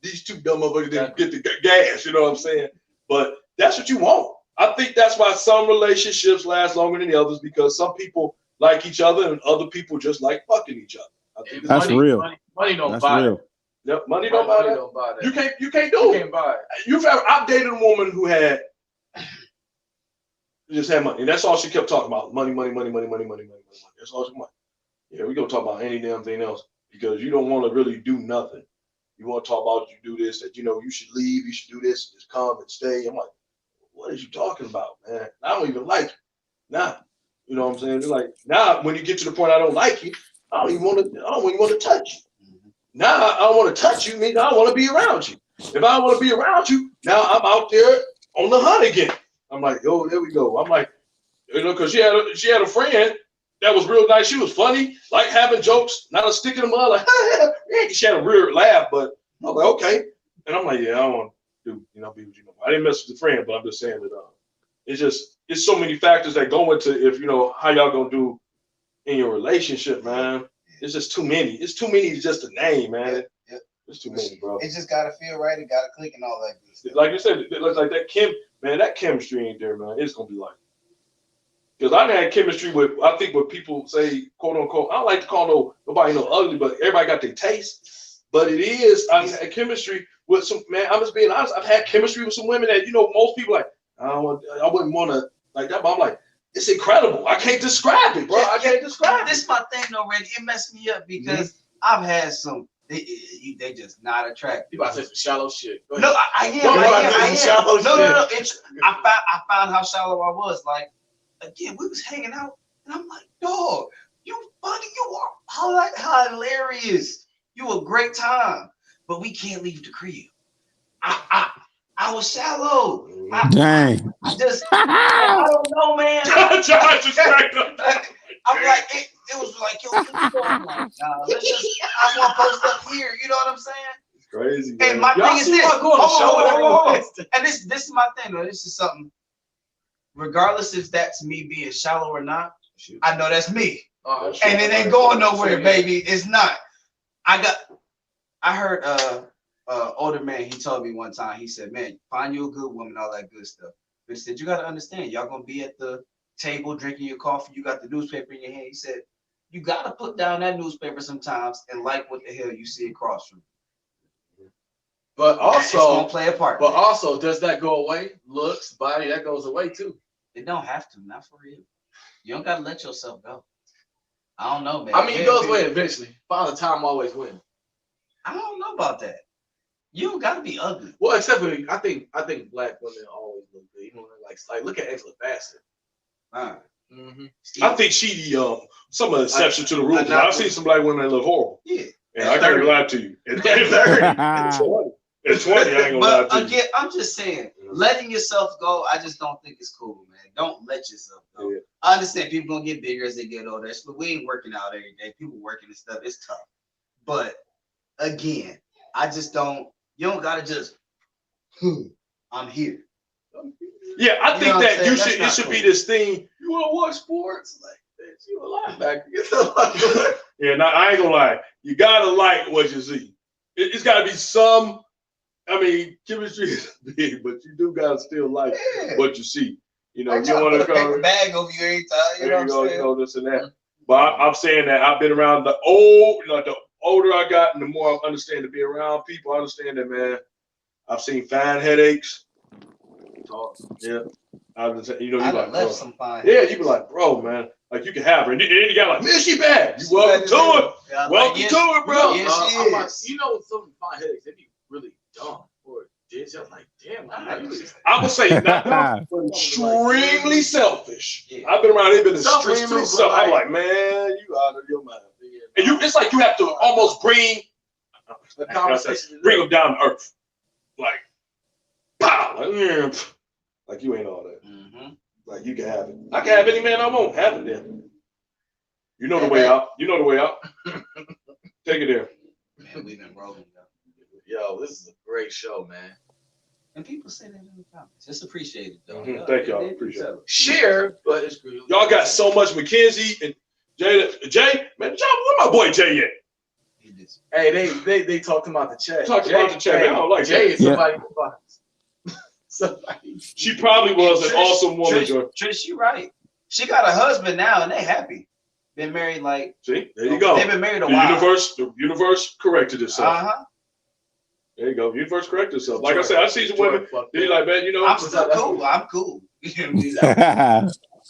These two dumb motherfuckers didn't get the gas, you know what I'm saying? But that's what you want. I think that's why some relationships last longer than the others, because some people like each other and other people just like fucking each other. I think that's real. Money don't buy it. Yep, money don't buy that. You can't do it. You can't buy it. I've dated a woman who just had money. And that's all she kept talking about. Money. That's all she wanted. Yeah, we're going to talk about any damn thing else because you don't want to really do nothing. You want to talk about you do this, that, you know, you should leave, you should do this, just come and stay. I'm like, what is you talking about, man? I don't even like you. Nah. You know what I'm saying? They're like, now when you get to the point I don't like you, I don't even want to touch you. Now I don't want to touch you, means I don't want to be around you. If I don't want to be around you, now I'm out there on the hunt again. I'm like, oh, there we go. I'm like, you know, because she had a friend that was real nice. She was funny, like having jokes, not a stick in the mud. Like, yeah, she had a real laugh, but I was like, okay. And I'm like, yeah, I don't want to be with you no more. I didn't mess with the friend, but I'm just saying that it's so many factors that go into if you know how y'all gonna do in your relationship, man. It's just too many. It's too many just to name, man. Yep. It's too many, bro. It just gotta feel right. It gotta click and all that good stuff. Like you said, it looks like that chemistry ain't there, man. It's gonna be like. Because I had chemistry with, I think what people say, quote unquote, I don't like to call nobody ugly, but everybody got their taste. But it is, I had chemistry with some, man, I'm just being honest, I've had chemistry with some women that, you know, most people like, I wouldn't want to, like that, but I'm like, it's incredible. I can't describe it, bro. I can't describe it. This is my thing though, Randy. It messed me up because I've had some They just not attractive. You about to say some shallow shit. No, I am. No. I found how shallow I was. Like, again, we was hanging out, and I'm like, dog, you funny, you are how hilarious. You a great time, but we can't leave the crib. I was shallow. Dang. I don't know, man. John just cracked up. I'm like, it was like, yo, I'm like, nah, let's just, I just want to post up here. You know what I'm saying? It's crazy, man. And my thing is this. Hold on. And this is my thing, though. This is something, regardless if that's me being shallow or not, I know that's me. And it ain't going nowhere, baby. It's not. I heard older man, he told me one time, he said, man, find you a good woman, all that good stuff. But he said, you got to understand, y'all going to be at the table drinking your coffee, you got the newspaper in your hand. He said, you got to put down that newspaper sometimes and like what the hell you see across from you. But also, gonna play a part. But also, does that go away? Looks, body, that goes away too. It don't have to, not for real. You don't got to let yourself go. I don't know, man. I mean, it goes away eventually. Father time always wins. I don't know about that. You don't got to be ugly. Well, except for I think black women always look good. Even like look at Angela Bassett. I think she some of the exception to the rule. I've seen some black women that look horrible. Yeah. And I can't lie to you. It's 20. I ain't gonna lie to you. Again, I'm just saying, letting yourself go, I just don't think it's cool, man. Don't let yourself go. Yeah. I understand people gonna get bigger as they get older. But we ain't working out every day. People working and stuff. It's tough. But again, I just don't. You don't gotta just. I'm here. Yeah, I think that you should. It should cool. be this thing. You want to watch sports? Like, bitch, you a linebacker. Get the Yeah, now I ain't gonna lie. You gotta like what you see. It's gotta be some. I mean, chemistry is big, but you do gotta still like what you see. You know, you want to come bag over you every time. You know what I'm saying? You know this and that. But I'm saying that I've been around the older I got, and the more I understand to be around people. I understand that, man. I've seen fine headaches. Yeah, you like, left some fine. Yeah, you be like, bro, man, like you can have her, and then you got like, man, she bad. You welcome to it. Yeah, welcome to it, bro. You know, some fine headaches, they be really dumb. Or I'm like, damn. I would say not dumb, but extremely selfish. Yeah. I've been around. They've been extremely selfish. I'm like, man, you out of your mind. And it's like you have to almost bring the conversation, bring them down to earth, like, pow, like you ain't all that. Like you can have it. I can have any man I want. Have it then. You know the way out. You know the way out. Take it there. Man, we've been rolling, though. Yo, this is a great show, man. And people say that in the comments. It's appreciated, though. Thank y'all. Appreciate it. Share, but it's good. Y'all got so much. Mackenzie and Jay, man, where my boy Jay at? Hey, they talked about the chat. Talked about the chat. Man, I don't like Jay is somebody who finds. She probably was an awesome woman. Trish, you right. She got a husband now, and they happy. Been married like. See, there you go. They've been married a while. The universe corrected itself. There you go. Universe corrected itself. Like I said, I see some women. They're like, man, you know. I'm still cool. I'm cool.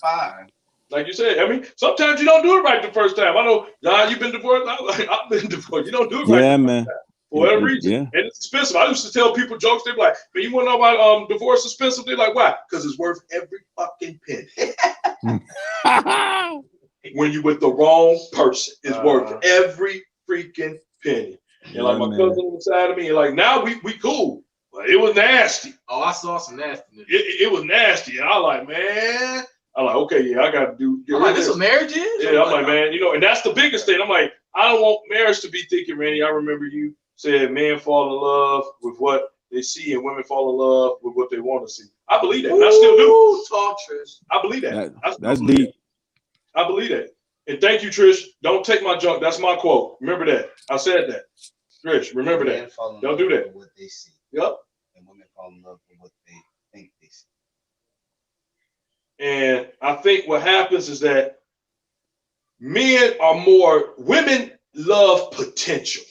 Fine. Like you said, I mean, sometimes you don't do it right the first time. I know, John, you've been divorced. I've been divorced. You don't do it right. Yeah, man. For whatever reason. Yeah. And it's expensive. I used to tell people jokes. They're like, man, you want to know why divorce is expensive? They're like, why? Because it's worth every fucking penny. When you with the wrong person, it's worth every freaking penny. And like my cousin on the side of me, and like now we cool. But it was nasty. Oh, I saw some nastiness. It was nasty. And I like, man. I'm like, okay, yeah, I got to do. I'm like, this is what marriage is? Yeah, I'm like, man, you know, and that's the biggest thing. I'm like, I don't want marriage to be thick and Randy. I remember you said men fall in love with what they see and women fall in love with what they want to see. I believe that. And I still do. Talk, Trish. I believe that. That's deep. I believe that. And thank you, Trish. Don't take my junk. That's my quote. Remember that. I said that. Trish, remember that. Don't do that. What they see. Yep. And women fall in love with what they think they see. And I think what happens is that women love potential.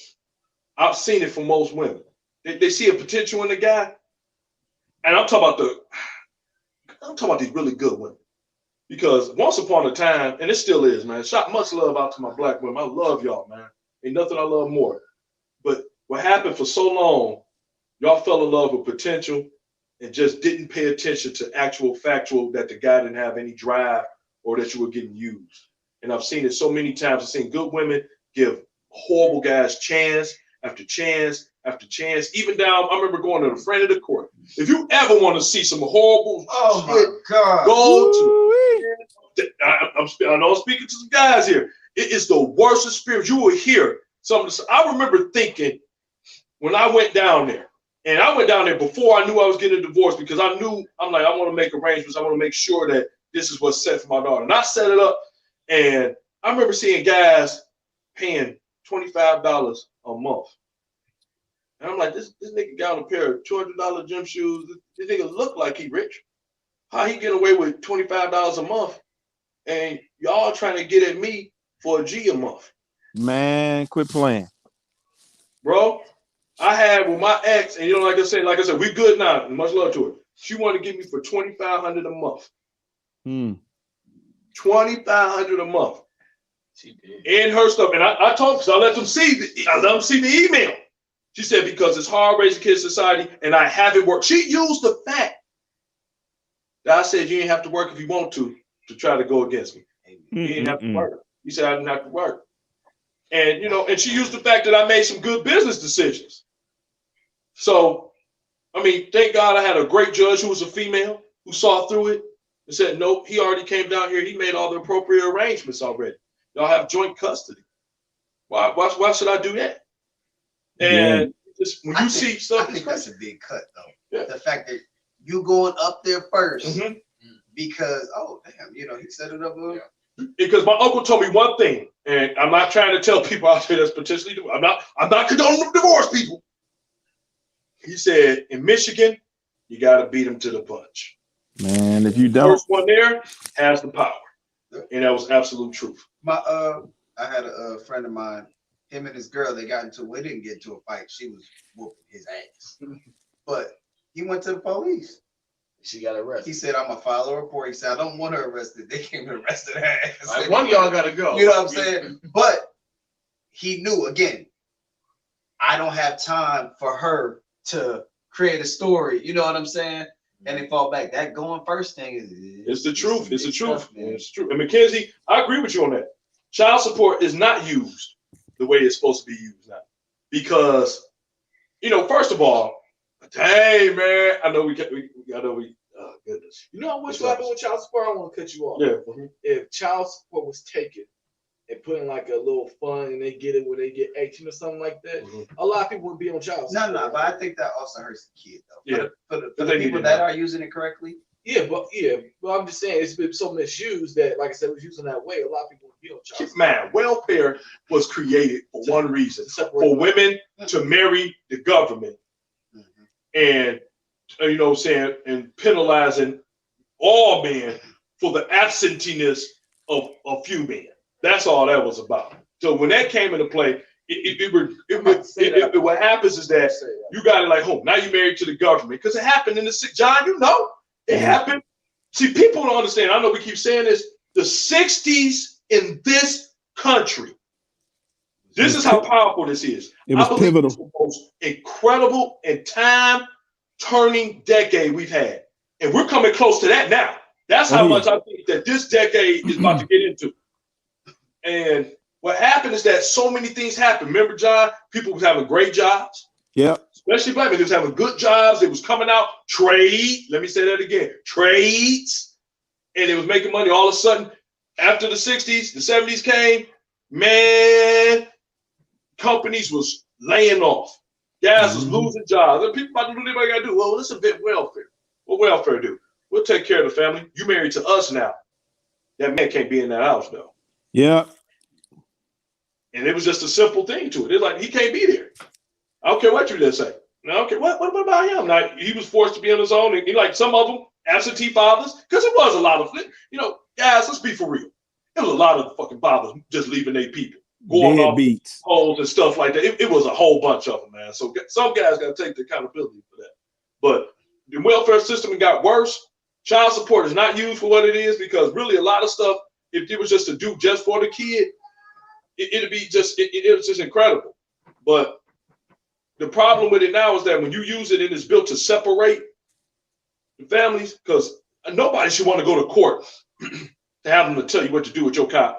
I've seen it from most women. They see a potential in the guy. And I'm talking about these really good women. Because once upon a time, and it still is, man, shout much love out to my black women. I love y'all, man. Ain't nothing I love more. what happened for so long, y'all fell in love with potential and just didn't pay attention to actual factual that the guy didn't have any drive or that you were getting used. And I've seen it so many times. I've seen good women give horrible guys chance after chance after chance. Even down, I remember going to the friend of the court. If you ever want to see some horrible shit, God. go to. I know I'm speaking to some guys here. It is the worst experience. You will hear some of the. I remember thinking when I went down there, and I went down there before I knew I was getting a divorce because I knew I'm like, I want to make arrangements. I want to make sure that this is what's set for my daughter. And I set it up, and I remember seeing guys paying $25 a month. And I'm like, this nigga got on a pair of $200 gym shoes. This nigga look like he rich. How he get away with $25 a month? And y'all trying to get at me for a G a month. Man, quit playing. Bro, I had with my ex, and like I said, we good now. Much love to her. She wanted to get me for $2,500 a month. $2,500 a month. She did. And her stuff. And I told her, because I let them see the email. She said, because it's hard raising kids in society, and I haven't worked. She used the fact that I said you didn't have to work if you want to try to go against me. You didn't have to work. You said I didn't have to work. And and she used the fact that I made some good business decisions. So, I mean, thank God I had a great judge who was a female who saw through it and said, nope, he already came down here. He made all the appropriate arrangements already. Y'all have joint custody. Why should I do that? And just when you see stuff, I think that's a big cut, though. Yeah. The fact that you going up there first because, oh, damn, he set it up. Because my uncle told me one thing, and I'm not trying to tell people out there that's potentially doing. I'm not condoning divorce, people. He said, in Michigan, you got to beat them to the punch. Man, if you The don't, first one there has the power, and that was absolute truth. I had a friend of mine. Him and his girl, they didn't get into a fight. She was whooping his ass, but he went to the police. She got arrested. He said, I'm going to file a report. He said, I don't want her arrested. They came and arrested her ass. Like, one of y'all got to go. You know what I'm saying? But he knew, again, I don't have time for her to create a story. You know what I'm saying? And they fall back. That going first thing It's the truth. It's the truth. Stuff, man. It's true. And Mackenzie, I agree with you on that. Child support is not used the way it's supposed to be used now. Because, first of all, hey man, I know we oh goodness. You know what's happening with child support? I don't want to cut you off. Yeah. If child support was taken and put in like a little fund and they get it when they get 18 or something like that, a lot of people would be on child support. No, but I think that also hurts the kid, though. Yeah. For the people that are using it correctly. But I'm just saying it's been so misused that, like I said, it was using that way. A lot of people would be on child support. Man, welfare was created for one reason: for women to marry the government, and and penalizing all men for the absenteeism of a few men. That's all that was about. So when that came into play, what happens is that you got it like home. Now you married to the government because it happened in the John. It happened. See, people don't understand. I know we keep saying this. The 60s in this country. This is how powerful this is. It was pivotal. It's the most incredible and time-turning decade we've had. And we're coming close to that now. That's how much I think that this decade is about to get into. And what happened is that so many things happened. Remember, John, people was having great jobs. Yeah. Especially black men. They was having good jobs. They was coming out. Trade. Let me say that again. Trades. And they was making money. All of a sudden, after the 60s, the 70s came, man, companies was laying off. Guys was losing jobs. And people about to do what they got to do. Well, let's invent welfare. What welfare do? We'll take care of the family. You married to us now. That man can't be in that house, though. Yeah. And it was just a simple thing to it. It's like, he can't be there. I don't care what you just say. Now, okay, what about him? Now, he was forced to be on his own. And like some of them, absentee fathers, because it was a lot of, guys, let's be for real. There was a lot of fucking fathers just leaving their people, going off beats, holes and stuff like that. It was a whole bunch of them, man. So some guys got to take the accountability for that. But the welfare system got worse. Child support is not used for what it is because really a lot of stuff, if it was just to do just for the kid, it was just incredible. But the problem with it now is that when you use it, it is built to separate the families, because nobody should want to go to court to have them to tell you what to do with your child.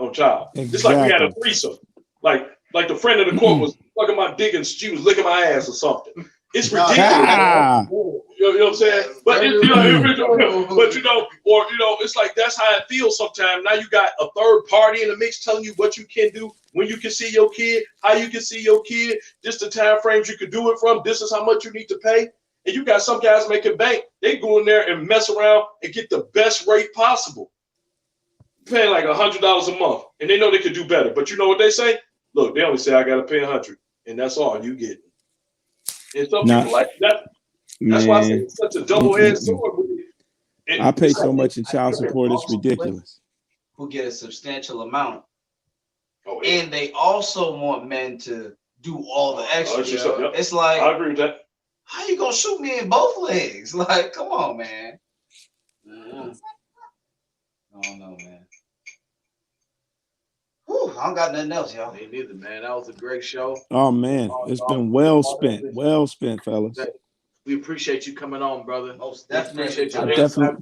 Exactly. It's like we had a threesome. Like the friend of the court was fucking my dick and she was licking my ass or something. It's ridiculous. You know what I'm saying? But it's like that's how it feels sometimes. Now you got a third party in the mix telling you what you can do, when you can see your kid, how you can see your kid, just the time frames you can do it from. This is how much you need to pay. And you got some guys making bank. They go in there and mess around and get the best rate possible, paying like $100 a month, and they know they could do better. But you know what they say? Look, they only say I got to pay $100, and that's all you get. And some people like that. That's why I say it's such a double-edged sword. I pay so much in child support; it's ridiculous. Who get a substantial amount, and they also want men to do all the extra. It's like, I agree with that. How you gonna shoot me in both legs? Like, come on, man. I don't know, man. Whew, I don't got nothing else, y'all. Me neither, man. That was a great show. Oh man, it's been well spent, fellas. We appreciate you coming on, brother. Most definitely. Appreciate your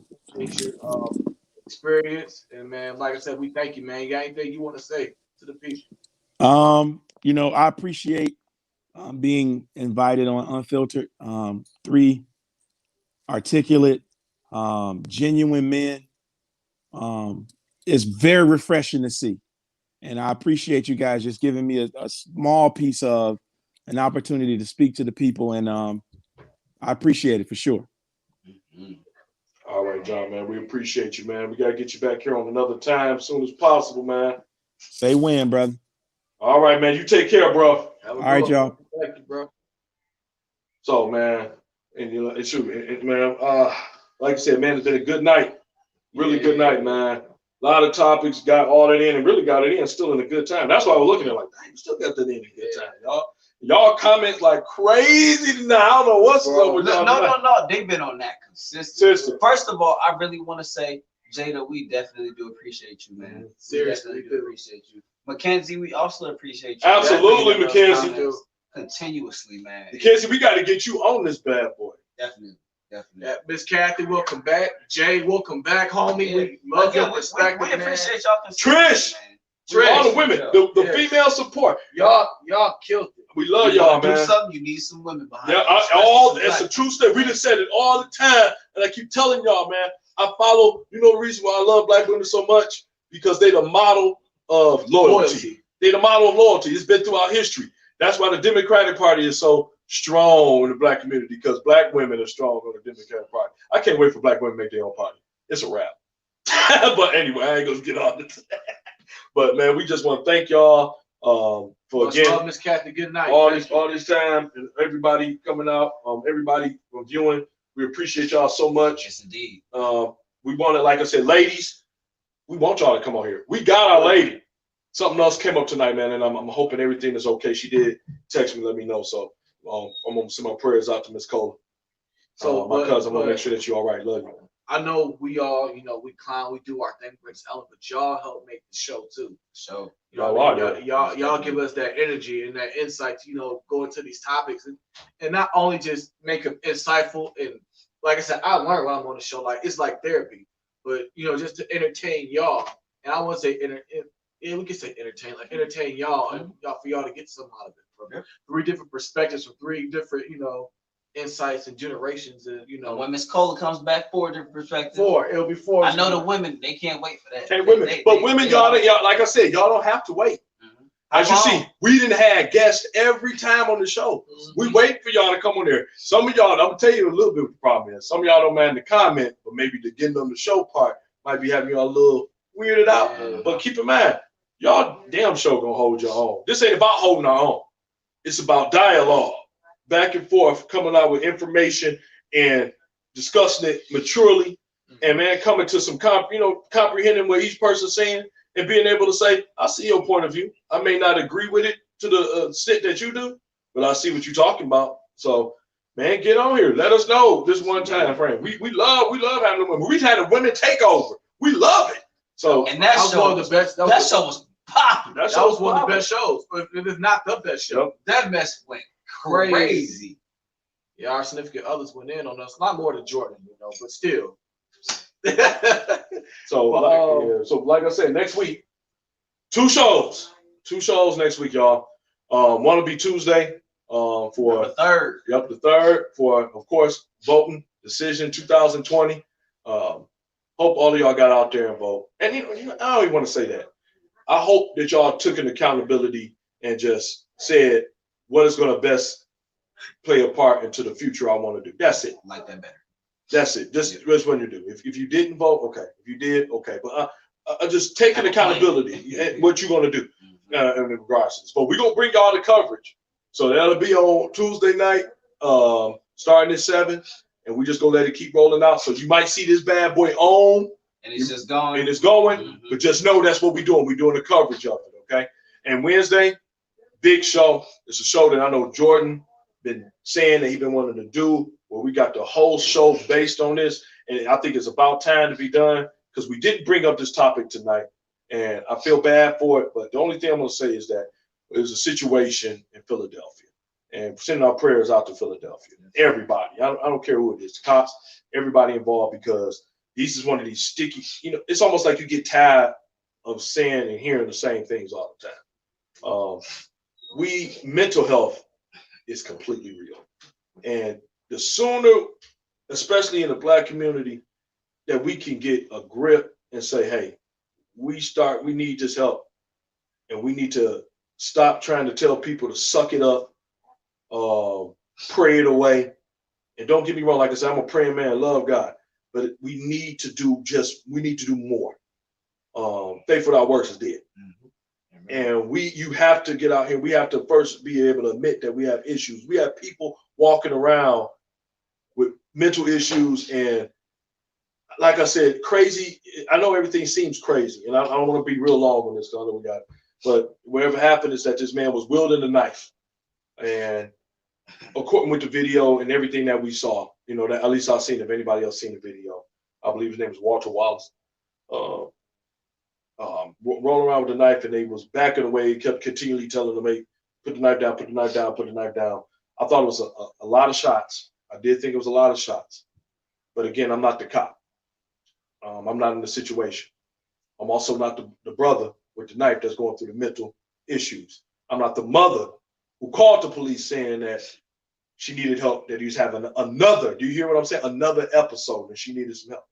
experience, and man, like I said, we thank you, man. You got anything you want to say to the people? I appreciate being invited on Unfiltered. 3 articulate, genuine men. It's very refreshing to see. And I appreciate you guys just giving me a small piece of an opportunity to speak to the people. And I appreciate it for sure. All right, John, man. We appreciate you, man. We got to get you back here on another time as soon as possible, man. Say when, brother. All right, man. You take care, bro. All right, y'all. Thank you, bro. So, man, and you know, man, like I said, man, it's been a good night. Really good night, man. A lot of topics, got all that in and really got it in still in a good time. That's why we're looking at like, dang, we still got that in a good time, y'all. Y'all comment like crazy tonight. I don't know what's up with y'all. No. They've been on that consistent. First of all, I really want to say, Jada, we definitely do appreciate you, man. Seriously, we do appreciate you. Mackenzie, we also appreciate you. Absolutely, Mackenzie. Continuously, man. Mackenzie, we got to get you on this bad boy. Definitely. Yeah, Miss Kathy, welcome back. Jay, welcome back, homie. Yeah. We love your perspective, we appreciate y'all. Trish, all the women, the female support. Y'all killed it. We love y'all, man. Do something, you need some women behind. Yeah, it's a true statement. We just said it all the time, and I keep telling y'all, man. I follow. You know the reason why I love black women so much? Because they the model of loyalty. They the model of loyalty. It's been throughout history. That's why the Democratic Party is so strong in the black community, because black women are strong on the Democratic Party. I can't wait for black women to make their own party. It's a wrap. But anyway, I ain't gonna get on it. But man, we just want to thank y'all for again, Miss Kathy, good night. All this time, and everybody coming out, everybody reviewing. We appreciate y'all so much. Yes, indeed. We wanted, like I said, ladies, we want y'all to come on here. We got our lady. Something else came up tonight, man, and I'm hoping everything is okay. She did text me, let me know. So I'm gonna send my prayers out to Miss Cole. So my cousin, I'm gonna make sure that you're all right. Love you. I know we all, we clown, we do our thing, but y'all help make the show too. So y'all give us that energy and that insight to, go into these topics and not only just make them insightful. And like I said, I learned when I'm on the show, like it's like therapy, but just to entertain y'all. And I want to say we can say entertain y'all and for y'all to get some out of it from 3 different perspectives, from 3 different, insights and generations. And when Miss Cola comes back, 4 different perspectives. It'll be 4. I know the women, they can't wait for that. Women, y'all, like I said, y'all don't have to wait. Mm-hmm. As you see, we didn't have guests every time on the show. Mm-hmm. We wait for y'all to come on there. Some of y'all, I'm gonna tell you a little bit of the problem is. Some of y'all don't mind the comment, but maybe the getting on the show part might be having y'all a little weirded out. Mm-hmm. But keep in mind, y'all damn sure gonna hold your own. This ain't about holding our own. It's about dialogue, back and forth, coming out with information and discussing it maturely, and man, coming to some comprehending what each person's saying and being able to say, I see your point of view. I may not agree with it to the extent that you do, but I see what you're talking about. So, man, get on here. Let us know this one time frame. We love having the women. We've had a women takeover. We love it. So, and that show was one of the best. That show was popping. That was one of the best shows. But it is not the best show. That mess went crazy. Yeah, our significant others went in on us. Not more than Jordan, but still. So like I said, next week, two shows next week, y'all. One will be Tuesday for the third. Yep, the third for, of course, voting decision 2020. Hope all of y'all got out there and vote. And I don't even want to say that. I hope that y'all took an accountability and just said what is going to best play a part into the future I want to do. That's it. Like that better. That's it. Just what you do. If you didn't vote, okay. If you did, okay. But just take an accountability and what you're going to do in regards to this. But we're going to bring y'all the coverage. So that'll be on Tuesday night, starting at 7. And we just going to let it keep rolling out. So you might see this bad boy on. And it's just going. And it's going. But just know that's what we're doing. We're doing the coverage of it, okay? And Wednesday, big show. It's a show that I know Jordan been saying that he's been wanting to do, where we got the whole show based on this. And I think it's about time to be done, because we didn't bring up this topic tonight. And I feel bad for it. But the only thing I'm going to say is that there's a situation in Philadelphia. And sending our prayers out to Philadelphia. Everybody. I don't care who it is. Cops, everybody involved, because this is one of these sticky, it's almost like you get tired of saying and hearing the same things all the time. Mental health is completely real. And the sooner, especially in the Black community, that we can get a grip and say, hey, we need this help. And we need to stop trying to tell people to suck it up, pray it away. And don't get me wrong, like I said, I'm a praying man, love God. But we need to do more. Faith without works is dead. And you have to get out here. We have to first be able to admit that we have issues. We have people walking around with mental issues, and like I said, crazy. I know everything seems crazy, and I don't want to be real long on this, because I know we got it. But whatever happened is that this man was wielding a knife, and according with the video and everything that we saw, that at least I've seen. If anybody else seen the video, I believe his name is Walter Wallace. Rolling around with the knife, and they was backing away. He kept continually telling them, hey, put the knife down, put the knife down, put the knife down. I thought it was a lot of shots. I did think it was a lot of shots. But again, I'm not the cop. I'm not in the situation. I'm also not the brother with the knife that's going through the mental issues. I'm not the mother who called the police saying that she needed help, that he was having another, do you hear what I'm saying? Another episode, and she needed some help.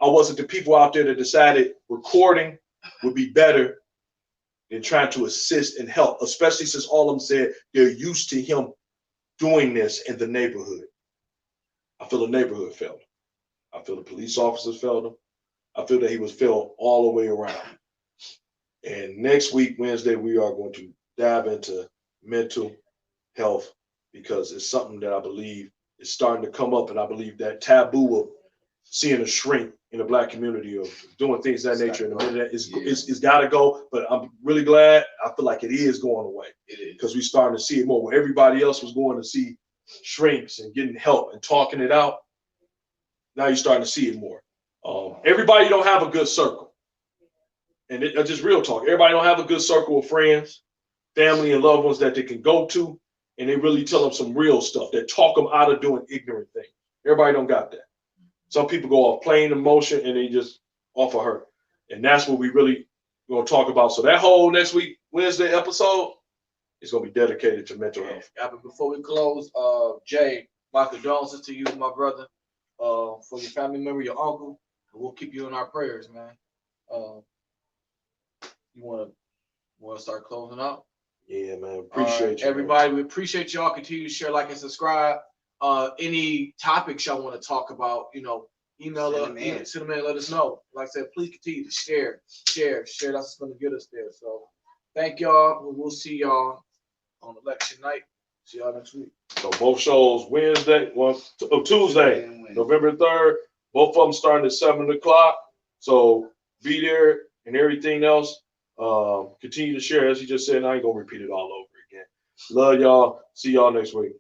I wasn't the people out there that decided recording would be better than trying to assist and help, especially since all of them said they're used to him doing this in the neighborhood. I feel the neighborhood failed him. I feel the police officers failed him. I feel that he was failed all the way around. And next week, Wednesday, we are going to dive into mental health, because it's something that I believe is starting to come up. And I believe that taboo of seeing a shrink in the Black community of doing things of that nature, and it's got to go. But I'm really glad. I feel like it is going away. It is, because we're starting to see it more. Where everybody else was going to see shrinks and getting help and talking it out, now you're starting to see it more. Everybody don't have a good circle. And just real talk. Everybody don't have a good circle of friends, family, and loved ones that they can go to, and they really tell them some real stuff, that talk them out of doing ignorant things. Everybody don't got that. Some people go off plain emotion, and they just off of hurt. And that's what we really going to talk about. So that whole next week, Wednesday episode is going to be dedicated to mental health. Yeah, but before we close, Jay, my condolences to you, my brother, for your family member, your uncle. We'll keep you in our prayers, man. You want to start closing out? Yeah, man. Appreciate you, everybody. Man. We appreciate y'all. Continue to share, like, and subscribe. Any topics y'all want to talk about, email us, send them in, let us know. Like I said, please continue to share. That's what's going to get us there. So thank y'all. We'll see y'all on election night. See y'all next week. So both shows Tuesday, November 3rd. Both of them starting at 7 o'clock. So be there, and everything else. Continue to share, as he just said, and I ain't gonna repeat it all over again. Love y'all. See y'all next week.